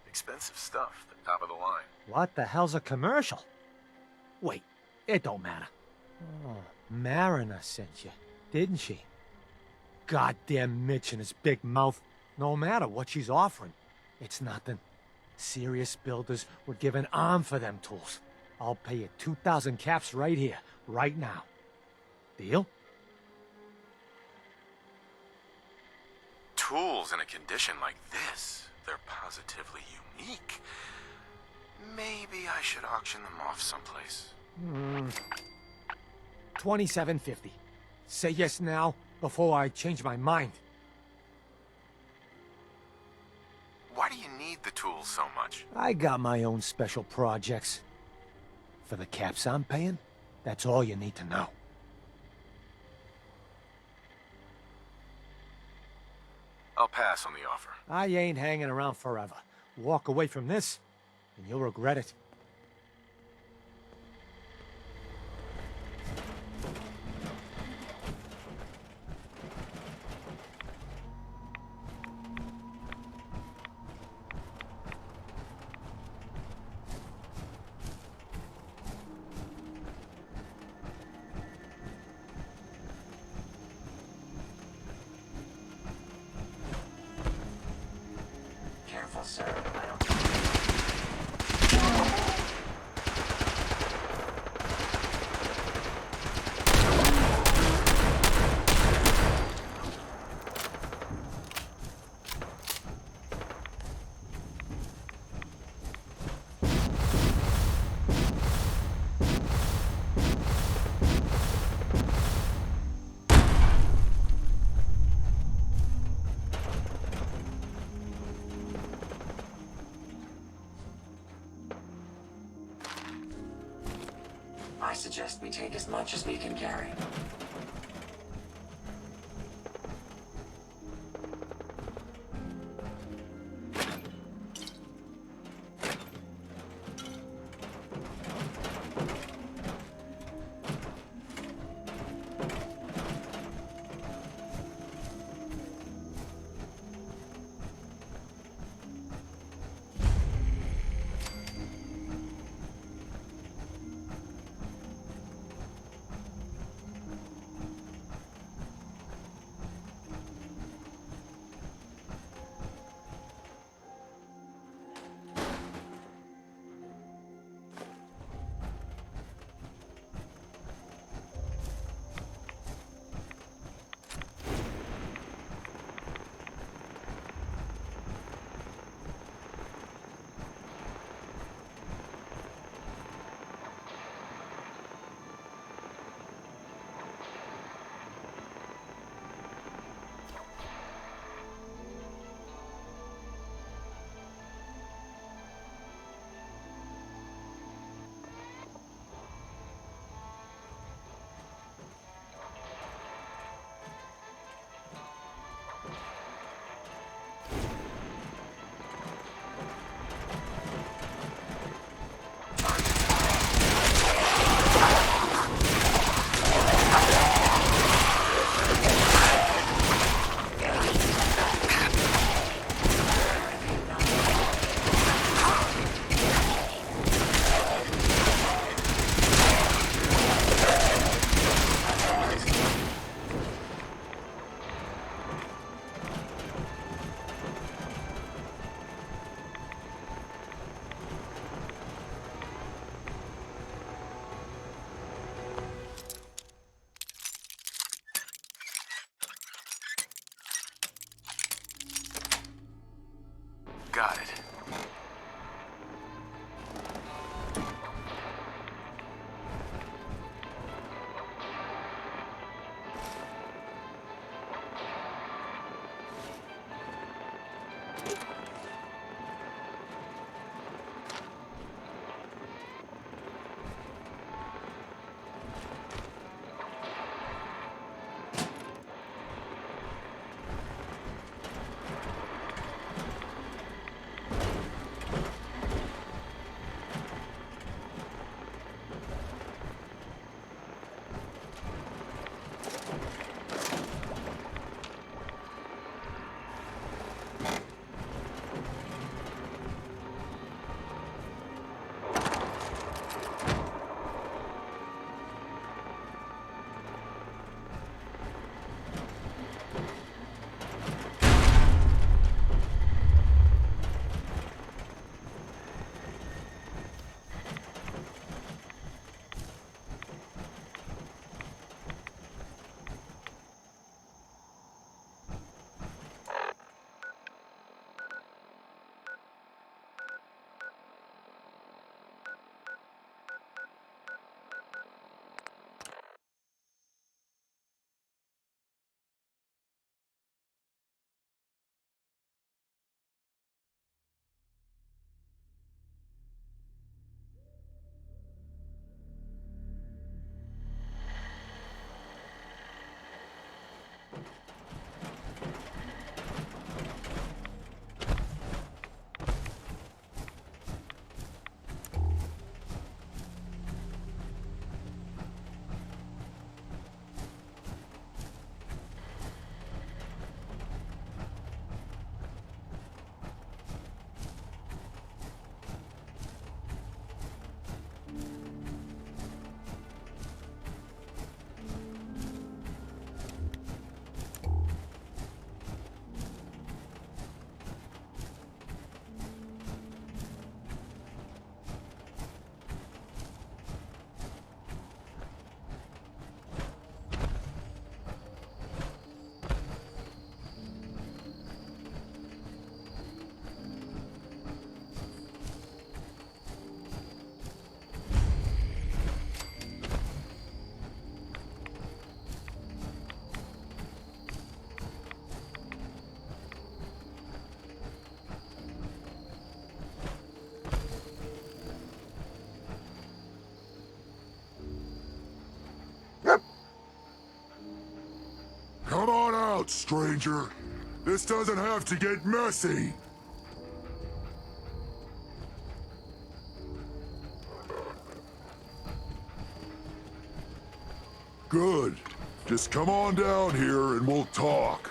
Expensive stuff, the top of the line. What the hell's a commercial? Wait, it don't matter. Oh, Mariner sent you, didn't she? Goddamn Mitch and his big mouth. No matter what she's offering, it's nothing. Serious builders would give an arm for them tools. I'll pay you 2,000 caps right here, right now. Deal? Tools in a condition like this, they're positively unique. Maybe I should auction them off someplace. $27.50. Say yes now, before I change my mind. Why do you need the tools so much? I got my own special projects. For the caps I'm paying, that's all you need to know. I'll pass on the offer. I ain't hanging around forever. Walk away from this, and you'll regret it. Careful, sir. I don't... I suggest we take as much as we can carry. Got it. Come on out, stranger. This doesn't have to get messy. Good. Just come on down here and we'll talk.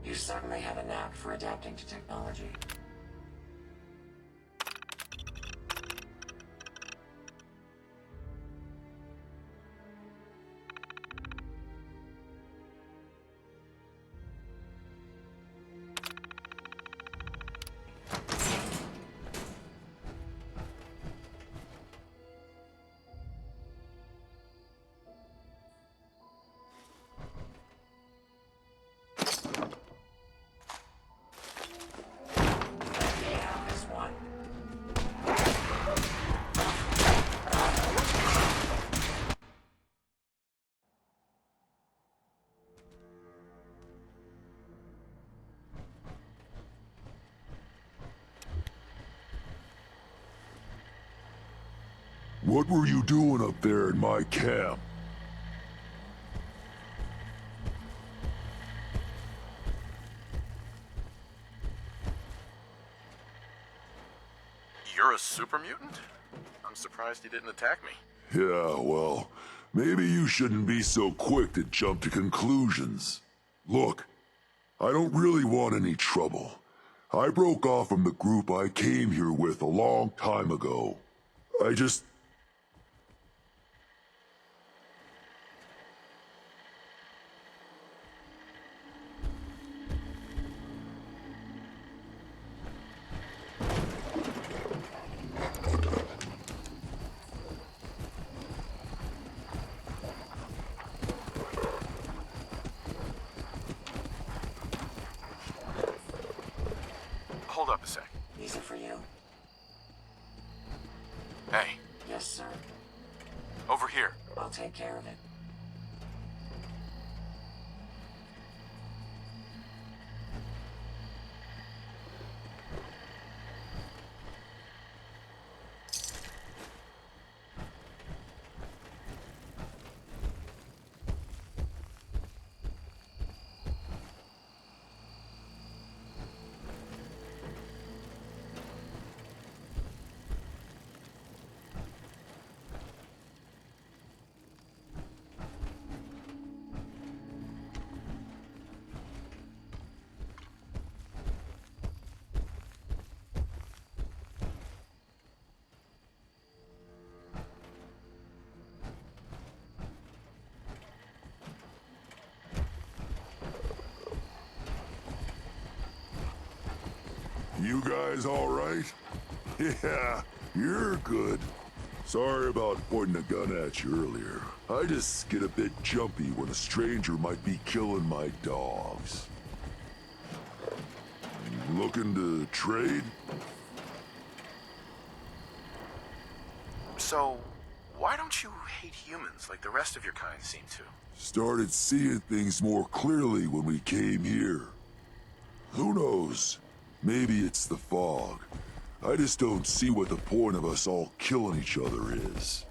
You certainly have a knack for adapting to technology. What were you doing up there in my camp? You're a super mutant? I'm surprised you didn't attack me. Yeah, well, maybe you shouldn't be so quick to jump to conclusions. Look, I don't really want any trouble, I broke off from the group I came here with a long time ago. I just... Hold up a sec. These are for you. Hey, Yes, sir. over here. I'll take care of it. You guys all right? Yeah, you're good. Sorry about pointing a gun at you earlier. I just get a bit jumpy when a stranger might be killing my dogs. Looking to trade? So, why don't you hate humans like the rest of your kind seem to? Started seeing things more clearly when we came here. Who knows? Maybe it's the fog. I just don't see what the point of us all killing each other is.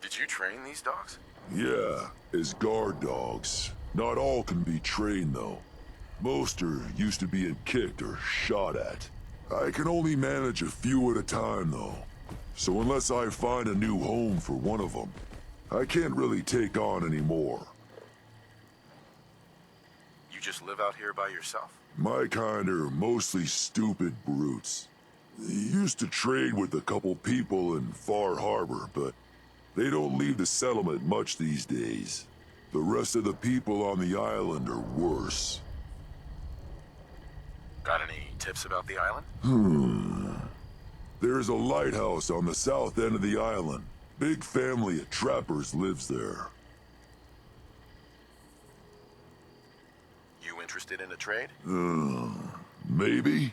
Did you train these dogs? Yeah, as guard dogs. Not all can be trained, though. Most are used to being kicked or shot at. I can only manage a few at a time, though. So unless I find a new home for one of them, I can't really take on any more. You just live out here by yourself? My kind are mostly stupid brutes. Used to trade with a couple people in Far Harbor, but they don't leave the settlement much these days. The rest of the people on the island are worse. Got any tips about the island? There's a lighthouse on the south end of the island. Big family of trappers lives there. You interested in a trade? Maybe?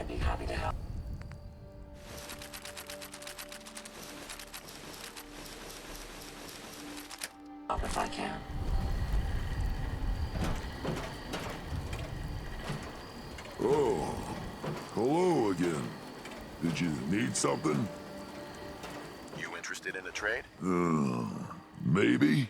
I'd be happy to help. Help if I can. Oh, hello again. Did you need something? You interested in a trade? Maybe?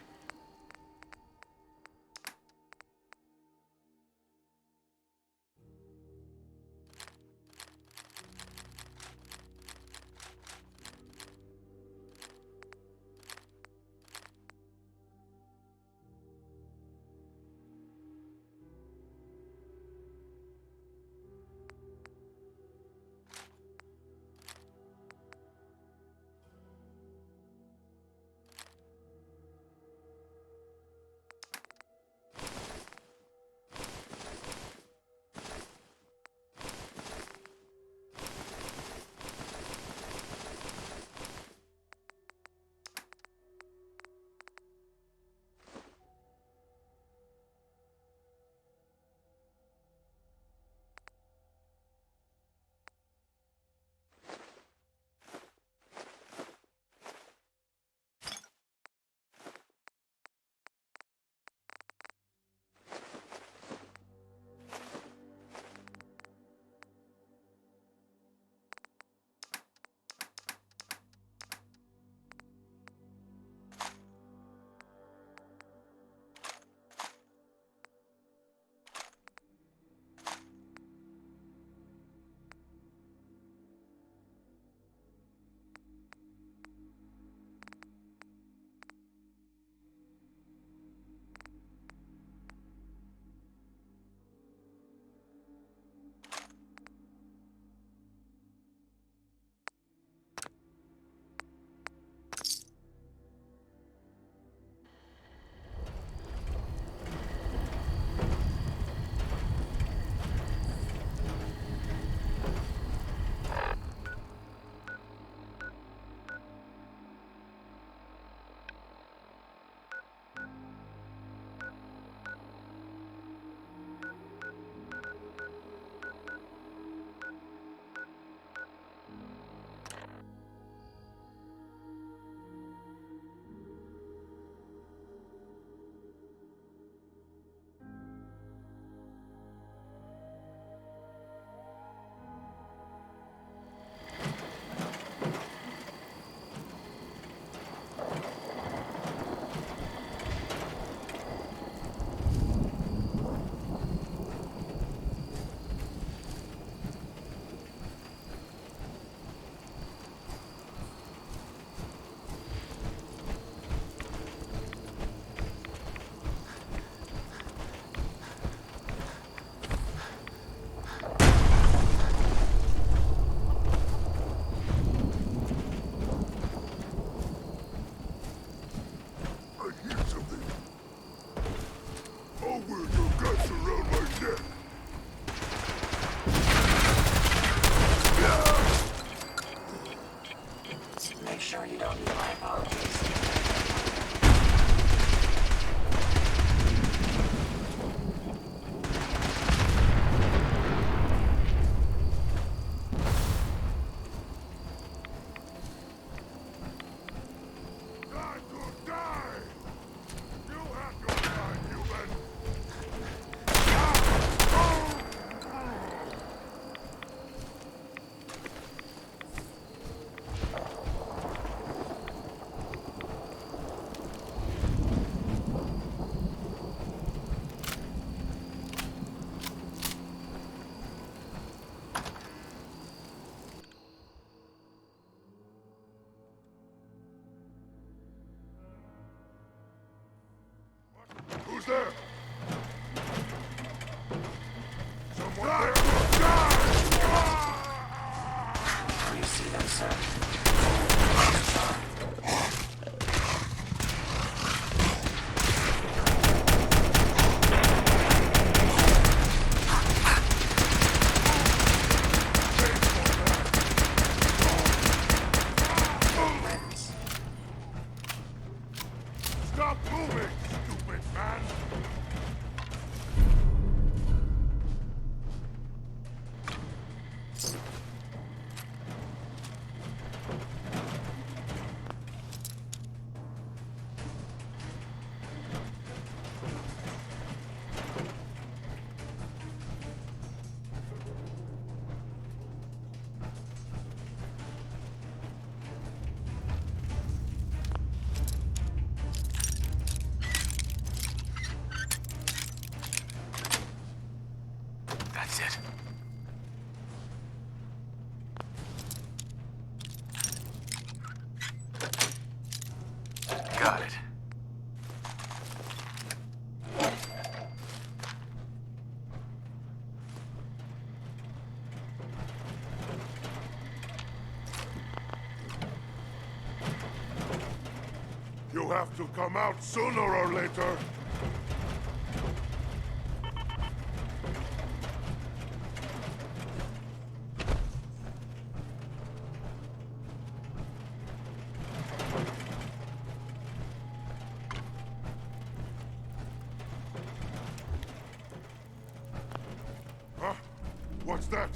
sure you don't need my apologies. Who's there? Someone there will die! Do you see them, sir? Stop moving, stupid man! got it. You have to come out sooner or later. Huh? What's that?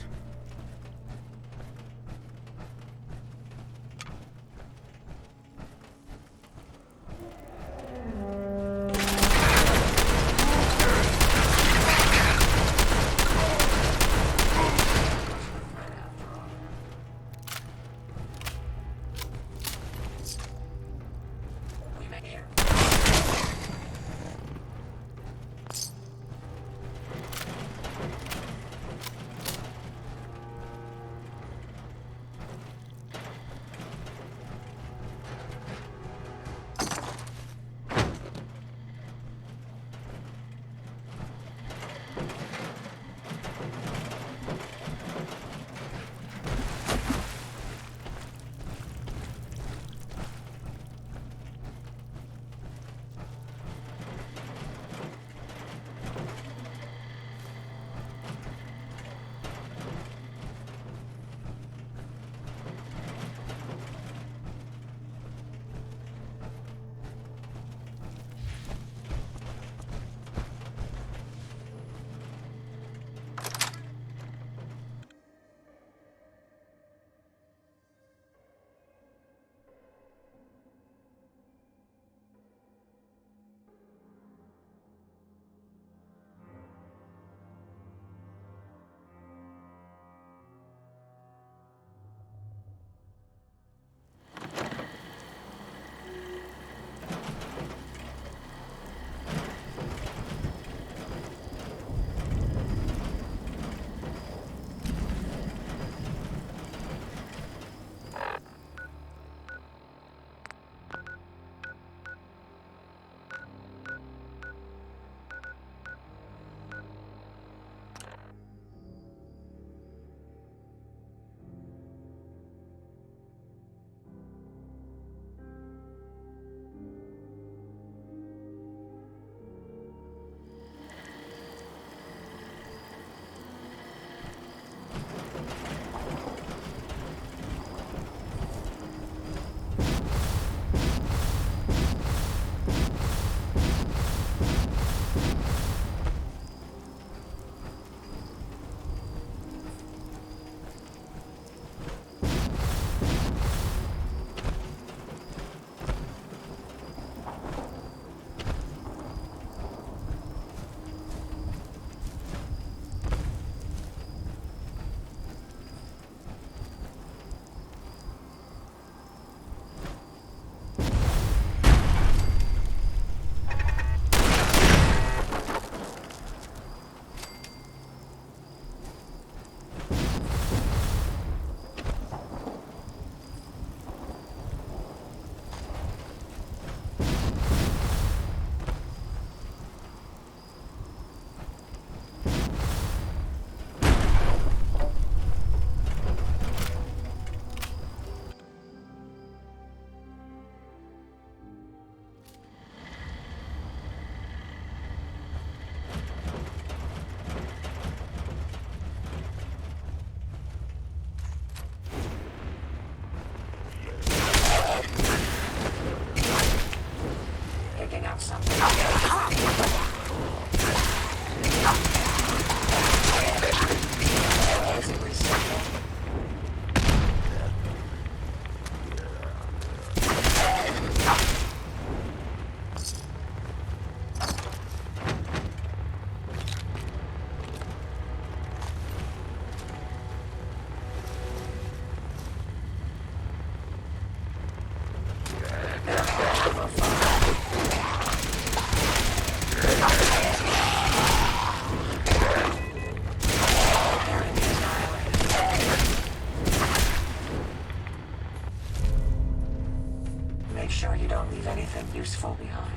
sure you don't leave anything useful behind.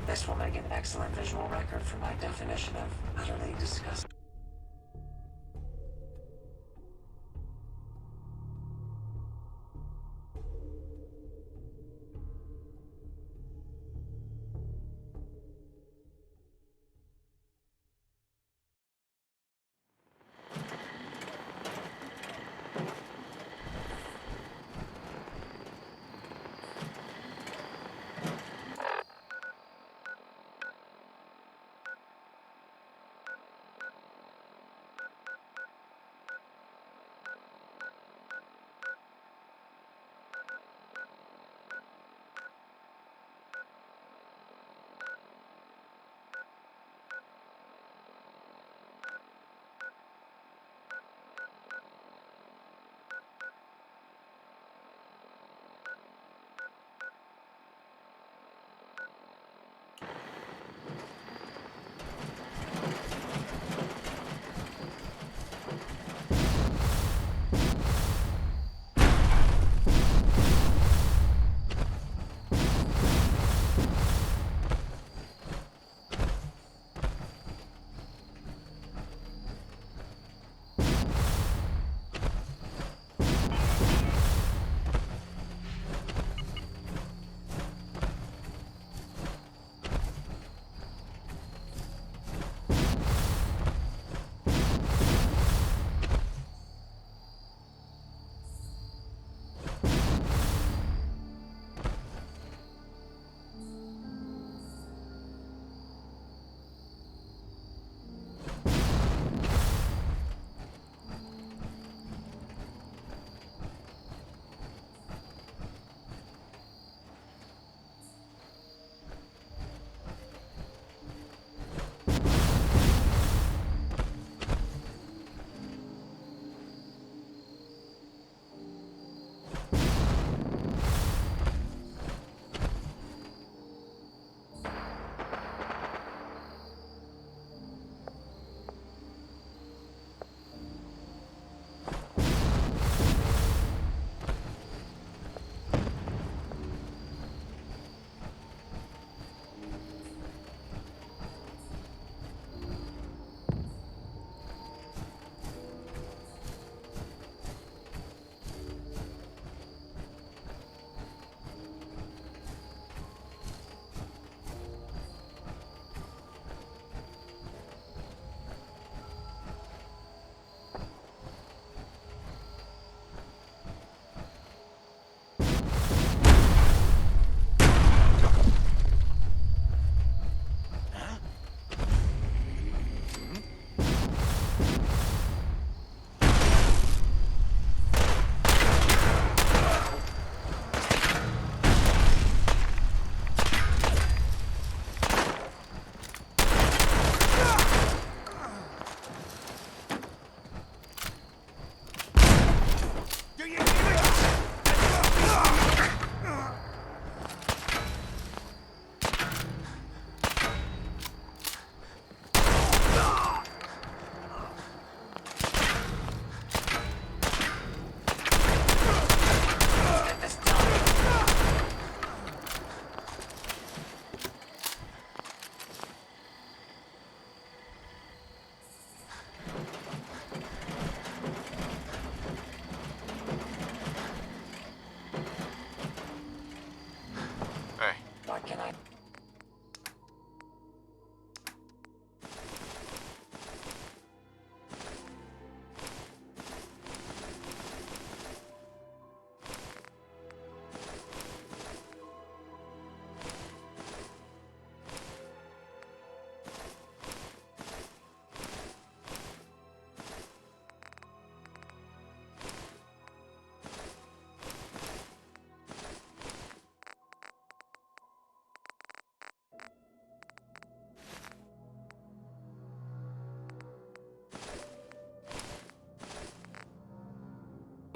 This will make an excellent visual record for my definition of utterly disgusting.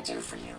Do for you.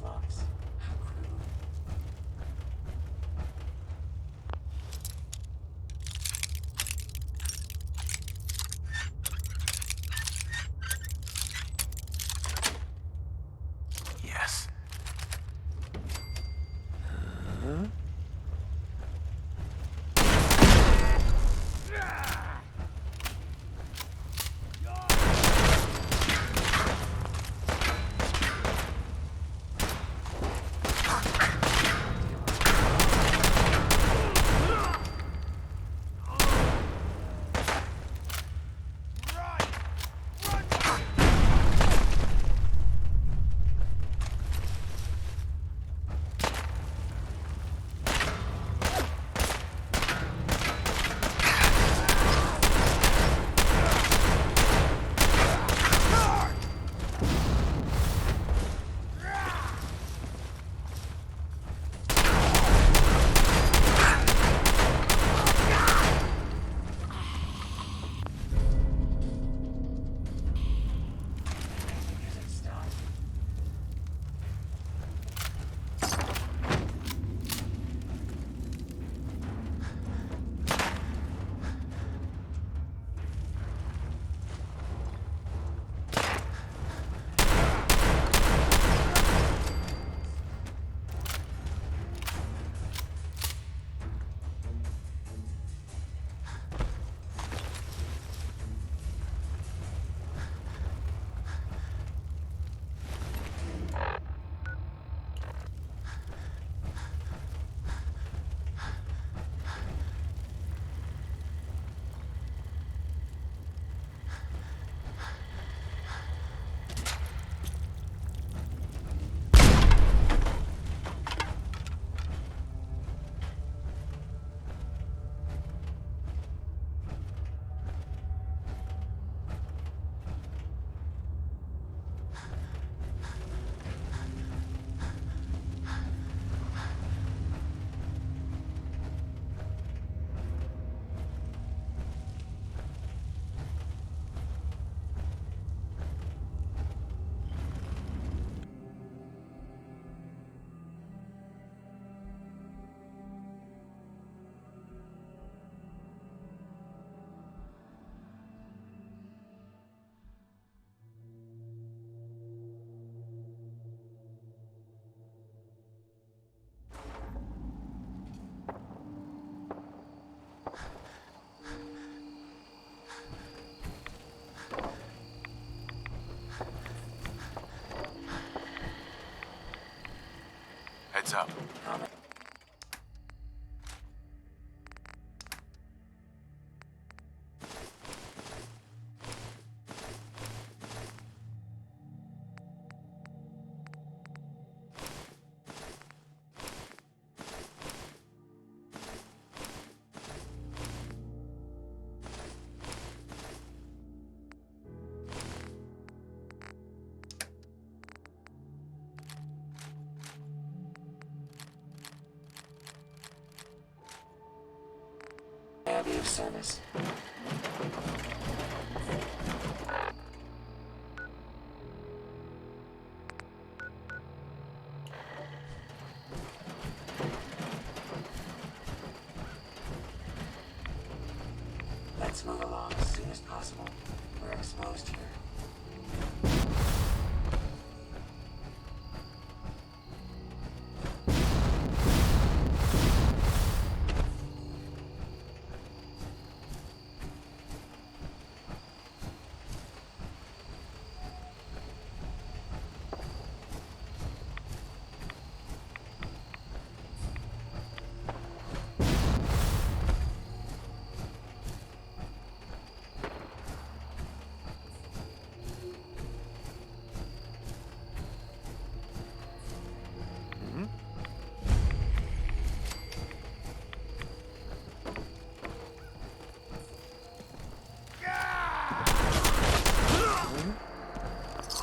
Locks. How crude. Yes. Huh? Heads up. I be of service? Let's move along as soon as possible. We're exposed here.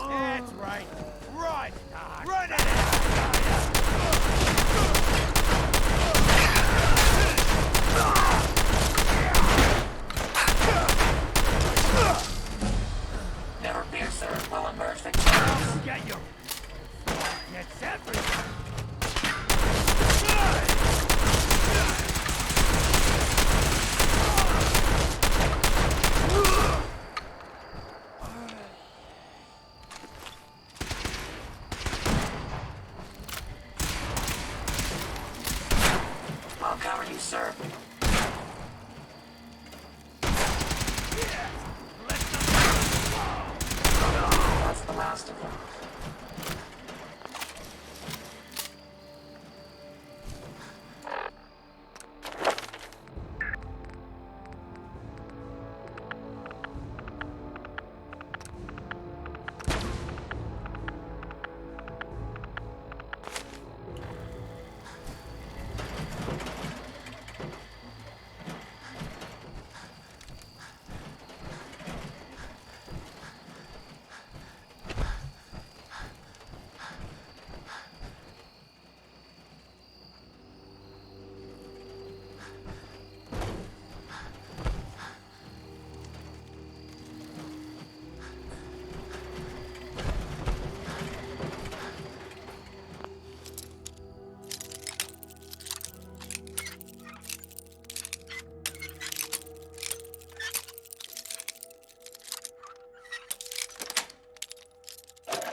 That's right. Run! Run Never fear, sir. We'll emerge victorious. Get you! It's everything! I'll cover you, sir. That's the last of them.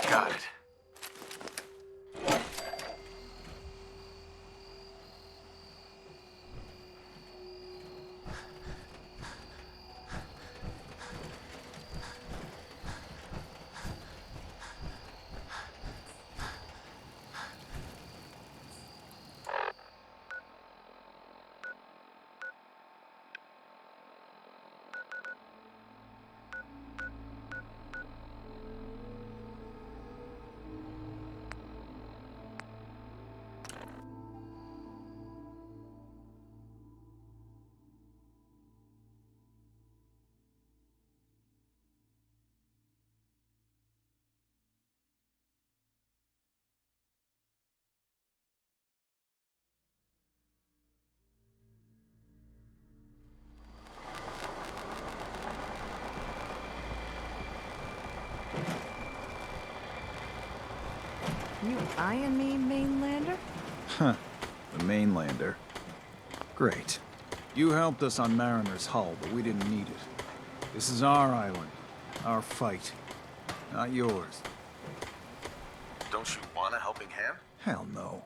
Got it. You eyeing me, mainlander? Huh. The mainlander. Great. You helped us on Mariner's hull, but we didn't need it. This is our island. Our fight. Not yours. Don't you want a helping hand? Hell no.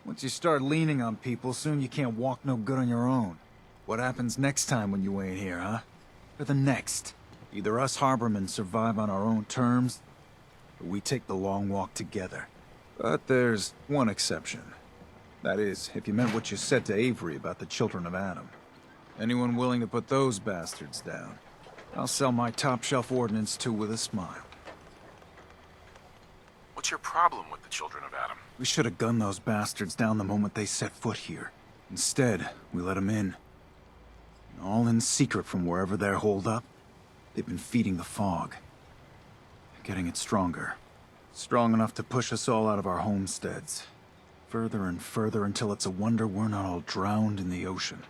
Once you start leaning on people, soon you can't walk no good on your own. What happens next time when you ain't here, huh? Or the next? Either us harbormen survive on our own terms, or we take the long walk together. But there's one exception. That is, if you meant what you said to Avery about the Children of Adam. Anyone willing to put those bastards down, I'll sell my top-shelf ordnance to with a smile. What's your problem with the Children of Adam? We should have gunned those bastards down the moment they set foot here. Instead, we let them in. And all in secret from wherever they're holed up. They've been feeding the fog. Getting it stronger. Strong enough to push us all out of our homesteads. Further and further until it's a wonder we're not all drowned in the ocean.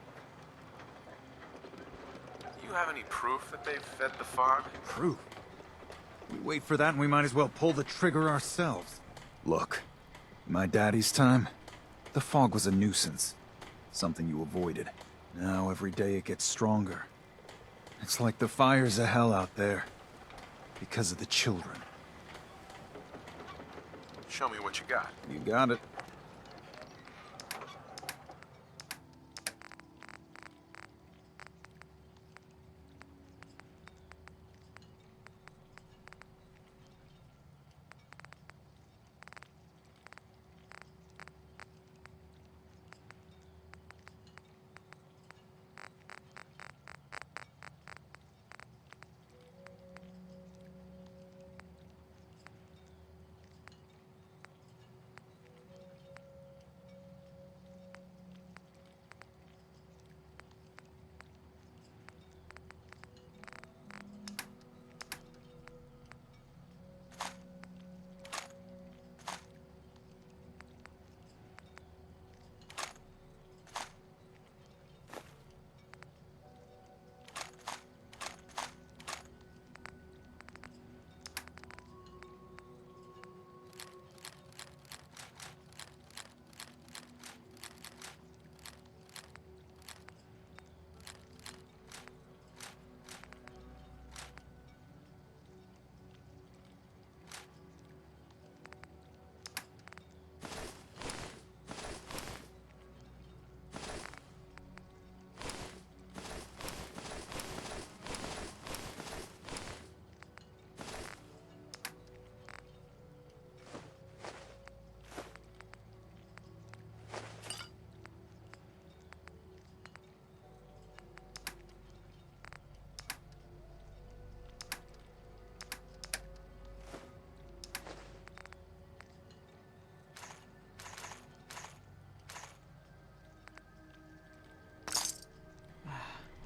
you have any proof that they've fed the fog? Proof? We wait for that and we might as well pull the trigger ourselves. Look, in my daddy's time, the fog was a nuisance. Something you avoided. Now every day it gets stronger. It's like the fires of hell out there. Because of the children. Show me what you got. You got it.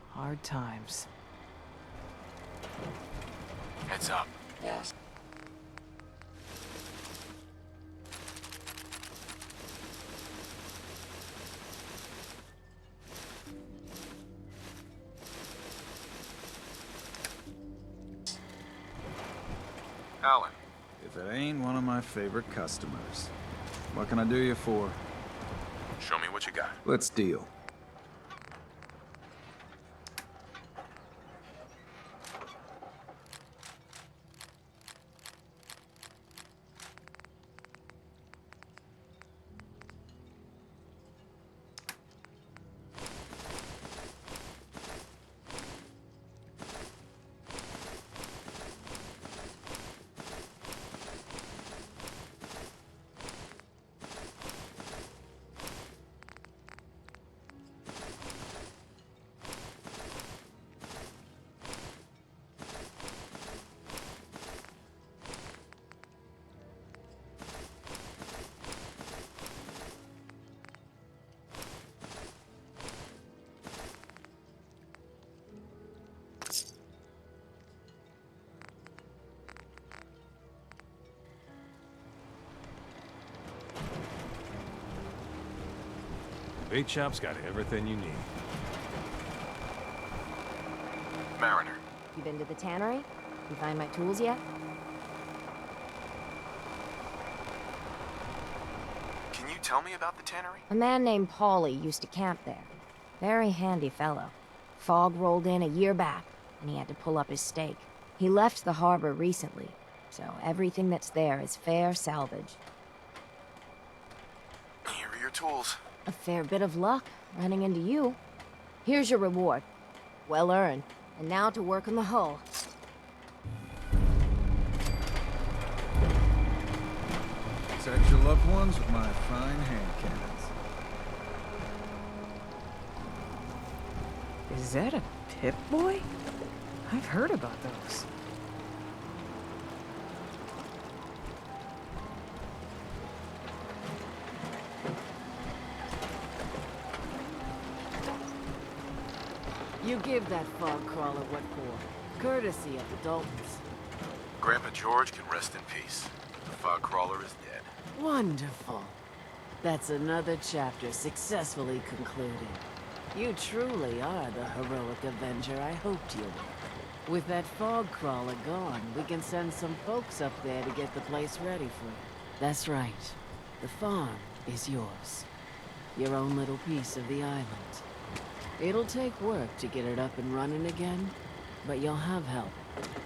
Hard times. Heads up. Yes. Alan. If it ain't one of my favorite customers. What can I do you for? Show me what you got. Let's deal. Bait shop's got everything you need. Mariner. You been to the tannery? You find my tools yet? Can you tell me about the tannery? A man named Paulie used to camp there. Very handy fellow. Fog rolled in a year back, and he had to pull up his stake. He left the harbor recently, so everything that's there is fair salvage. Here are your tools. A fair bit of luck running into you. Here's your reward. Well earned. And now to work on the hull. Protect your loved ones with my fine hand cannons. Is that a Pip-Boy? I've heard about those. You give that fog crawler what for. Courtesy of the Daltons. Grandpa George can rest in peace. The fog crawler is dead. Wonderful. That's another chapter successfully concluded. You truly are the heroic Avenger I hoped you were. With that fog crawler gone, we can send some folks up there to get the place ready for you. That's right. The farm is yours. Your own little piece of the island. It'll take work to get it up and running again, but you'll have help.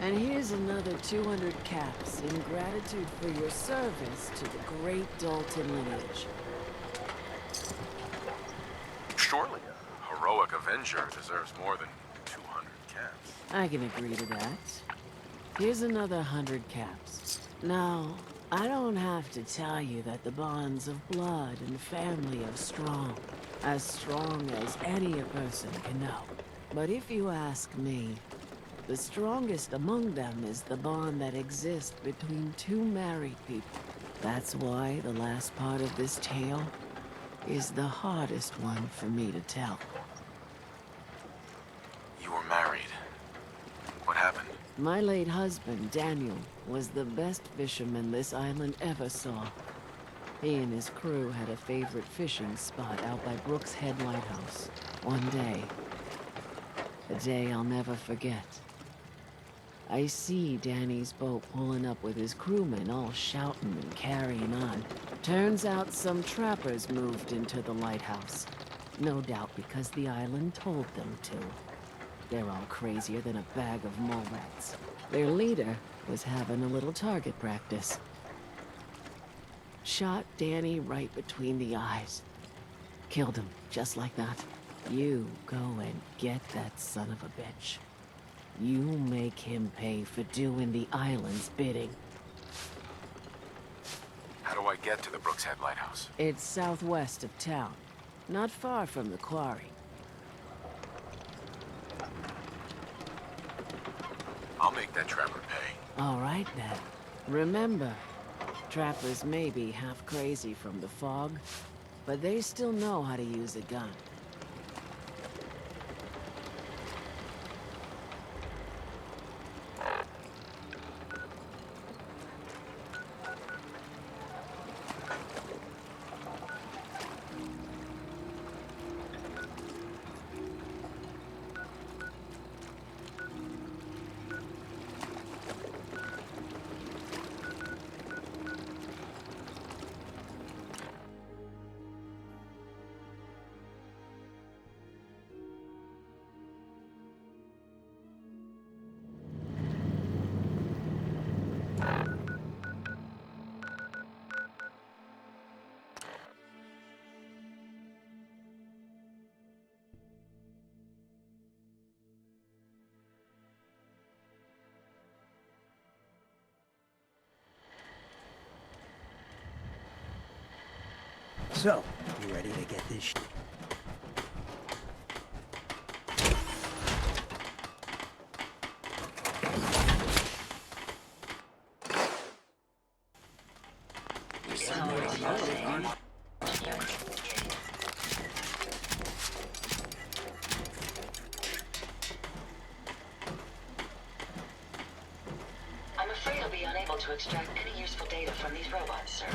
And here's another 200 caps in gratitude for your service to the great Dalton lineage. Surely a heroic Avenger deserves more than 200 caps. I can agree to that. Here's another 100 caps. Now, I don't have to tell you that the bonds of blood and family are strong. As strong as any a person can know. But if you ask me, the strongest among them is the bond that exists between two married people. That's why the last part of this tale is the hardest one for me to tell. You were married. What happened? My late husband, Daniel, was the best fisherman this island ever saw. He and his crew had a favorite fishing spot out by Brooks Head Lighthouse. One day, a day I'll never forget. I see Danny's boat pulling up with his crewmen all shouting and carrying on. Turns out some trappers moved into the lighthouse. No doubt because the island told them to. They're all crazier than a bag of mole rats. Their leader was having a little target practice. Shot Danny right between the eyes. Killed him, just like that. You go and get that son of a bitch. You make him pay for doing the island's bidding. How do I get to the Brooks Head Lighthouse? It's southwest of town, not far from the quarry. I'll make that trapper pay. All right, then. Remember, trappers may be half crazy from the fog, but they still know how to use a gun. So, you ready to get this I'm afraid I'll be unable to extract any useful data from these robots, sir.